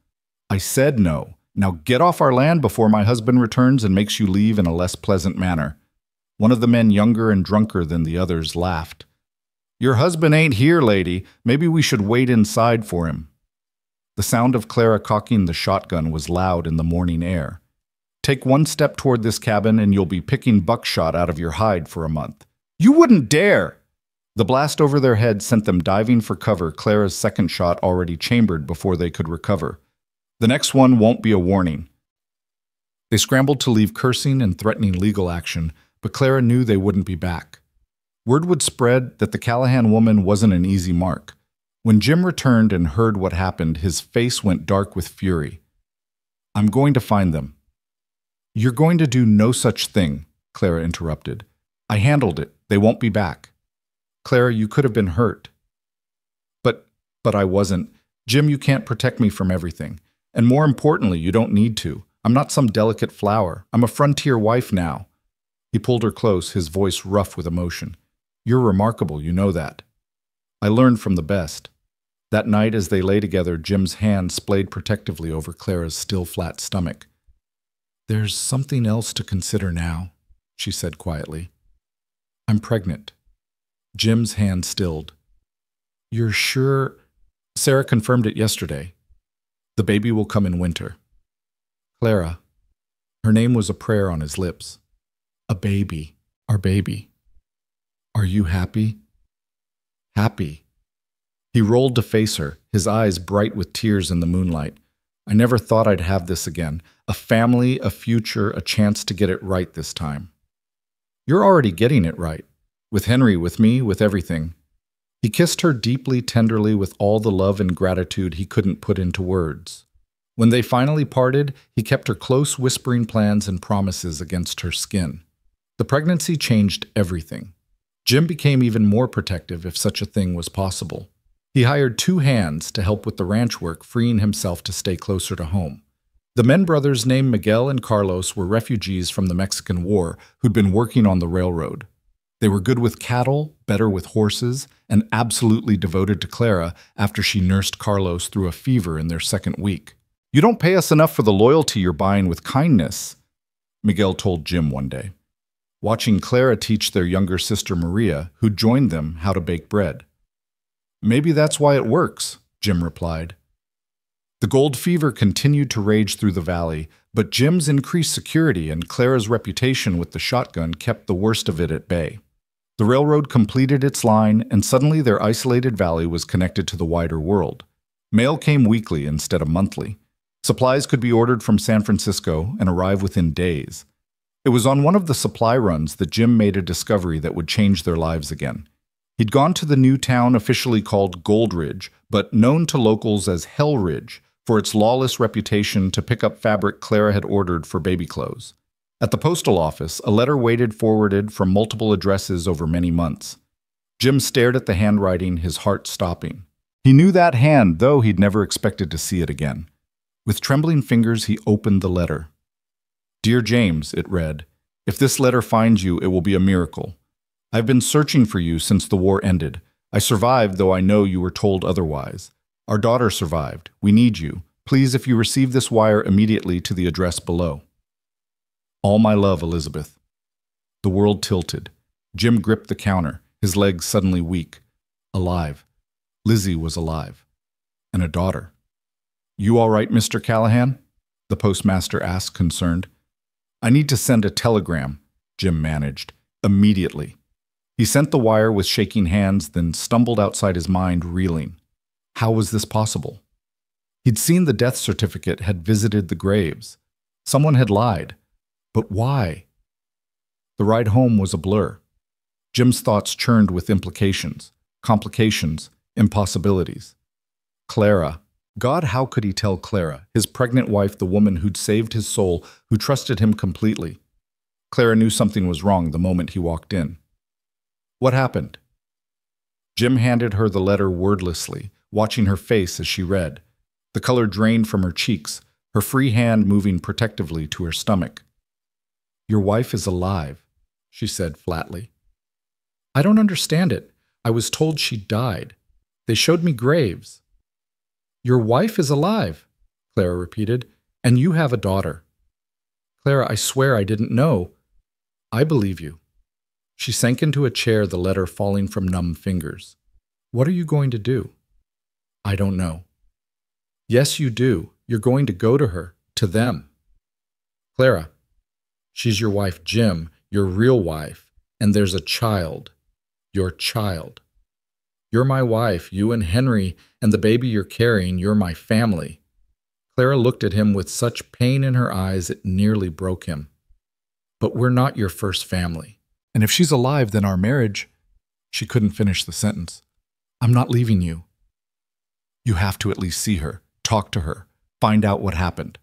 Speaker 1: "I said no. Now get off our land before my husband returns and makes you leave in a less pleasant manner." One of the men, younger and drunker than the others, laughed. "Your husband ain't here, lady. Maybe we should wait inside for him." The sound of Clara cocking the shotgun was loud in the morning air. "Take one step toward this cabin and you'll be picking buckshot out of your hide for a month." "You wouldn't dare!" The blast over their heads sent them diving for cover, Clara's second shot already chambered before they could recover. "The next one won't be a warning." They scrambled to leave, cursing and threatening legal action, but Clara knew they wouldn't be back. Word would spread that the Callahan woman wasn't an easy mark. When Jim returned and heard what happened, his face went dark with fury. "I'm going to find them." "You're going to do no such thing," Clara interrupted. "I handled it. They won't be back." "Clara, you could have been hurt." But I wasn't. Jim, you can't protect me from everything. And more importantly, you don't need to. I'm not some delicate flower. I'm a frontier wife now." He pulled her close, his voice rough with emotion. "You're remarkable, you know that. I learned from the best." That night, as they lay together, Jim's hand splayed protectively over Clara's still flat stomach. "There's something else to consider now," she said quietly. "I'm pregnant." Jim's hand stilled. "You're sure?" "Sarah confirmed it yesterday. The baby will come in winter." "Clara." Her name was a prayer on his lips. "A baby. Our baby. Are you happy?" "Happy." He rolled to face her, his eyes bright with tears in the moonlight. "I never thought I'd have this again. A family, a future, a chance to get it right this time." "You're already getting it right. With Henry, with me, with everything." He kissed her deeply, tenderly, with all the love and gratitude he couldn't put into words. When they finally parted, he kept her close, whispering plans and promises against her skin. The pregnancy changed everything. Jim became even more protective, if such a thing was possible. He hired 2 hands to help with the ranch work, freeing himself to stay closer to home. The men brothers named Miguel and Carlos were refugees from the Mexican War who'd been working on the railroad. They were good with cattle, better with horses, and absolutely devoted to Clara after she nursed Carlos through a fever in their second week. "You don't pay us enough for the loyalty you're buying with kindness," Miguel told Jim one day, watching Clara teach their younger sister Maria, who joined them, how to bake bread. "Maybe that's why it works," Jim replied. The gold fever continued to rage through the valley, but Jim's increased security and Clara's reputation with the shotgun kept the worst of it at bay. The railroad completed its line, and suddenly their isolated valley was connected to the wider world. Mail came weekly instead of monthly. Supplies could be ordered from San Francisco and arrive within days. It was on one of the supply runs that Jim made a discovery that would change their lives again. He'd gone to the new town officially called Gold Ridge, but known to locals as Hell Ridge, for its lawless reputation to pick up fabric Clara had ordered for baby clothes. At the postal office, a letter waited forwarded from multiple addresses over many months. Jim stared at the handwriting, his heart stopping. He knew that hand, though he'd never expected to see it again. With trembling fingers, he opened the letter. "Dear James," it read, "if this letter finds you, it will be a miracle. I've been searching for you since the war ended. I survived, though I know you were told otherwise. Our daughter survived. We need you. Please, if you receive this wire immediately to the address below. All my love, Elizabeth." The world tilted. Jim gripped the counter, his legs suddenly weak. Alive. Lizzie was alive. And a daughter. "You all right, Mr. Callahan?" the postmaster asked, concerned. "I need to send a telegram," Jim managed. "Immediately." He sent the wire with shaking hands, then stumbled outside his mind, reeling. How was this possible? He'd seen the death certificate, had visited the graves. Someone had lied. But why? The ride home was a blur. Jim's thoughts churned with implications, complications, impossibilities. Clara. God, how could he tell Clara, his pregnant wife, the woman who'd saved his soul, who trusted him completely? Clara knew something was wrong the moment he walked in. What happened? Jim handed her the letter wordlessly, watching her face as she read. The color drained from her cheeks, her free hand moving protectively to her stomach. Your wife is alive, she said flatly. I don't understand it. I was told she died. They showed me graves. Your wife is alive, Clara repeated, and you have a daughter. Clara, I swear I didn't know. I believe you. She sank into a chair, the letter falling from numb fingers. What are you going to do? I don't know. Yes, you do. You're going to go to her, to them. Clara, she's your wife, Jim, your real wife, and there's a child. Your child. You're my wife, you and Henry, and the baby you're carrying, you're my family. Clara looked at him with such pain in her eyes it nearly broke him. But we're not your first family. And if she's alive, then our marriage... She couldn't finish the sentence. I'm not leaving you. You have to at least see her, talk to her, find out what happened.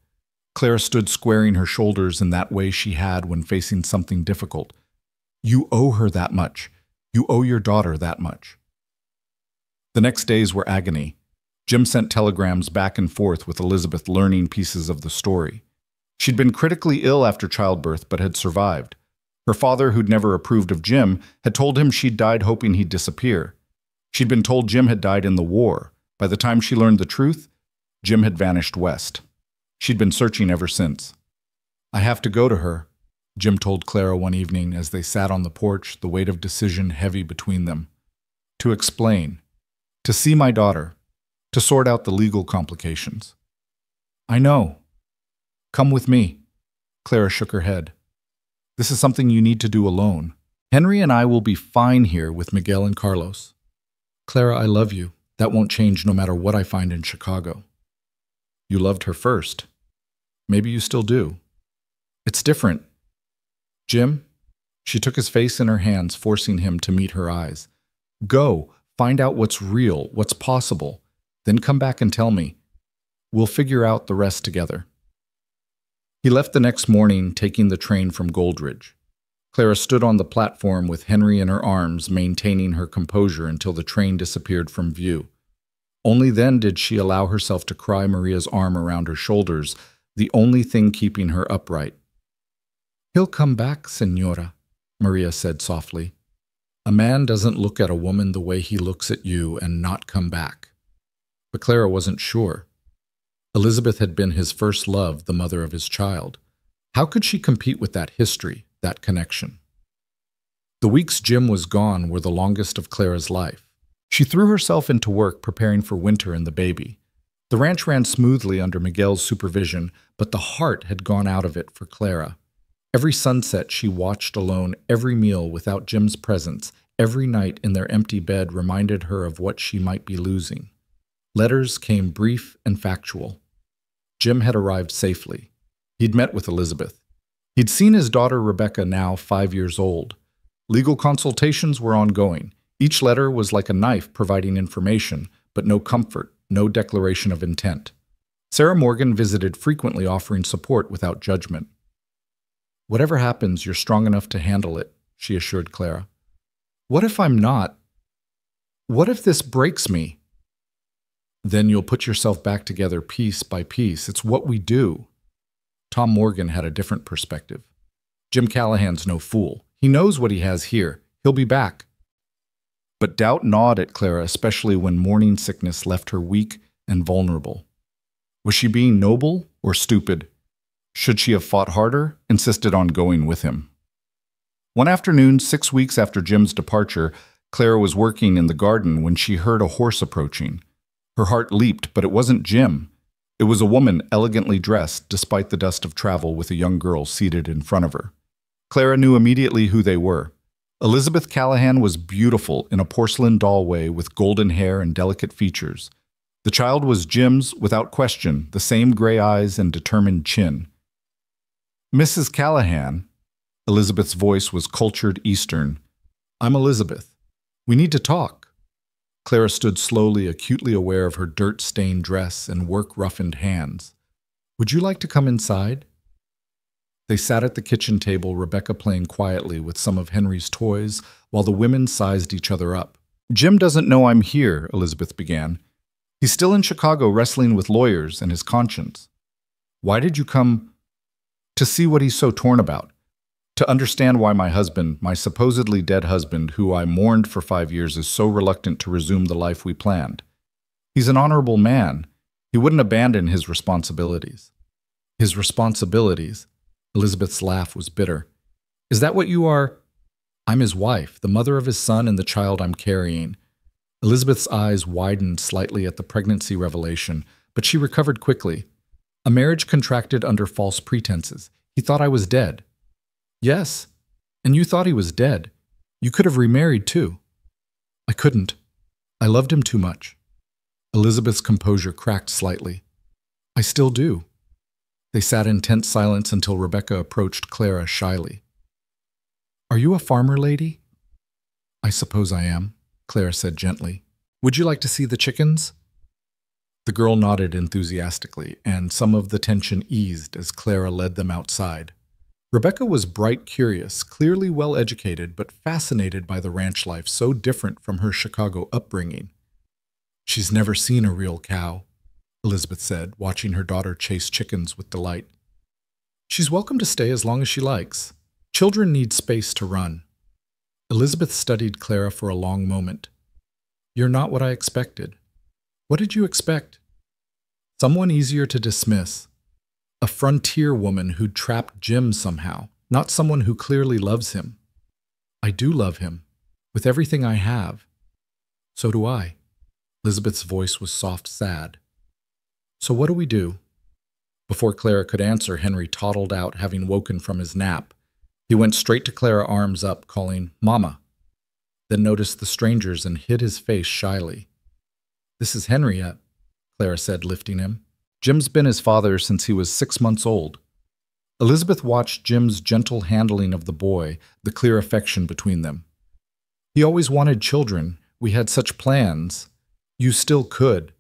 Speaker 1: Clara stood squaring her shoulders in that way she had when facing something difficult. You owe her that much. You owe your daughter that much. The next days were agony. Jim sent telegrams back and forth with Elizabeth, learning pieces of the story. She'd been critically ill after childbirth but had survived. Her father, who'd never approved of Jim, had told him she'd died hoping he'd disappear. She'd been told Jim had died in the war. By the time she learned the truth, Jim had vanished west. She'd been searching ever since. I have to go to her, Jim told Clara one evening as they sat on the porch, the weight of decision heavy between them. To explain. To see my daughter. To sort out the legal complications. I know. Come with me. Clara shook her head. This is something you need to do alone. Henry and I will be fine here with Miguel and Carlos. Clara, I love you. That won't change no matter what I find in Chicago. You loved her first. Maybe you still do. It's different. Jim? She took his face in her hands, forcing him to meet her eyes. Go. Find out what's real, what's possible. Then come back and tell me. We'll figure out the rest together. He left the next morning, taking the train from Goldridge. Clara stood on the platform with Henry in her arms, maintaining her composure until the train disappeared from view. Only then did she allow herself to cry Maria's arm around her shoulders, the only thing keeping her upright. He'll come back, Senora, Maria said softly. A man doesn't look at a woman the way he looks at you and not come back. But Clara wasn't sure. Elizabeth had been his first love, the mother of his child. How could she compete with that history, that connection? The weeks Jim was gone were the longest of Clara's life. She threw herself into work preparing for winter and the baby. The ranch ran smoothly under Miguel's supervision, but the heart had gone out of it for Clara. Every sunset she watched alone, every meal without Jim's presence, every night in their empty bed reminded her of what she might be losing. Letters came brief and factual. Jim had arrived safely. He'd met with Elizabeth. He'd seen his daughter Rebecca, now 5 years old. Legal consultations were ongoing. Each letter was like a knife providing information, but no comfort, no declaration of intent. Sarah Morgan visited frequently, offering support without judgment. Whatever happens, you're strong enough to handle it, she assured Clara. What if I'm not? What if this breaks me? Then you'll put yourself back together piece by piece. It's what we do. Tom Morgan had a different perspective. Jim Callahan's no fool. He knows what he has here. He'll be back. But doubt gnawed at Clara, especially when morning sickness left her weak and vulnerable. Was she being noble or stupid? Should she have fought harder, insisted on going with him? One afternoon, 6 weeks after Jim's departure, Clara was working in the garden when she heard a horse approaching. Her heart leaped, but it wasn't Jim. It was a woman elegantly dressed, despite the dust of travel, with a young girl seated in front of her. Clara knew immediately who they were. Elizabeth Callahan was beautiful in a porcelain dollway with golden hair and delicate features. The child was Jim's, without question, the same gray eyes and determined chin. Mrs. Callahan, Elizabeth's voice was cultured Eastern. I'm Elizabeth. We need to talk. Clara stood slowly, acutely aware of her dirt-stained dress and work-roughened hands. Would you like to come inside? They sat at the kitchen table, Rebecca playing quietly with some of Henry's toys, while the women sized each other up. Jim doesn't know I'm here, Elizabeth began. He's still in Chicago wrestling with lawyers and his conscience. Why did you come? To see what he's so torn about. To understand why my husband, my supposedly dead husband, who I mourned for 5 years, is so reluctant to resume the life we planned. He's an honorable man. He wouldn't abandon his responsibilities. His responsibilities? Elizabeth's laugh was bitter. Is that what you are? I'm his wife, the mother of his son and the child I'm carrying. Elizabeth's eyes widened slightly at the pregnancy revelation, but she recovered quickly. A marriage contracted under false pretenses. He thought I was dead. Yes, and you thought he was dead. You could have remarried too. I couldn't. I loved him too much. Elizabeth's composure cracked slightly. I still do. They sat in tense silence until Rebecca approached Clara shyly. Are you a farmer lady? I suppose I am, Clara said gently. Would you like to see the chickens? The girl nodded enthusiastically, and some of the tension eased as Clara led them outside. Rebecca was bright, curious, clearly well-educated, but fascinated by the ranch life so different from her Chicago upbringing. She's never seen a real cow, Elizabeth said, watching her daughter chase chickens with delight. She's welcome to stay as long as she likes. Children need space to run. Elizabeth studied Clara for a long moment. You're not what I expected. What did you expect? Someone easier to dismiss. A frontier woman who'd trapped Jim somehow, not someone who clearly loves him. I do love him, with everything I have. So do I. Elizabeth's voice was soft, sad. So what do we do? Before Clara could answer, Henry toddled out, having woken from his nap. He went straight to Clara, arms up, calling, Mama, then noticed the strangers and hid his face shyly. This is Henriette, Clara said, lifting him. Jim's been his father since he was 6 months old. Elizabeth watched Jim's gentle handling of the boy, the clear affection between them. He always wanted children. We had such plans. You still could.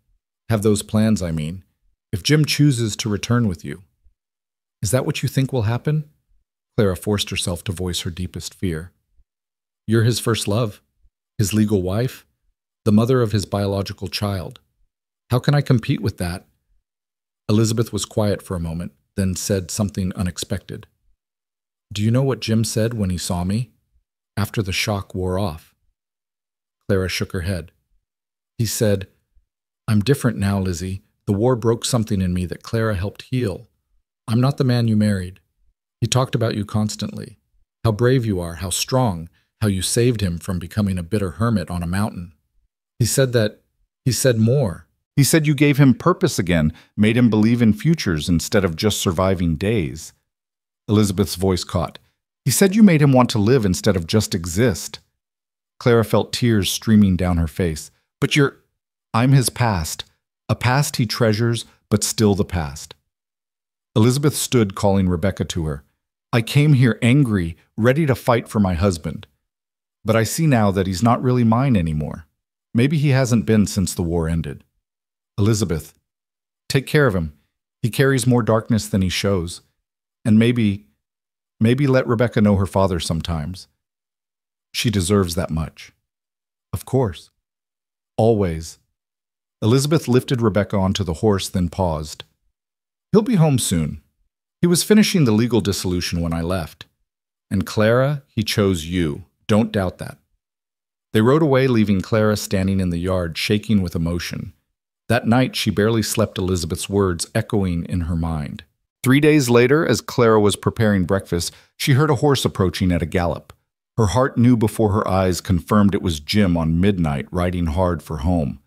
Speaker 1: Have those plans, I mean. If Jim chooses to return with you. Is that what you think will happen? Clara forced herself to voice her deepest fear. You're his first love, his legal wife, the mother of his biological child. How can I compete with that? Elizabeth was quiet for a moment, then said something unexpected. Do you know what Jim said when he saw me? After the shock wore off. Clara shook her head. He said, I'm different now, Lizzie. The war broke something in me that Clara helped heal. I'm not the man you married. He talked about you constantly. How brave you are, how strong, how you saved him from becoming a bitter hermit on a mountain. He said more. He said you gave him purpose again, made him believe in futures instead of just surviving days. Elizabeth's voice caught. He said you made him want to live instead of just exist. Clara felt tears streaming down her face. But I'm his past. A past he treasures, but still the past. Elizabeth stood, calling Rebecca to her. I came here angry, ready to fight for my husband. But I see now that he's not really mine anymore. Maybe he hasn't been since the war ended. Elizabeth, take care of him. He carries more darkness than he shows. And maybe let Rebecca know her father sometimes. She deserves that much. Of course. Always. Elizabeth lifted Rebecca onto the horse, then paused. He'll be home soon. He was finishing the legal dissolution when I left. And Clara, he chose you. Don't doubt that. They rode away, leaving Clara standing in the yard, shaking with emotion. That night, she barely slept, Elizabeth's words echoing in her mind. 3 days later, as Clara was preparing breakfast, she heard a horse approaching at a gallop. Her heart knew before her eyes confirmed it was Jim on midnight, riding hard for home.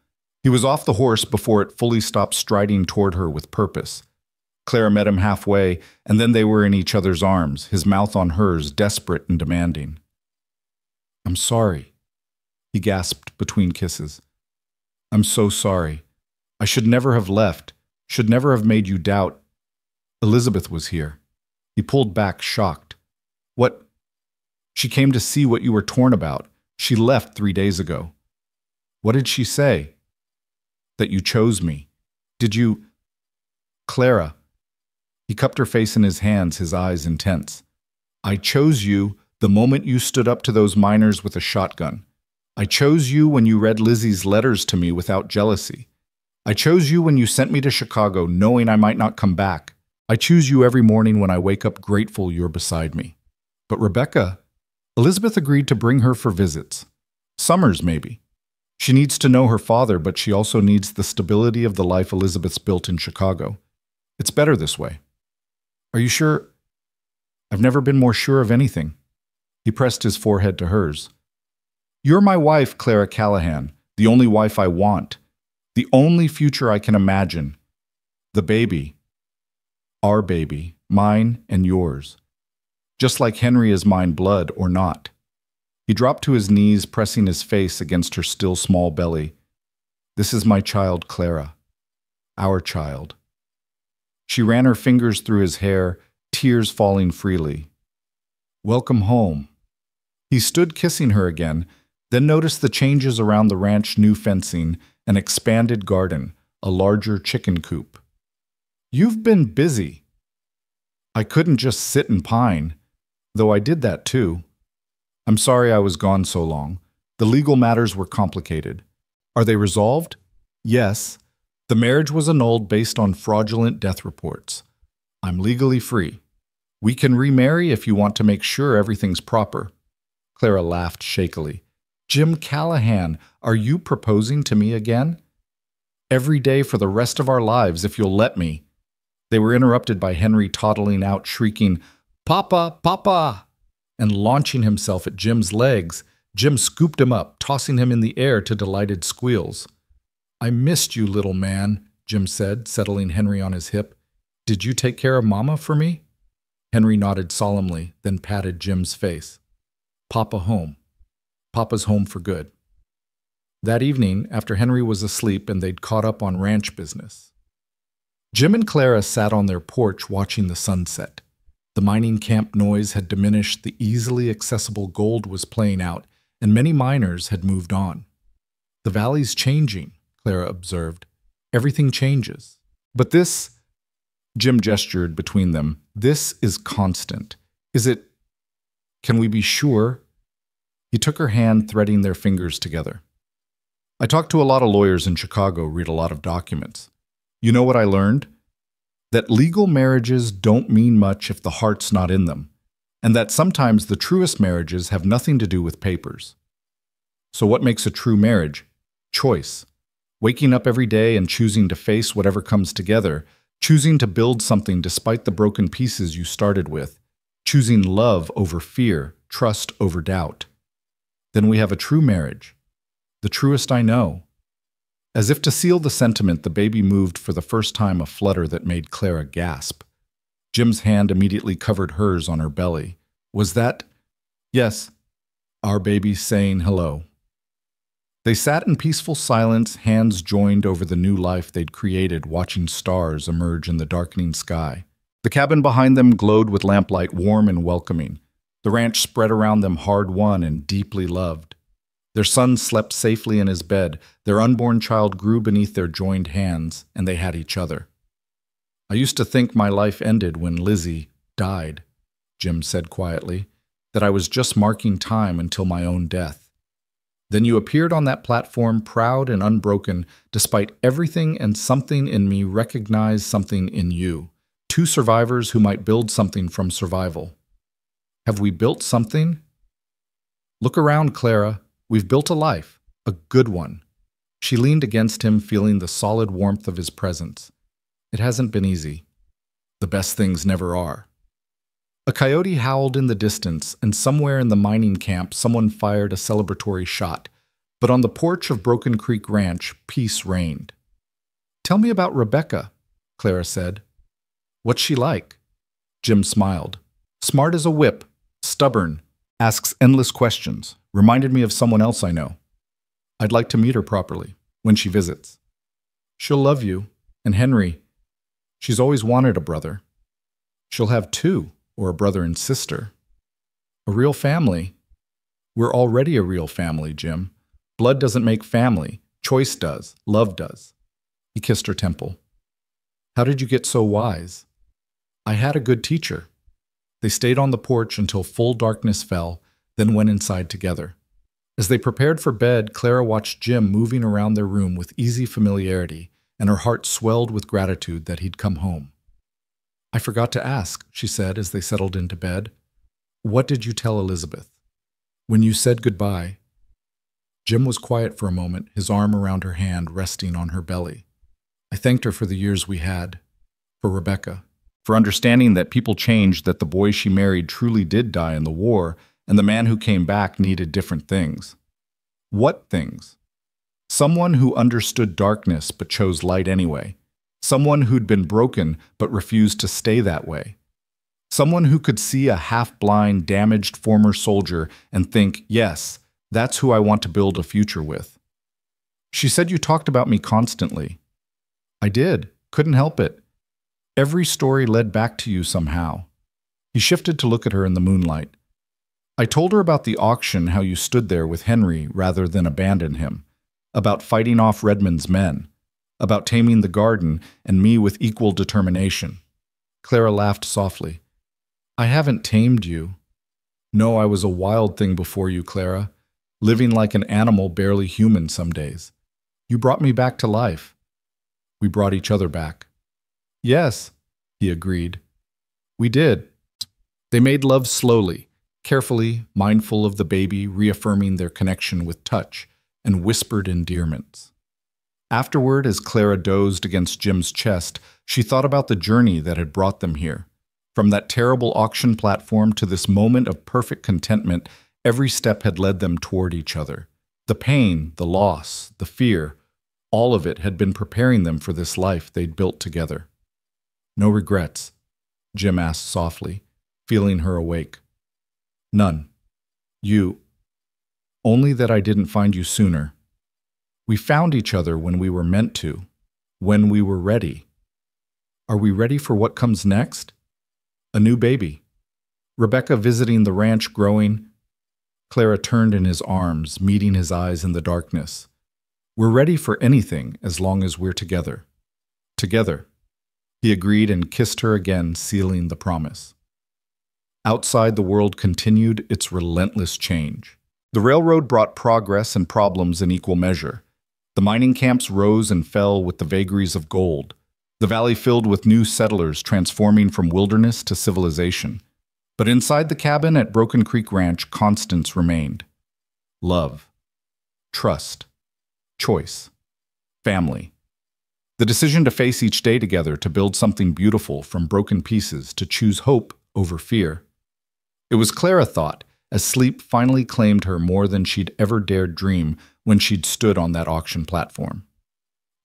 Speaker 1: He was off the horse before it fully stopped striding toward her with purpose. Clara met him halfway, and then they were in each other's arms, his mouth on hers, desperate and demanding. I'm sorry, he gasped between kisses. I'm so sorry. I should never have left, should never have made you doubt. Elizabeth was here. He pulled back, shocked. What? She came to see what you were torn about. She left 3 days ago. What did she say? That you chose me. Did you... Clara. He cupped her face in his hands, his eyes intense. I chose you the moment you stood up to those miners with a shotgun. I chose you when you read Lizzie's letters to me without jealousy. I chose you when you sent me to Chicago knowing I might not come back. I choose you every morning when I wake up grateful you're beside me. But Rebecca, Elizabeth agreed to bring her for visits. Summers, maybe. She needs to know her father, but she also needs the stability of the life Elizabeth's built in Chicago. It's better this way. Are you sure? I've never been more sure of anything. He pressed his forehead to hers. You're my wife, Clara Callahan, the only wife I want, the only future I can imagine. The baby. Our baby, mine and yours. Just like Henry is mine blood or not. He dropped to his knees, pressing his face against her still small belly. This is my child, Clara. Our child. She ran her fingers through his hair, tears falling freely. Welcome home. He stood kissing her again, then noticed the changes around the ranch, new fencing, an expanded garden, a larger chicken coop. You've been busy. I couldn't just sit and pine, though I did that too. I'm sorry I was gone so long. The legal matters were complicated. Are they resolved? Yes. The marriage was annulled based on fraudulent death reports. I'm legally free. We can remarry if you want to make sure everything's proper. Clara laughed shakily. Jim Callahan, are you proposing to me again? Every day for the rest of our lives, if you'll let me. They were interrupted by Henry toddling out, shrieking, Papa, Papa! And launching himself at Jim's legs. Jim scooped him up, tossing him in the air to delighted squeals. I missed you, little man, Jim said, settling Henry on his hip. Did you take care of Mama for me? Henry nodded solemnly, then patted Jim's face. Papa home. Papa's home for good. That evening, after Henry was asleep and they'd caught up on ranch business, Jim and Clara sat on their porch watching the sunset. The mining camp noise had diminished, the easily accessible gold was playing out, and many miners had moved on. The valley's changing, Clara observed. Everything changes. But this, Jim gestured between them, this is constant. Is it? Can we be sure? He took her hand, threading their fingers together. I talked to a lot of lawyers in Chicago, read a lot of documents. You know what I learned? That legal marriages don't mean much if the heart's not in them, and that sometimes the truest marriages have nothing to do with papers. So what makes a true marriage? Choice. Waking up every day and choosing to face whatever comes together, choosing to build something despite the broken pieces you started with, choosing love over fear, trust over doubt. Then we have a true marriage, the truest I know. As if to seal the sentiment, the baby moved for the first time a flutter that made Clara gasp. Jim's hand immediately covered hers on her belly. Was that? Yes, our baby saying hello. They sat in peaceful silence, hands joined over the new life they'd created, watching stars emerge in the darkening sky. The cabin behind them glowed with lamplight, warm and welcoming. The ranch spread around them, hard-won and deeply loved. Their son slept safely in his bed, their unborn child grew beneath their joined hands, and they had each other. I used to think my life ended when Lizzie died, Jim said quietly, that I was just marking time until my own death. Then you appeared on that platform, proud and unbroken, despite everything, and something in me recognized something in you. Two survivors who might build something from survival. Have we built something? Look around, Clara. We've built a life, a good one. She leaned against him, feeling the solid warmth of his presence. It hasn't been easy. The best things never are. A coyote howled in the distance, and somewhere in the mining camp someone fired a celebratory shot. But on the porch of Broken Creek Ranch, peace reigned. Tell me about Rebecca, Clara said. What's she like? Jim smiled. Smart as a whip, stubborn, Asks endless questions. Reminded me of someone else I know. I'd like to meet her properly when she visits. She'll love you. And Henry, she's always wanted a brother. She'll have two, or a brother and sister. A real family. We're already a real family, Jim. Blood doesn't make family. Choice does. Love does. He kissed her temple. How did you get so wise? I had a good teacher. They stayed on the porch until full darkness fell, then went inside together. As they prepared for bed, Clara watched Jim moving around their room with easy familiarity, and her heart swelled with gratitude that he'd come home. I forgot to ask, she said as they settled into bed. What did you tell Elizabeth? When you said goodbye. Jim was quiet for a moment, his arm around her hand resting on her belly. I thanked her for the years we had, for Rebecca, for understanding that people changed, that the boy she married truly did die in the war, and the man who came back needed different things. What things? Someone who understood darkness but chose light anyway. Someone who'd been broken but refused to stay that way. Someone who could see a half-blind, damaged former soldier and think, yes, that's who I want to build a future with. She said you talked about me constantly. I did. Couldn't help it. Every story led back to you somehow. He shifted to look at her in the moonlight. I told her about the auction, how you stood there with Henry rather than abandon him, about fighting off Redmond's men, about taming the garden and me with equal determination. Clara laughed softly. I haven't tamed you. No, I was a wild thing before you, Clara, living like an animal barely human some days. You brought me back to life. We brought each other back. Yes, he agreed. We did. They made love slowly, carefully, mindful of the baby, reaffirming their connection with touch, and whispered endearments. Afterward, as Clara dozed against Jim's chest, she thought about the journey that had brought them here. From that terrible auction platform to this moment of perfect contentment, every step had led them toward each other. The pain, the loss, the fear, all of it had been preparing them for this life they'd built together. No regrets? Jim asked softly, feeling her awake. None. You. Only that I didn't find you sooner. We found each other when we were meant to, when we were ready. Are we ready for what comes next? A new baby. Rebecca visiting the ranch growing. Clara turned in his arms, meeting his eyes in the darkness. We're ready for anything as long as we're together. Together. He agreed and kissed her again, sealing the promise. Outside, the world continued its relentless change. The railroad brought progress and problems in equal measure. The mining camps rose and fell with the vagaries of gold. The valley filled with new settlers transforming from wilderness to civilization. But inside the cabin at Broken Creek Ranch, constants remained. Love. Trust. Choice. Family. The decision to face each day together, to build something beautiful from broken pieces, to choose hope over fear. It was, Clara thought, as sleep finally claimed her more than she'd ever dared dream when she'd stood on that auction platform.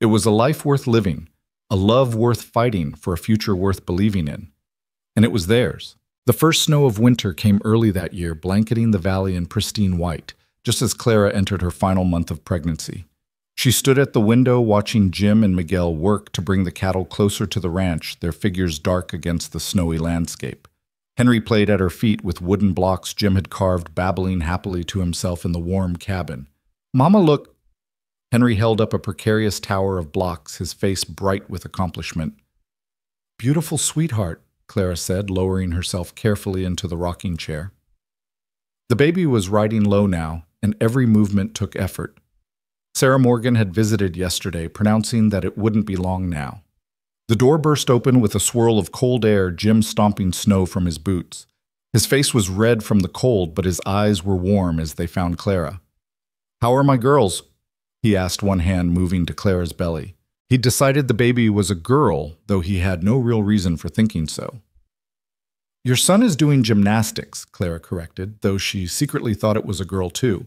Speaker 1: It was a life worth living, a love worth fighting for, a future worth believing in. And it was theirs. The first snow of winter came early that year, blanketing the valley in pristine white, just as Clara entered her final month of pregnancy. She stood at the window watching Jim and Miguel work to bring the cattle closer to the ranch, their figures dark against the snowy landscape. Henry played at her feet with wooden blocks Jim had carved, babbling happily to himself in the warm cabin. Mama, look. Henry held up a precarious tower of blocks, his face bright with accomplishment. Beautiful sweetheart, Clara said, lowering herself carefully into the rocking chair. The baby was riding low now, and every movement took effort. Sarah Morgan had visited yesterday, pronouncing that it wouldn't be long now. The door burst open with a swirl of cold air, Jim stomping snow from his boots. His face was red from the cold, but his eyes were warm as they found Clara. How are my girls? He asked, one hand moving to Clara's belly. He'd decided the baby was a girl, though he had no real reason for thinking so. Your son is doing gymnastics, Clara corrected, though she secretly thought it was a girl too.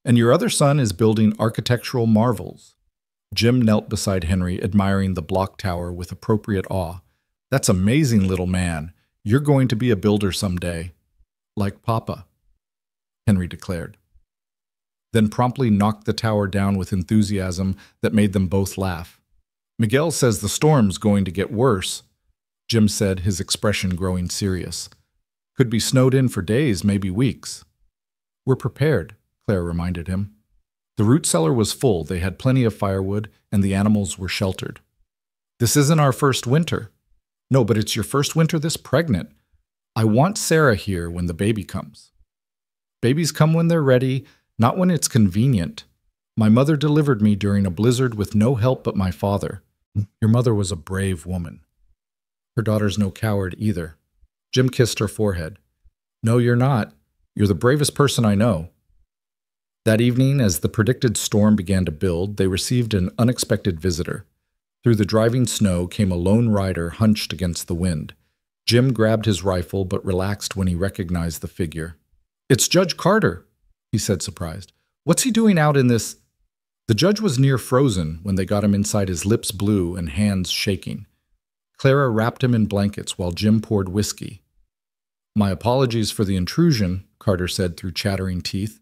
Speaker 1: And your other son is building architectural marvels. Jim knelt beside Henry, admiring the block tower with appropriate awe. That's amazing, little man. You're going to be a builder someday. Like Papa. Henry declared, then promptly knocked the tower down with enthusiasm that made them both laugh. Miguel says the storm's going to get worse, Jim said, his expression growing serious. Could be snowed in for days, maybe weeks. We're prepared, Clara reminded him. The root cellar was full, they had plenty of firewood, and the animals were sheltered. This isn't our first winter. No, but it's your first winter this pregnant. I want Sarah here when the baby comes. Babies come when they're ready, not when it's convenient. My mother delivered me during a blizzard with no help but my father. Your mother was a brave woman. Her daughter's no coward either. Jim kissed her forehead. No, you're not. You're the bravest person I know. That evening, as the predicted storm began to build, they received an unexpected visitor. Through the driving snow came a lone rider hunched against the wind. Jim grabbed his rifle but relaxed when he recognized the figure. It's Judge Carter, he said, surprised. What's he doing out in this? The judge was near frozen when they got him inside, his lips blue and hands shaking. Clara wrapped him in blankets while Jim poured whiskey. My apologies for the intrusion, Carter said through chattering teeth.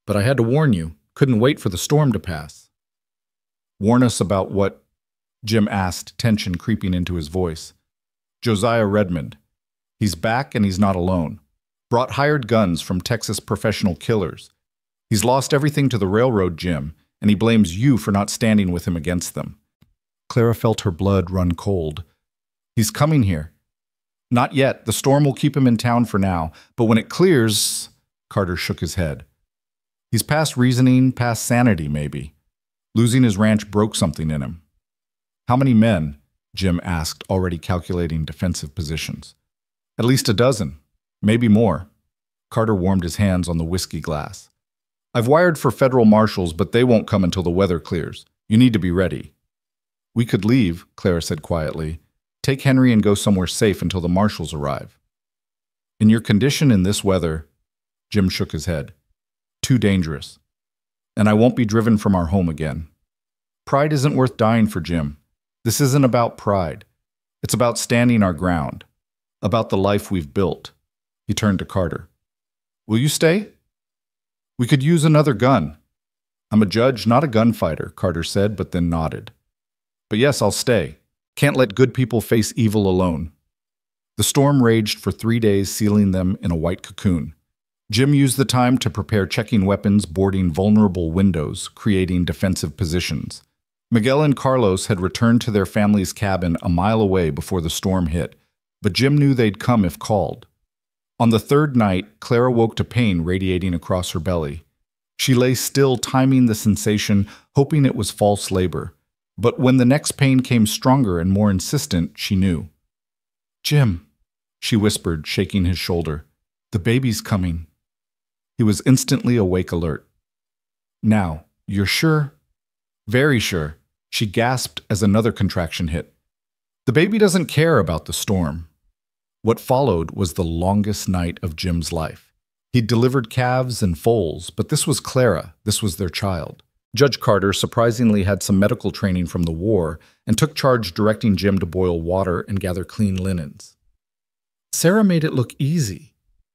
Speaker 1: But I had to warn you. Couldn't wait for the storm to pass. Warn us about what? Jim asked, tension creeping into his voice. Josiah Redmond. He's back and he's not alone. Brought hired guns from Texas professional killers. He's lost everything to the railroad, Jim, and he blames you for not standing with him against them. Clara felt her blood run cold. He's coming here. Not yet. The storm will keep him in town for now, but when it clears, Carter shook his head. He's past reasoning, past sanity, maybe. Losing his ranch broke something in him. How many men? Jim asked, already calculating defensive positions. At least a dozen, maybe more. Carter warmed his hands on the whiskey glass. I've wired for federal marshals, but they won't come until the weather clears. You need to be ready. We could leave, Clara said quietly. Take Henry and go somewhere safe until the marshals arrive. In your condition in this weather, Jim shook his head. Too dangerous. And I won't be driven from our home again. Pride isn't worth dying for, Jim. This isn't about pride. It's about standing our ground. About the life we've built. He turned to Carter. Will you stay? We could use another gun. I'm a judge, not a gunfighter, Carter said, but then nodded. But yes, I'll stay. Can't let good people face evil alone. The storm raged for 3 days, sealing them in a white cocoon. Jim used the time to prepare checking weapons, boarding vulnerable windows, creating defensive positions. Miguel and Carlos had returned to their family's cabin a mile away before the storm hit, but Jim knew they'd come if called. On the third night, Clara woke to pain radiating across her belly. She lay still, timing the sensation, hoping it was false labor. But when the next pain came stronger and more insistent, she knew. Jim, she whispered, shaking his shoulder. The baby's coming. He was instantly awake alert. Now, you're sure? Very sure, she gasped as another contraction hit. The baby doesn't care about the storm. What followed was the longest night of Jim's life. He'd delivered calves and foals, but this was Clara, this was their child. Judge Carter surprisingly had some medical training from the war and took charge directing Jim to boil water and gather clean linens. Sarah made it look easy.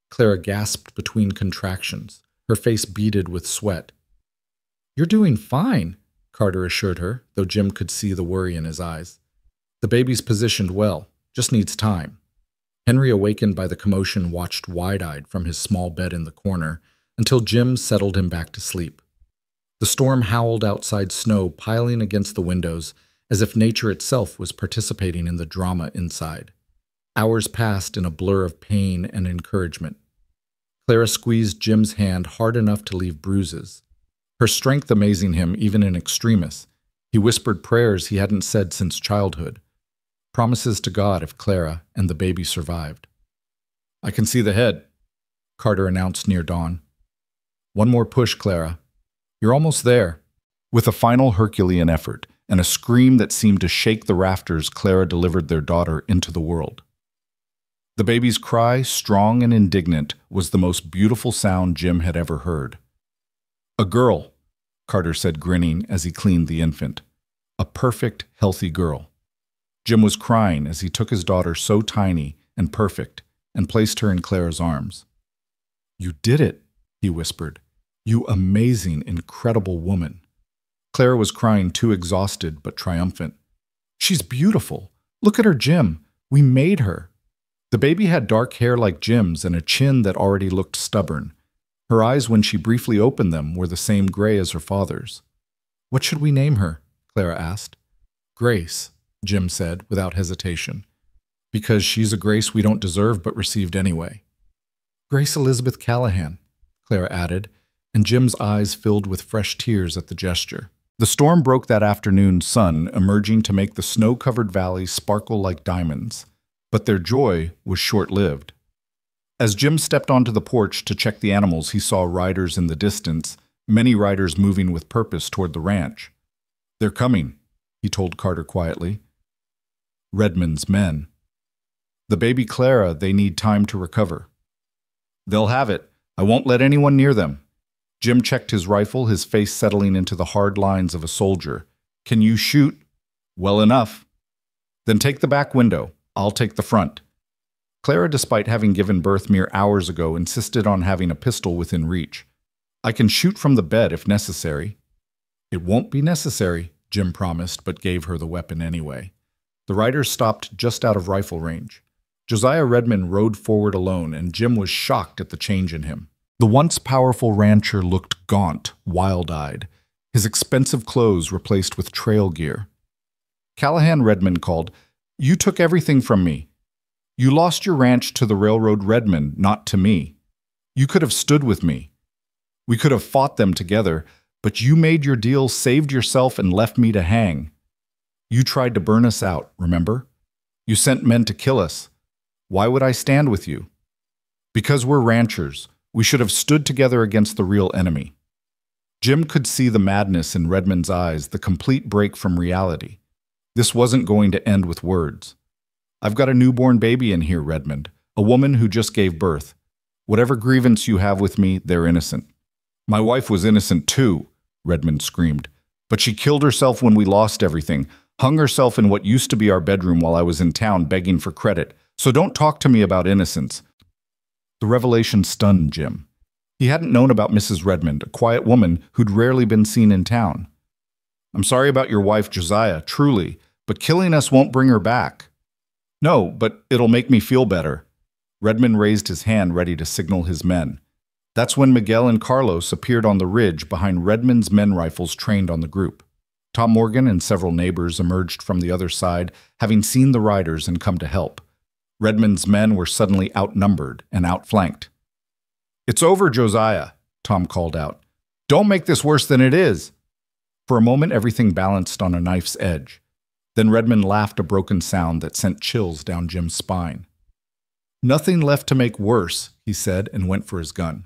Speaker 1: Clara gasped between contractions, her face beaded with sweat. You're doing fine, Carter assured her, though Jim could see the worry in his eyes. The baby's positioned well, just needs time. Henry, awakened by the commotion, watched wide-eyed from his small bed in the corner until Jim settled him back to sleep. The storm howled outside, snow piling against the windows, as if nature itself was participating in the drama inside. Hours passed in a blur of pain and encouragement. Clara squeezed Jim's hand hard enough to leave bruises, her strength amazing him even in extremis. He whispered prayers he hadn't said since childhood, promises to God if Clara and the baby survived. I can see the head, Carter announced near dawn. One more push, Clara. You're almost there. With a final Herculean effort and a scream that seemed to shake the rafters, Clara delivered their daughter into the world. The baby's cry, strong and indignant, was the most beautiful sound Jim had ever heard. A girl, Carter said, grinning as he cleaned the infant. A perfect, healthy girl. Jim was crying as he took his daughter, so tiny and perfect, and placed her in Clara's arms. You did it, he whispered. "You amazing, incredible woman." Clara was crying, too exhausted but triumphant. "She's beautiful. Look at her, Jim. We made her." The baby had dark hair like Jim's and a chin that already looked stubborn. Her eyes, when she briefly opened them, were the same gray as her father's. "What should we name her?" Clara asked. "Grace," Jim said, without hesitation. "Because she's a grace we don't deserve but received anyway." "Grace Elizabeth Callahan," Clara added, and Jim's eyes filled with fresh tears at the gesture. The storm broke that afternoon sun, emerging to make the snow-covered valley sparkle like diamonds. But their joy was short-lived. As Jim stepped onto the porch to check the animals, he saw riders in the distance, many riders moving with purpose toward the ranch. "They're coming," he told Carter quietly. "Redmond's men. The baby Clara, they need time to recover." "They'll have it. I won't let anyone near them." Jim checked his rifle, his face settling into the hard lines of a soldier. "Can you shoot?" "Well enough." "Then take the back window. I'll take the front." Clara, despite having given birth mere hours ago, insisted on having a pistol within reach. "I can shoot from the bed if necessary." "It won't be necessary," Jim promised, but gave her the weapon anyway. The riders stopped just out of rifle range. Josiah Redmond rode forward alone, and Jim was shocked at the change in him. The once powerful rancher looked gaunt, wild-eyed, his expensive clothes replaced with trail gear. "Callahan," Redmond called, "you took everything from me. You lost your ranch to the railroad Redmond, not to me. You could have stood with me. We could have fought them together, but you made your deal, saved yourself, and left me to hang. You tried to burn us out, remember? You sent men to kill us. Why would I stand with you? Because we're ranchers. We should have stood together against the real enemy." Jim could see the madness in Redmond's eyes, the complete break from reality. This wasn't going to end with words. "I've got a newborn baby in here, Redmond, a woman who just gave birth. Whatever grievance you have with me, they're innocent." "My wife was innocent too," Redmond screamed. "But she killed herself when we lost everything, hung herself in what used to be our bedroom while I was in town begging for credit. So don't talk to me about innocence." The revelation stunned Jim. He hadn't known about Mrs. Redmond, a quiet woman who'd rarely been seen in town. "I'm sorry about your wife, Josiah, truly, but killing us won't bring her back." "No, but it'll make me feel better." Redmond raised his hand ready to signal his men. That's when Miguel and Carlos appeared on the ridge behind Redmond's men rifles trained on the group. Tom Morgan and several neighbors emerged from the other side, having seen the riders and come to help. Redmond's men were suddenly outnumbered and outflanked. "It's over, Josiah," Tom called out. "Don't make this worse than it is." For a moment, everything balanced on a knife's edge. Then Redmond laughed a broken sound that sent chills down Jim's spine. "Nothing left to make worse," he said, and went for his gun.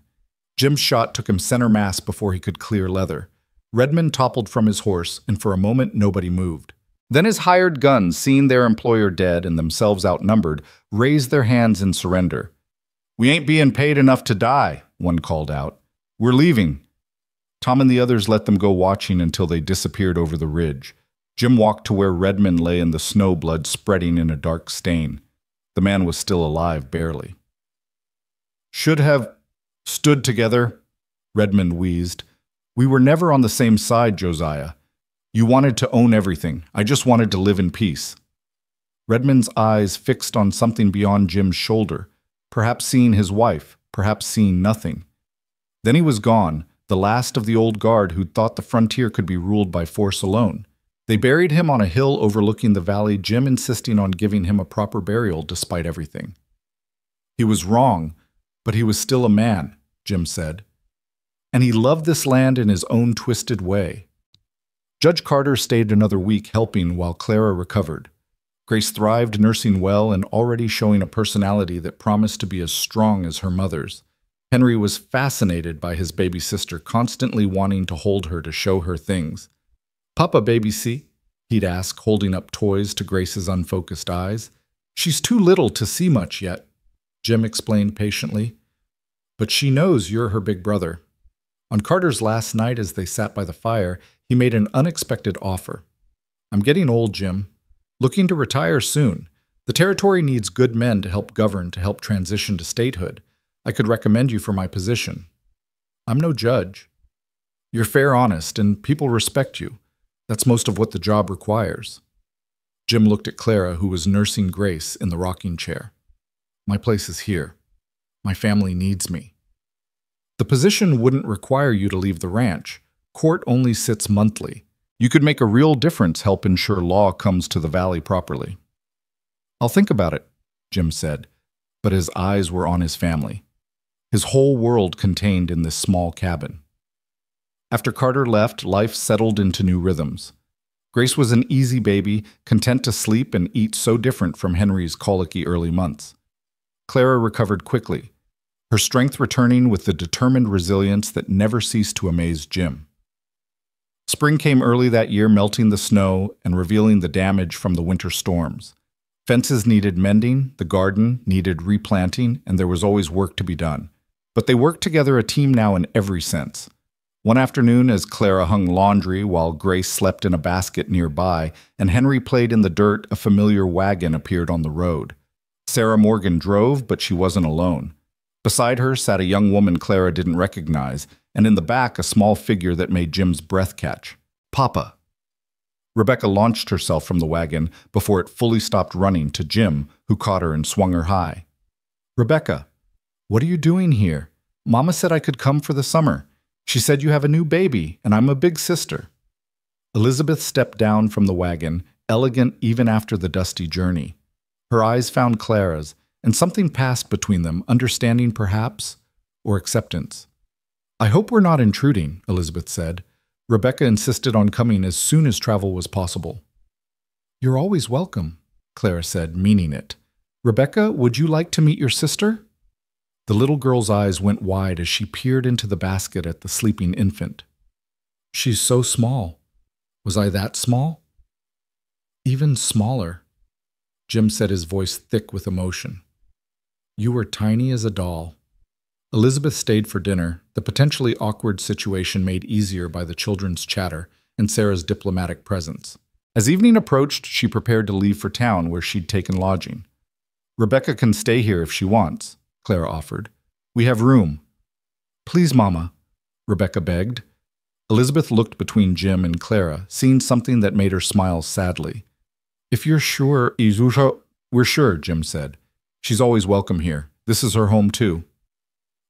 Speaker 1: Jim's shot took him center mass before he could clear leather. Redmond toppled from his horse, and for a moment nobody moved. Then his hired guns, seeing their employer dead and themselves outnumbered, raised their hands in surrender. "We ain't being paid enough to die," one called out. "We're leaving." Tom and the others let them go watching until they disappeared over the ridge. Jim walked to where Redmond lay in the snow, blood spreading in a dark stain. The man was still alive, barely. "Should have stood together," Redmond wheezed. "We were never on the same side, Josiah. You wanted to own everything. I just wanted to live in peace." Redmond's eyes fixed on something beyond Jim's shoulder, perhaps seeing his wife, perhaps seeing nothing. Then he was gone, the last of the old guard who'd thought the frontier could be ruled by force alone. They buried him on a hill overlooking the valley, Jim insisting on giving him a proper burial despite everything. "He was wrong, but he was still a man," Jim said. "And he loved this land in his own twisted way." Judge Carter stayed another week helping while Clara recovered. Grace thrived, nursing well and already showing a personality that promised to be as strong as her mother's. Henry was fascinated by his baby sister, constantly wanting to hold her to show her things. "Papa, baby, see?" he'd ask, holding up toys to Grace's unfocused eyes. "She's too little to see much yet," Jim explained patiently. "But she knows you're her big brother." On Carter's last night as they sat by the fire, he made an unexpected offer. "I'm getting old, Jim. Looking to retire soon. The territory needs good men to help govern, to help transition to statehood. I could recommend you for my position." I'm no judge. You're fair, honest, and people respect you. That's most of what the job requires. Jim looked at Clara, who was nursing Grace in the rocking chair. My place is here. My family needs me. The position wouldn't require you to leave the ranch. Court only sits monthly. You could make a real difference, help ensure law comes to the valley properly. I'll think about it, Jim said, but his eyes were on his family. His whole world contained in this small cabin. After Carter left, life settled into new rhythms. Grace was an easy baby, content to sleep and eat, so different from Henry's colicky early months. Clara recovered quickly, her strength returning with the determined resilience that never ceased to amaze Jim. Spring came early that year, melting the snow and revealing the damage from the winter storms. Fences needed mending, the garden needed replanting, and there was always work to be done. But they worked together, a team now in every sense. One afternoon, as Clara hung laundry while Grace slept in a basket nearby, and Henry played in the dirt, a familiar wagon appeared on the road. Sarah Morgan drove, but she wasn't alone. Beside her sat a young woman Clara didn't recognize, and in the back a small figure that made Jim's breath catch. Papa. Rebecca launched herself from the wagon before it fully stopped running to Jim, who caught her and swung her high. Rebecca, what are you doing here? Mama said I could come for the summer. She said you have a new baby, and I'm a big sister. Elizabeth stepped down from the wagon, elegant even after the dusty journey. Her eyes found Clara's, and something passed between them, understanding perhaps, or acceptance. I hope we're not intruding, Elizabeth said. Rebecca insisted on coming as soon as travel was possible. You're always welcome, Clara said, meaning it. Rebecca, would you like to meet your sister? The little girl's eyes went wide as she peered into the basket at the sleeping infant. She's so small. Was I that small? Even smaller. Jim said, his voice thick with emotion. You were tiny as a doll. Elizabeth stayed for dinner, the potentially awkward situation made easier by the children's chatter and Sarah's diplomatic presence. As evening approached, she prepared to leave for town where she'd taken lodging. Rebecca can stay here if she wants, Clara offered. We have room. Please, Mama, Rebecca begged. Elizabeth looked between Jim and Clara, seeing something that made her smile sadly. If you're sure, we're sure, Jim said. She's always welcome here. This is her home, too.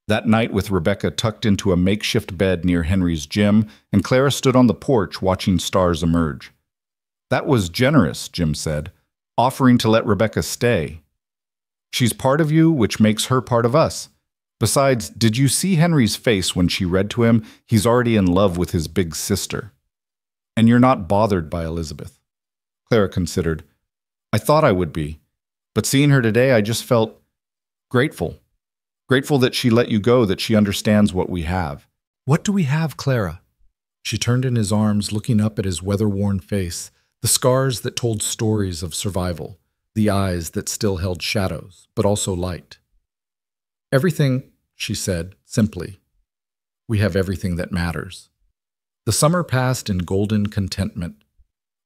Speaker 1: That night, with Rebecca tucked into a makeshift bed near Henry's gym, and Clara stood on the porch watching stars emerge. That was generous, Jim said, offering to let Rebecca stay. She's part of you, which makes her part of us. Besides, did you see Henry's face when she read to him? He's already in love with his big sister. And you're not bothered by Elizabeth. Clara considered. I thought I would be, but seeing her today, I just felt grateful. Grateful that she let you go, that she understands what we have. What do we have, Clara? She turned in his arms, looking up at his weather-worn face, the scars that told stories of survival, the eyes that still held shadows, but also light. Everything, she said, simply. We have everything that matters. The summer passed in golden contentment.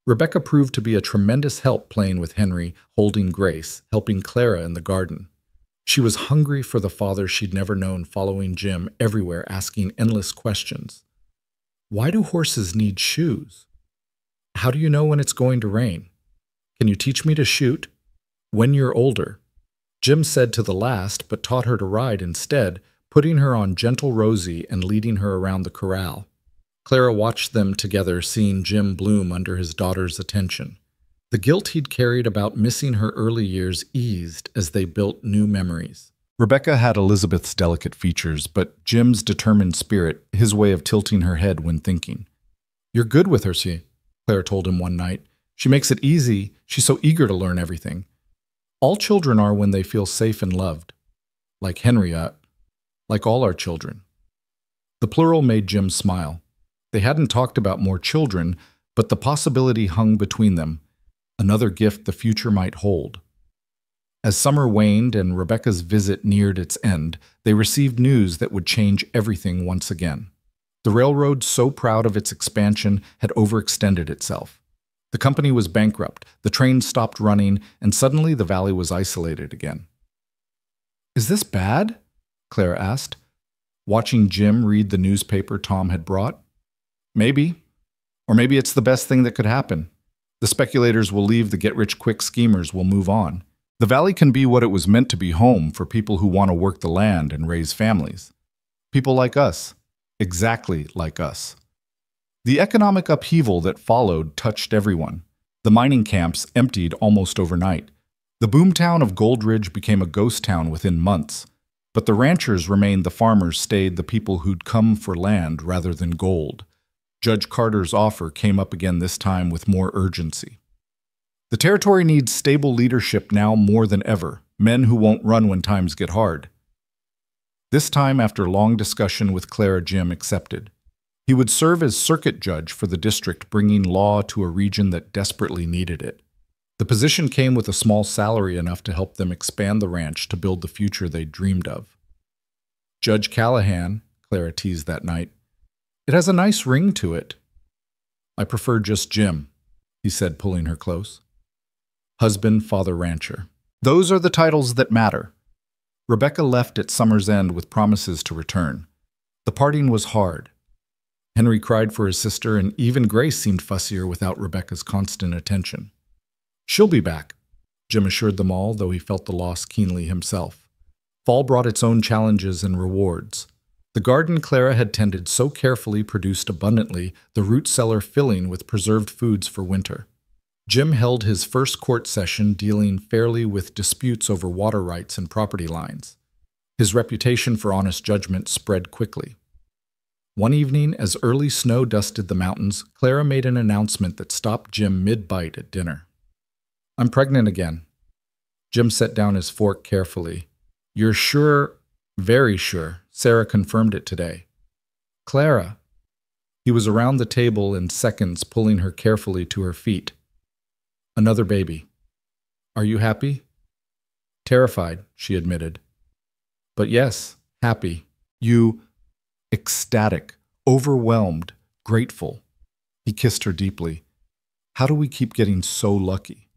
Speaker 1: Rebecca proved to be a tremendous help playing with Henry, holding Grace, helping Clara in the garden. She was hungry for the father she'd never known, following Jim everywhere, asking endless questions. Why do horses need shoes? How do you know when it's going to rain? Can you teach me to shoot? When you're older. Jim said to the last, but taught her to ride instead, putting her on gentle Rosie and leading her around the corral. Clara watched them together, seeing Jim bloom under his daughter's attention. The guilt he'd carried about missing her early years eased as they built new memories. Rebecca had Elizabeth's delicate features, but Jim's determined spirit, his way of tilting her head when thinking. You're good with her, Clara told him one night. She makes it easy. She's so eager to learn everything. All children are when they feel safe and loved. Like Henriette. Like all our children. The plural made Jim smile. They hadn't talked about more children, but the possibility hung between them. Another gift the future might hold. As summer waned and Rebecca's visit neared its end, they received news that would change everything once again. The railroad, so proud of its expansion, had overextended itself. The company was bankrupt, the trains stopped running, and suddenly the valley was isolated again. Is this bad? Clara asked. Watching Jim read the newspaper Tom had brought? Maybe. Or maybe it's the best thing that could happen. The speculators will leave, the get-rich-quick schemers will move on. The valley can be what it was meant to be, home for people who want to work the land and raise families. People like us. Exactly like us. The economic upheaval that followed touched everyone. The mining camps emptied almost overnight. The boomtown of Gold Ridge became a ghost town within months. But the ranchers remained, the farmers stayed, the people who'd come for land rather than gold. Judge Carter's offer came up again, this time with more urgency. The territory needs stable leadership now more than ever, men who won't run when times get hard. This time, after long discussion with Clara, Jim accepted. He would serve as circuit judge for the district, bringing law to a region that desperately needed it. The position came with a small salary, enough to help them expand the ranch to build the future they dreamed of. Judge Callahan, Clara teased that night. It has a nice ring to it. I prefer just Jim, he said, pulling her close. Husband, father, rancher. Those are the titles that matter. Rebecca left at summer's end with promises to return. The parting was hard. Henry cried for his sister, and even Grace seemed fussier without Rebecca's constant attention. She'll be back, Jim assured them all, though he felt the loss keenly himself. Fall brought its own challenges and rewards. The garden Clara had tended so carefully produced abundantly, the root cellar filling with preserved foods for winter. Jim held his first court session, dealing fairly with disputes over water rights and property lines. His reputation for honest judgment spread quickly. One evening, as early snow dusted the mountains, Clara made an announcement that stopped Jim mid-bite at dinner. I'm pregnant again. Jim set down his fork carefully. You're sure? Very sure. Sarah confirmed it today. Clara. He was around the table in seconds, pulling her carefully to her feet. Another baby. Are you happy? Terrified, she admitted. But yes, happy. You... ecstatic, overwhelmed, grateful. He kissed her deeply. How do we keep getting so lucky?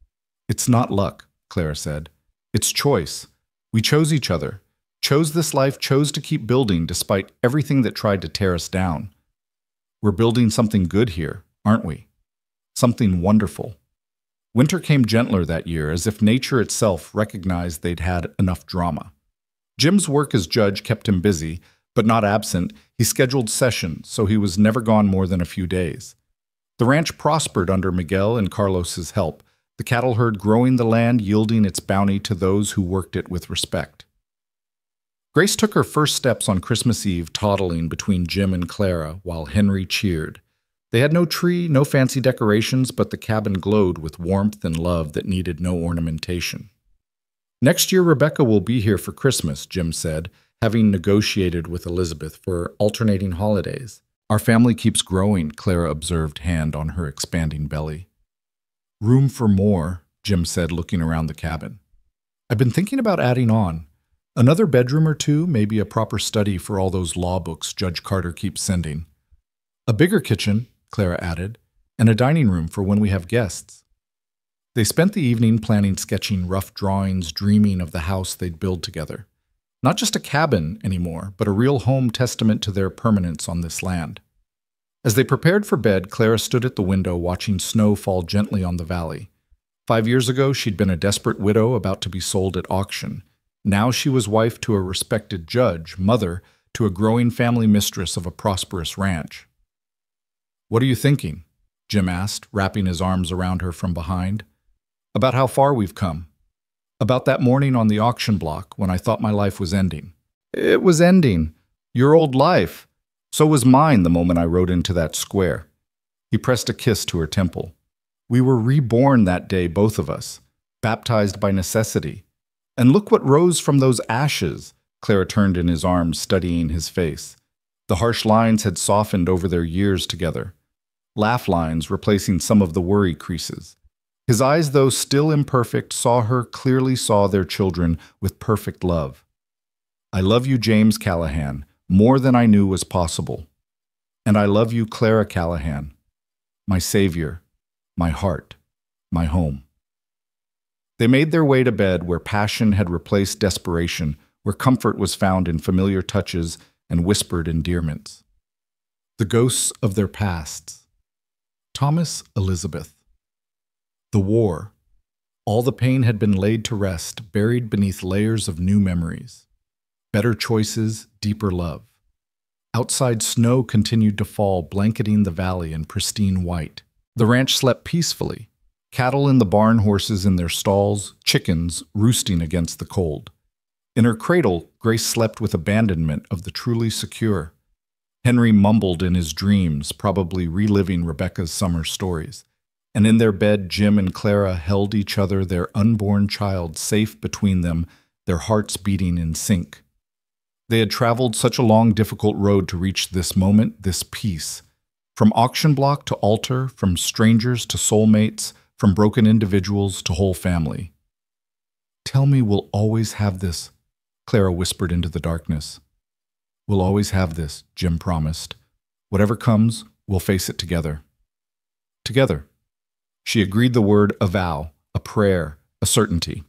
Speaker 1: It's not luck, Clara said. It's choice. We chose each other, chose this life, chose to keep building despite everything that tried to tear us down. We're building something good here, aren't we? Something wonderful. Winter came gentler that year, as if nature itself recognized they'd had enough drama. Jim's work as judge kept him busy, but not absent. He scheduled sessions, so he was never gone more than a few days. The ranch prospered under Miguel and Carlos's help, the cattle herd growing the land, yielding its bounty to those who worked it with respect. Grace took her first steps on Christmas Eve, toddling between Jim and Clara, while Henry cheered. They had no tree, no fancy decorations, but the cabin glowed with warmth and love that needed no ornamentation. Next year Rebecca will be here for Christmas, Jim said, having negotiated with Elizabeth for alternating holidays. Our family keeps growing, Clara observed, hand on her expanding belly. Room for more, Jim said, looking around the cabin. I've been thinking about adding on. Another bedroom or two, maybe a proper study for all those law books Judge Carter keeps sending. A bigger kitchen, Clara added, and a dining room for when we have guests. They spent the evening planning, sketching rough drawings, dreaming of the house they'd build together. Not just a cabin anymore, but a real home, testament to their permanence on this land. As they prepared for bed, Clara stood at the window watching snow fall gently on the valley. 5 years ago, she'd been a desperate widow about to be sold at auction. Now she was wife to a respected judge, mother to a growing family, mistress of a prosperous ranch. What are you thinking? Jim asked, wrapping his arms around her from behind. About how far we've come. About that morning on the auction block when I thought my life was ending. It was ending. Your old life. So was mine the moment I rode into that square. He pressed a kiss to her temple. We were reborn that day, both of us, baptized by necessity. And look what rose from those ashes. Clara turned in his arms, studying his face. The harsh lines had softened over their years together. Laugh lines replacing some of the worry creases. His eyes, though still imperfect, clearly saw their children with perfect love. I love you, James Callahan, more than I knew was possible. And I love you, Clara Callahan, my savior, my heart, my home. They made their way to bed, where passion had replaced desperation, where comfort was found in familiar touches, and whispered endearments. The ghosts of their pasts. Thomas Elizabeth. The war. All the pain had been laid to rest, buried beneath layers of new memories. Better choices, deeper love. Outside snow continued to fall, blanketing the valley in pristine white. The ranch slept peacefully. Cattle in the barn, horses in their stalls, chickens roosting against the cold. In her cradle, Grace slept with abandonment of the truly secure. Henry mumbled in his dreams, probably reliving Rebecca's summer stories. And in their bed, Jim and Clara held each other, their unborn child safe between them, their hearts beating in sync. They had traveled such a long, difficult road to reach this moment, this peace. From auction block to altar, from strangers to soulmates, from broken individuals to whole family. "Tell me we'll always have this," Clara whispered into the darkness. "We'll always have this," Jim promised. "Whatever comes, we'll face it together." Together. She agreed the word a vow, a prayer, a certainty.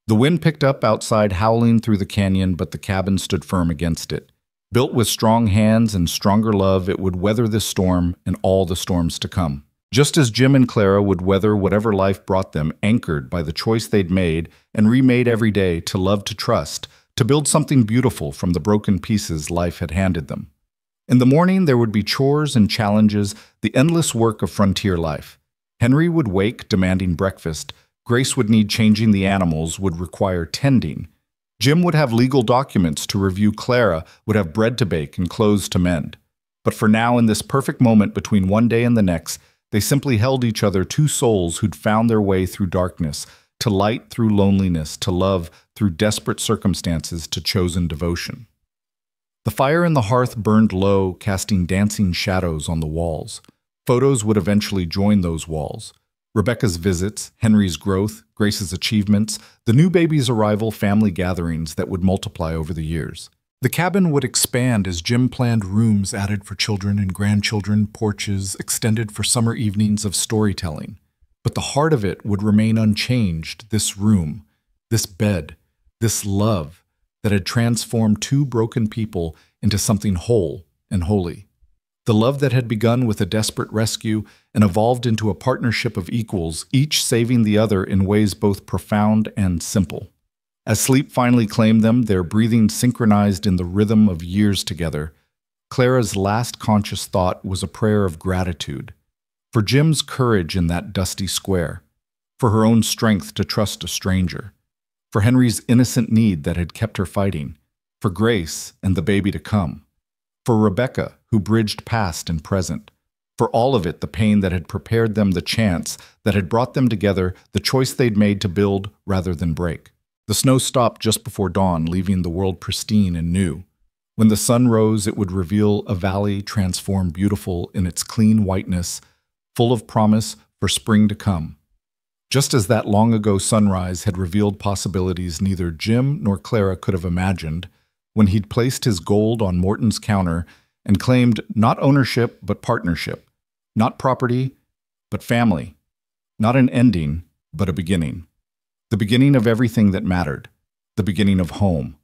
Speaker 1: The wind picked up outside, howling through the canyon, but the cabin stood firm against it. Built with strong hands and stronger love, it would weather this storm and all the storms to come. Just as Jim and Clara would weather whatever life brought them, anchored by the choice they'd made and remade every day to love, to trust, to build something beautiful from the broken pieces life had handed them. In the morning, there would be chores and challenges, the endless work of frontier life. Henry would wake, demanding breakfast. Grace would need changing the animals, would require tending. Jim would have legal documents to review. Clara would have bread to bake and clothes to mend. But for now, in this perfect moment between one day and the next, they simply held each other, two souls who'd found their way through darkness, to light through loneliness, to love through desperate circumstances, to chosen devotion. The fire in the hearth burned low, casting dancing shadows on the walls. Photos would eventually join those walls. Rebecca's visits, Henry's growth, Grace's achievements, the new baby's arrival, family gatherings that would multiply over the years. The cabin would expand as Jim planned rooms added for children and grandchildren, porches extended for summer evenings of storytelling. But the heart of it would remain unchanged, this room, this bed, this love that had transformed two broken people into something whole and holy. The love that had begun with a desperate rescue and evolved into a partnership of equals, each saving the other in ways both profound and simple. As sleep finally claimed them, their breathing synchronized in the rhythm of years together, Clara's last conscious thought was a prayer of gratitude. For Jim's courage in that dusty square, for her own strength to trust a stranger, for Henry's innocent need that had kept her fighting, for Grace and the baby to come, for Rebecca, who bridged past and present, for all of it, the pain that had prepared them, the chance that had brought them together, the choice they'd made to build rather than break. The snow stopped just before dawn, leaving the world pristine and new. When the sun rose, it would reveal a valley transformed beautiful in its clean whiteness, full of promise for spring to come. Just as that long-ago sunrise had revealed possibilities neither Jim nor Clara could have imagined, when he'd placed his gold on Morton's counter and claimed not ownership but partnership, not property but family, not an ending but a beginning. The beginning of everything that mattered, the beginning of home.